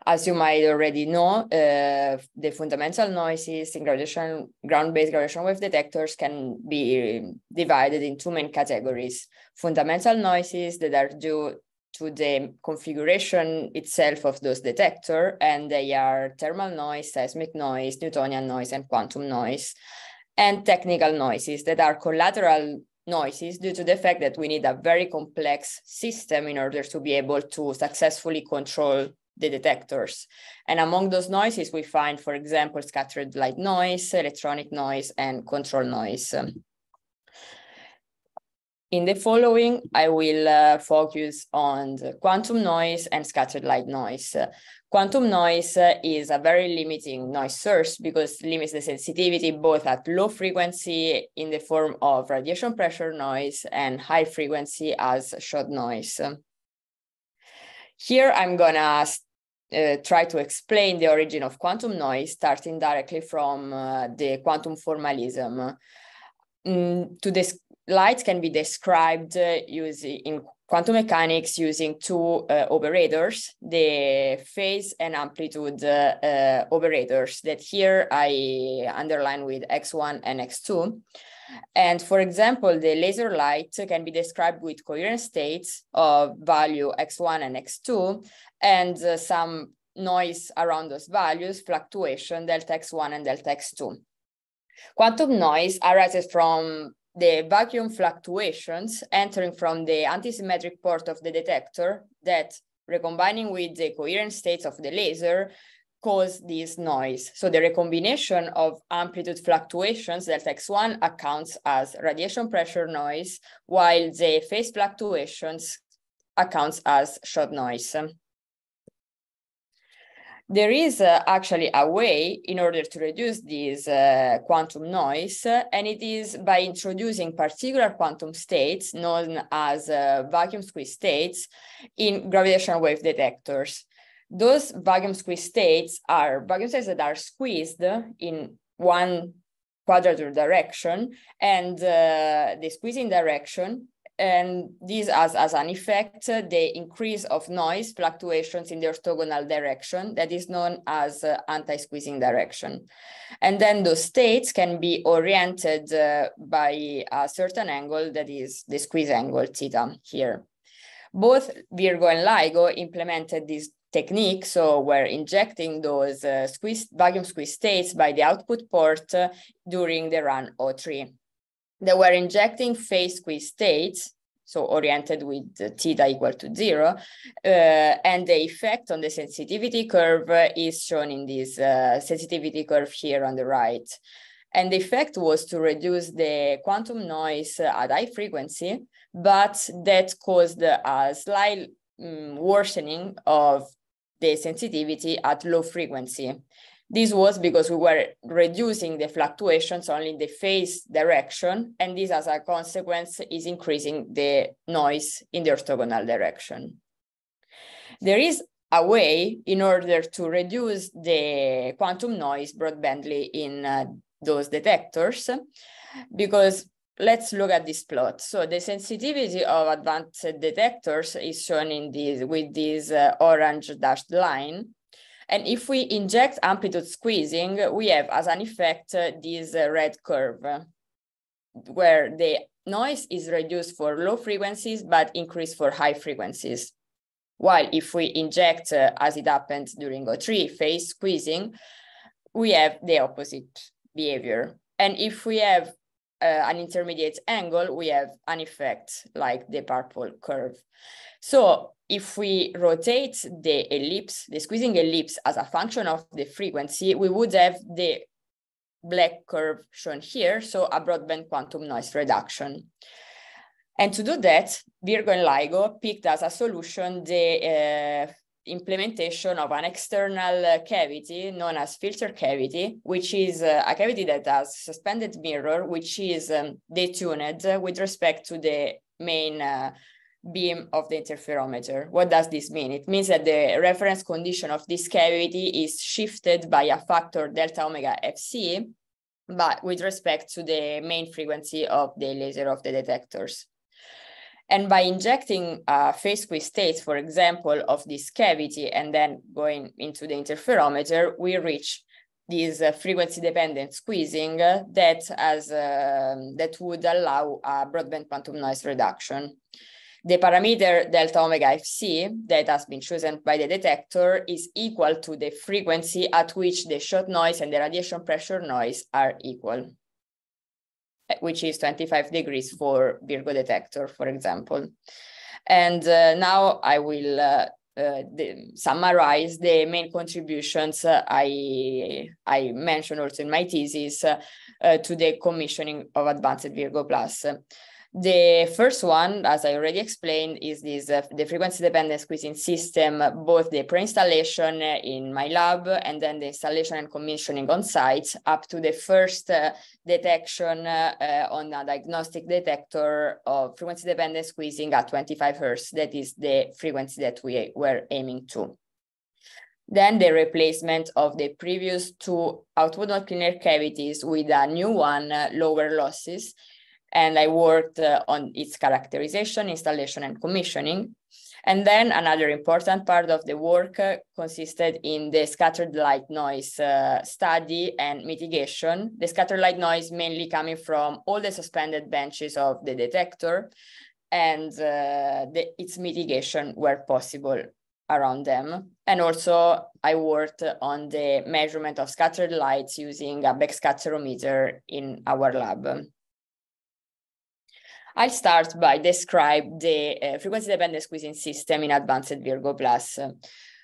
As you might already know, the fundamental noises in ground-based gravitational wave detectors can be divided in two main categories: fundamental noises that are due to the configuration itself of those detectors, and they are thermal noise, seismic noise, Newtonian noise, and quantum noise; and technical noises that are collateral noises due to the fact that we need a very complex system in order to be able to successfully control the detectors. And among those noises, we find, for example, scattered light noise, electronic noise, and control noise. In the following, I will focus on the quantum noise and scattered light noise. Quantum noise is a very limiting noise source because it limits the sensitivity both at low frequency in the form of radiation pressure noise and high frequency as shot noise. Here I'm gonna try to explain the origin of quantum noise, starting directly from the quantum formalism. Light can be described in quantum mechanics using two operators, the phase and amplitude operators that here I underline with x1 and x2. And for example, the laser light can be described with coherent states of value x1 and x2, and some noise around those values, fluctuation, delta x1 and delta x2. Quantum noise arises from the vacuum fluctuations entering from the antisymmetric port of the detector that, recombining with the coherent states of the laser, cause this noise. So the recombination of amplitude fluctuations, delta x1, accounts as radiation pressure noise, while the phase fluctuations accounts as shot noise. There is actually a way in order to reduce this quantum noise, and it is by introducing particular quantum states known as vacuum squeeze states in gravitational wave detectors. Those vacuum squeeze states are vacuum states that are squeezed in one quadrature direction, and the squeezing direction, and this has as an effect the increase of noise fluctuations in the orthogonal direction that is known as anti-squeezing direction. And then those states can be oriented by a certain angle, that is the squeeze angle theta here. Both Virgo and LIGO implemented this technique, so we're injecting those vacuum squeeze states by the output port during the run O3. They were injecting phase squeeze states, so oriented with theta equal to 0, and the effect on the sensitivity curve is shown in this sensitivity curve here on the right. And the effect was to reduce the quantum noise at high frequency, but that caused a slight worsening of the sensitivity at low frequency. This was because we were reducing the fluctuations only in the phase direction, and this as a consequence is increasing the noise in the orthogonal direction. There is a way in order to reduce the quantum noise broadbandly in those detectors, because let's look at this plot. So the sensitivity of advanced detectors is shown in this with this orange dashed line. And if we inject amplitude squeezing, we have as an effect this red curve, where the noise is reduced for low frequencies, but increased for high frequencies. While if we inject, as it happened during O3, phase squeezing, we have the opposite behavior. And if we have an intermediate angle, we have an effect like the purple curve. So if we rotate the ellipse, the squeezing ellipse as a function of the frequency, we would have the black curve shown here, so a broadband quantum noise reduction. And to do that, Virgo and LIGO picked as a solution the implementation of an external cavity known as filter cavity, which is a cavity that has suspended mirror, which is detuned with respect to the main beam of the interferometer. What does this mean? It means that the reference condition of this cavity is shifted by a factor delta omega fc, but with respect to the main frequency of the laser of the detectors. And by injecting phase squeeze states, for example, of this cavity and then going into the interferometer, we reach this frequency-dependent squeezing that would allow a broadband quantum noise reduction. The parameter delta omega fc that has been chosen by the detector is equal to the frequency at which the shot noise and the radiation pressure noise are equal, which is 25 degrees for Virgo detector, for example. And now I will summarize the main contributions I mentioned also in my thesis to the commissioning of Advanced Virgo Plus. The first one, as I already explained, is this the frequency-dependent squeezing system, both the pre-installation in my lab and then the installation and commissioning on site, up to the first detection on a diagnostic detector of frequency-dependent squeezing at 25 Hz. That is the frequency that we were aiming to. Then the replacement of the previous two output mode cleaner cavities with a new one, lower losses. And I worked on its characterization, installation, and commissioning. And then another important part of the work consisted in the scattered light noise study and mitigation. The scattered light noise mainly coming from all the suspended benches of the detector and its mitigation where possible around them. And also I worked on the measurement of scattered lights using a backscatterometer in our lab. I'll start by describe the frequency-dependent squeezing system in advanced Virgo Plus.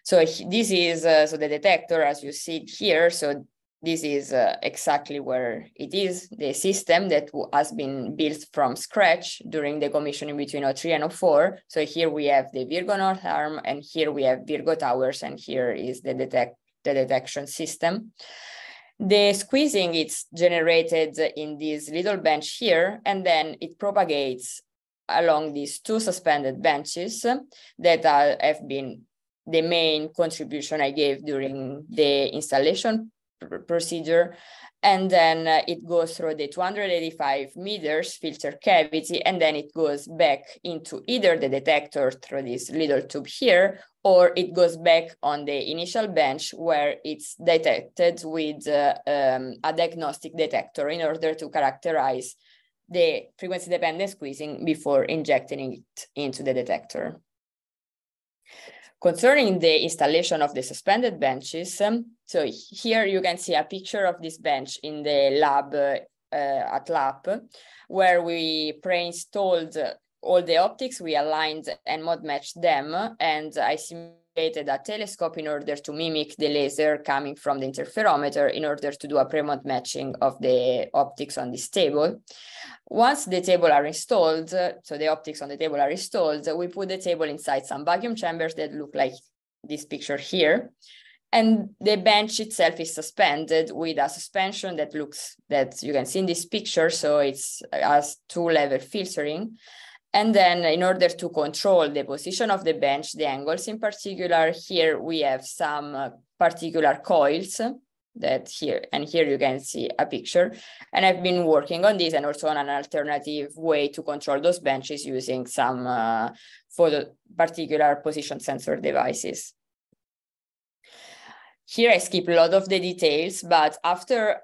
So this is so the detector, as you see here. So this is exactly where it is, the system that has been built from scratch during the commissioning between 03 and 04. So here we have the Virgo North Arm, and here we have Virgo Towers, and here is the detection system. The squeezing is generated in this little bench here, and then it propagates along these two suspended benches that have been the main contribution I gave during the installation procedure. And then it goes through the 285 meters filter cavity, and then it goes back into either the detector through this little tube here, or it goes back on the initial bench where it's detected with a diagnostic detector in order to characterize the frequency-dependent squeezing before injecting it into the detector. Concerning the installation of the suspended benches, so here you can see a picture of this bench in the lab at LAP, where we pre-installed all the optics, we aligned and mod matched them, and I simulated a telescope in order to mimic the laser coming from the interferometer in order to do a pre-mod matching of the optics on this table. Once the table are installed, so the optics on the table are installed, we put the table inside some vacuum chambers that look like this picture here. And the bench itself is suspended with a suspension that you can see in this picture. So it's has two-level filtering. And then in order to control the position of the bench, the angles in particular, here we have some particular coils that here, and here you can see a picture. And I've been working on this and also on an alternative way to control those benches using some for the particular position sensor devices. Here I skip a lot of the details, but after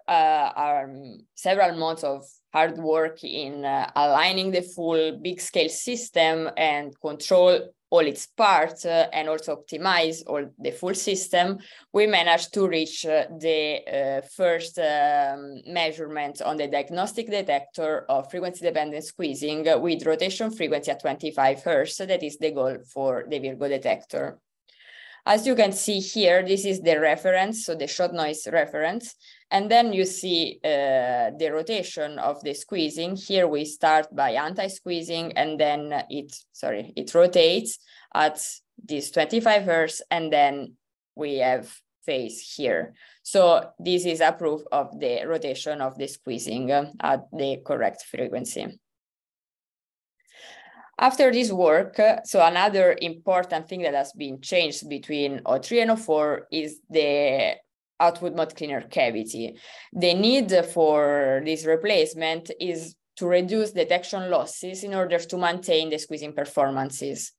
several months of hard work in aligning the full big scale system and control all its parts and also optimize all the full system, we managed to reach the first measurement on the diagnostic detector of frequency-dependent squeezing with rotation frequency at 25 Hz. That is the goal for the Virgo detector. As you can see here, this is the reference, so the shot noise reference. And then you see the rotation of the squeezing. Here we start by anti-squeezing, and then it rotates at this 25 Hz, and then we have phase here. So this is a proof of the rotation of the squeezing at the correct frequency. After this work, so another important thing that has been changed between 03 and 04 is the output mode cleaner cavity. The need for this replacement is to reduce detection losses in order to maintain the squeezing performances.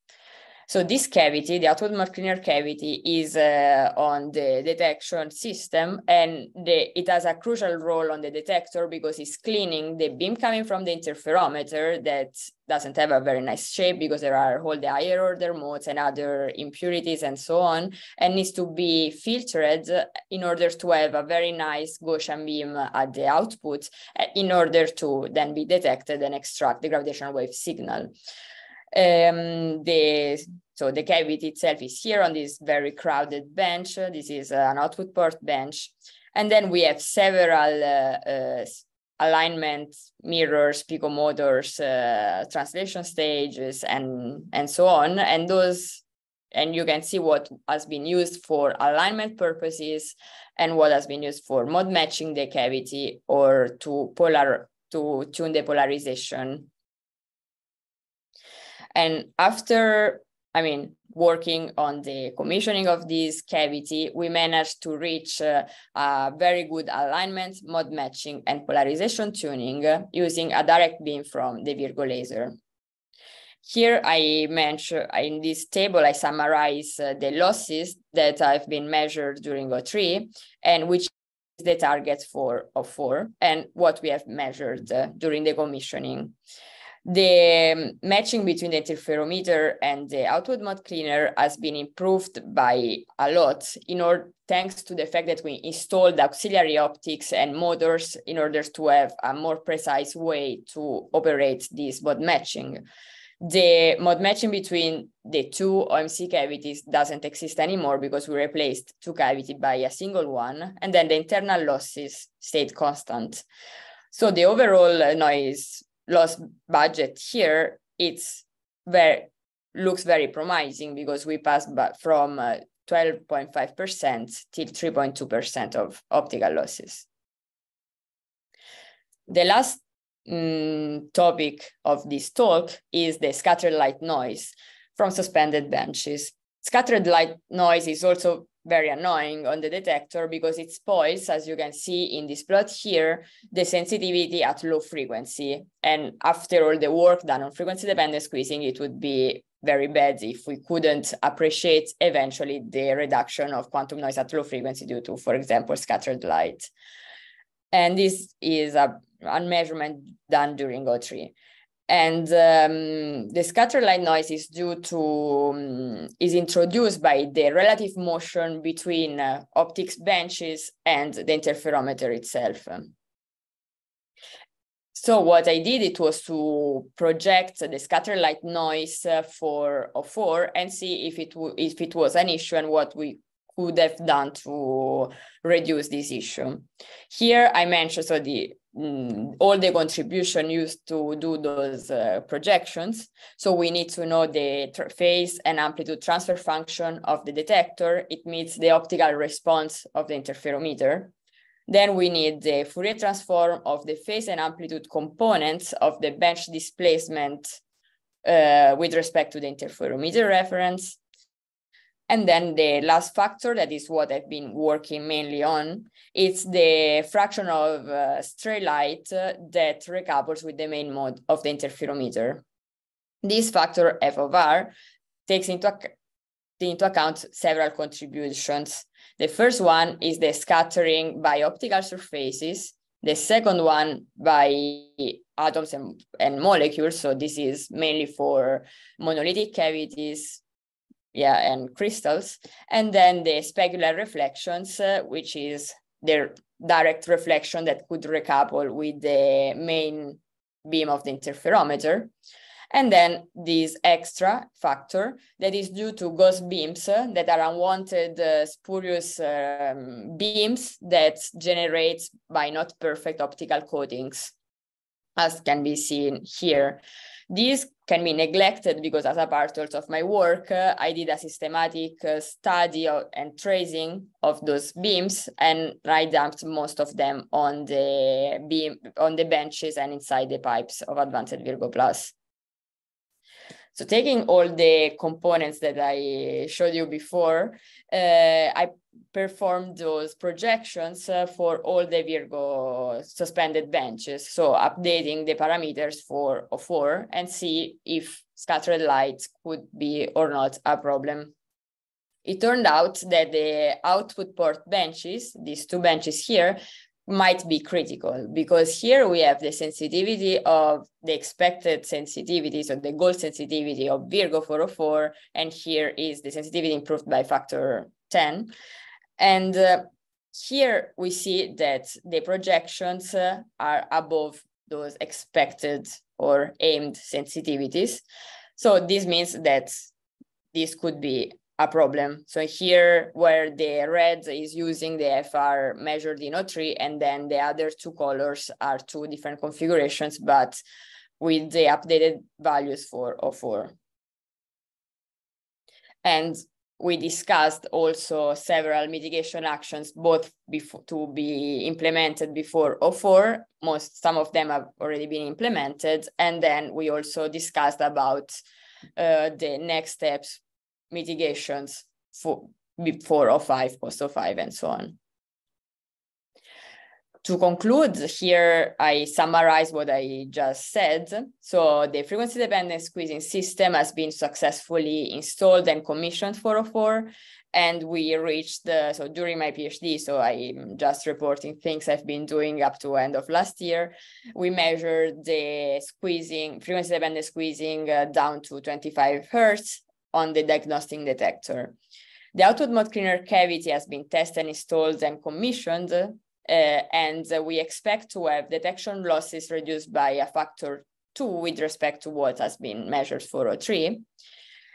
So this cavity, the output mode cleaner cavity, is on the detection system, and it has a crucial role on the detector because it's cleaning the beam coming from the interferometer that doesn't have a very nice shape because there are all the higher order modes and other impurities and so on, and needs to be filtered in order to have a very nice Gaussian beam at the output in order to then be detected and extract the gravitational wave signal. So the cavity itself is here on this very crowded bench. This is an output port bench. And then we have several alignment, mirrors, picomotors, translation stages, and so on. And you can see what has been used for alignment purposes and what has been used for mode matching the cavity or to tune the polarization. And after, working on the commissioning of this cavity, we managed to reach a very good alignment, mode matching, and polarization tuning using a direct beam from the Virgo laser. Here I mentioned, in this table, I summarize the losses that have been measured during O3 and which is the target for O4 and what we have measured during the commissioning. The matching between the interferometer and the output mode cleaner has been improved by a lot thanks to the fact that we installed auxiliary optics and motors in order to have a more precise way to operate this mode matching. The mode matching between the two OMC cavities doesn't exist anymore because we replaced two cavities by a single one, and then the internal losses stayed constant. So the overall noise loss budget here, looks very promising because we passed from 12.5% till 3.2% of optical losses. The last topic of this talk is the scattered light noise from suspended benches. Scattered light noise is also very annoying on the detector because it spoils, as you can see in this plot here, the sensitivity at low frequency. And after all the work done on frequency dependent squeezing, it would be very bad if we couldn't appreciate eventually the reduction of quantum noise at low frequency due to, for example, scattered light. And this is a measurement done during O3. And the scattered light noise is is introduced by the relative motion between optics benches and the interferometer itself. So what I did, it was to project the scattered light noise for O4 and see if it was an issue and what we could have done to reduce this issue. Here I mentioned all the contribution used to do those projections. So we need to know the phase and amplitude transfer function of the detector. It meets the optical response of the interferometer. Then we need the Fourier transform of the phase and amplitude components of the bench displacement with respect to the interferometer reference. And then the last factor, that is what I've been working mainly on, it's the fraction of stray light that recouples with the main mode of the interferometer. This factor, f of r, takes into account several contributions. The first one is the scattering by optical surfaces. The second one by atoms and molecules. So this is mainly for monolithic cavities, and crystals. And then the specular reflections, which is the direct reflection that could recouple with the main beam of the interferometer. And then this extra factor that is due to ghost beams that are unwanted spurious beams that generate by not perfect optical coatings, as can be seen here. These can be neglected because as a part also of my work, I did a systematic study and tracing of those beams, and I dumped most of them on the benches and inside the pipes of Advanced Virgo Plus. So taking all the components that I showed you before, I performed those projections for all the Virgo suspended benches. So updating the parameters for O4 and see if scattered light could be or not a problem. It turned out that the output port benches, these two benches here, might be critical because here we have the sensitivity of the expected sensitivity, so the goal sensitivity of Virgo 404, and here is the sensitivity improved by factor 10. And here we see that the projections are above those expected or aimed sensitivities. So this means that this could be a problem. So here where the red is using the FR measured in O3, and then the other two colors are two different configurations, but with the updated values for O4. And we discussed also several mitigation actions, both to be implemented before O4. Some of them have already been implemented. And then we also discussed about the next steps, mitigations for before O5, post O5, and so on. To conclude, here I summarize what I just said. So the frequency-dependent squeezing system has been successfully installed and commissioned for O4, and we reached so during my PhD, so I'm just reporting things I've been doing up to end of last year. We measured the squeezing, frequency-dependent squeezing down to 25 Hertz on the diagnostic detector. The output mode cleaner cavity has been tested, installed, and commissioned. And we expect to have detection losses reduced by a factor 2 with respect to what has been measured for O3.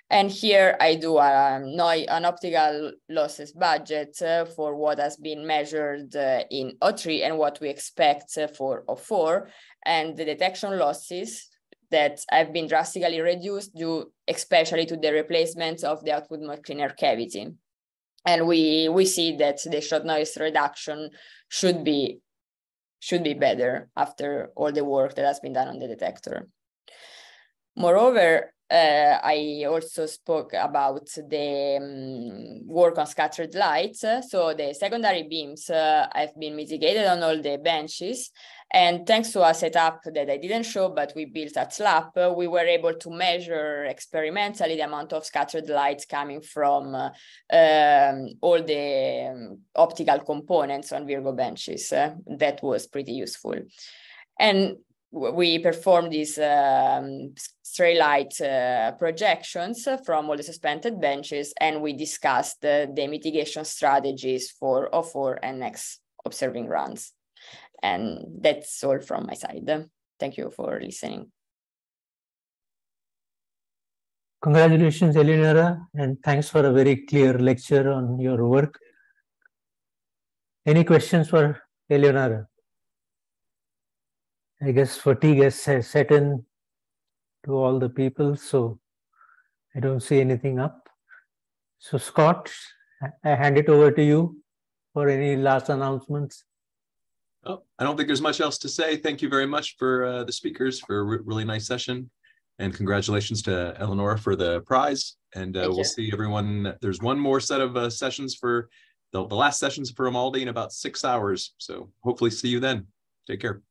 And here I do an optical losses budget for what has been measured in O3 and what we expect for O4. And the detection losses that have been drastically reduced due especially to the replacement of the output mode cleaner cavity. And we see that the shot noise reduction should be better after all the work that has been done on the detector. Moreover, I also spoke about the work on scattered light. So the secondary beams have been mitigated on all the benches. And thanks to a setup that I didn't show, but we built at SLAP, we were able to measure experimentally the amount of scattered light coming from all the optical components on Virgo benches. That was pretty useful. And we performed these stray light projections from all the suspended benches, and we discussed the mitigation strategies for O4 and next observing runs. And that's all from my side. Thank you for listening. Congratulations, Eleonora, and thanks for a very clear lecture on your work. Any questions for Eleonora? I guess fatigue has set in to all the people, so I don't see anything up. So Scott, I hand it over to you for any last announcements. Oh, I don't think there's much else to say. Thank you very much for the speakers for a really nice session. And congratulations to Eleonora for the prize. And we'll see everyone. There's one more set of sessions for the last sessions for Amaldi in about 6 hours. So hopefully see you then. Take care.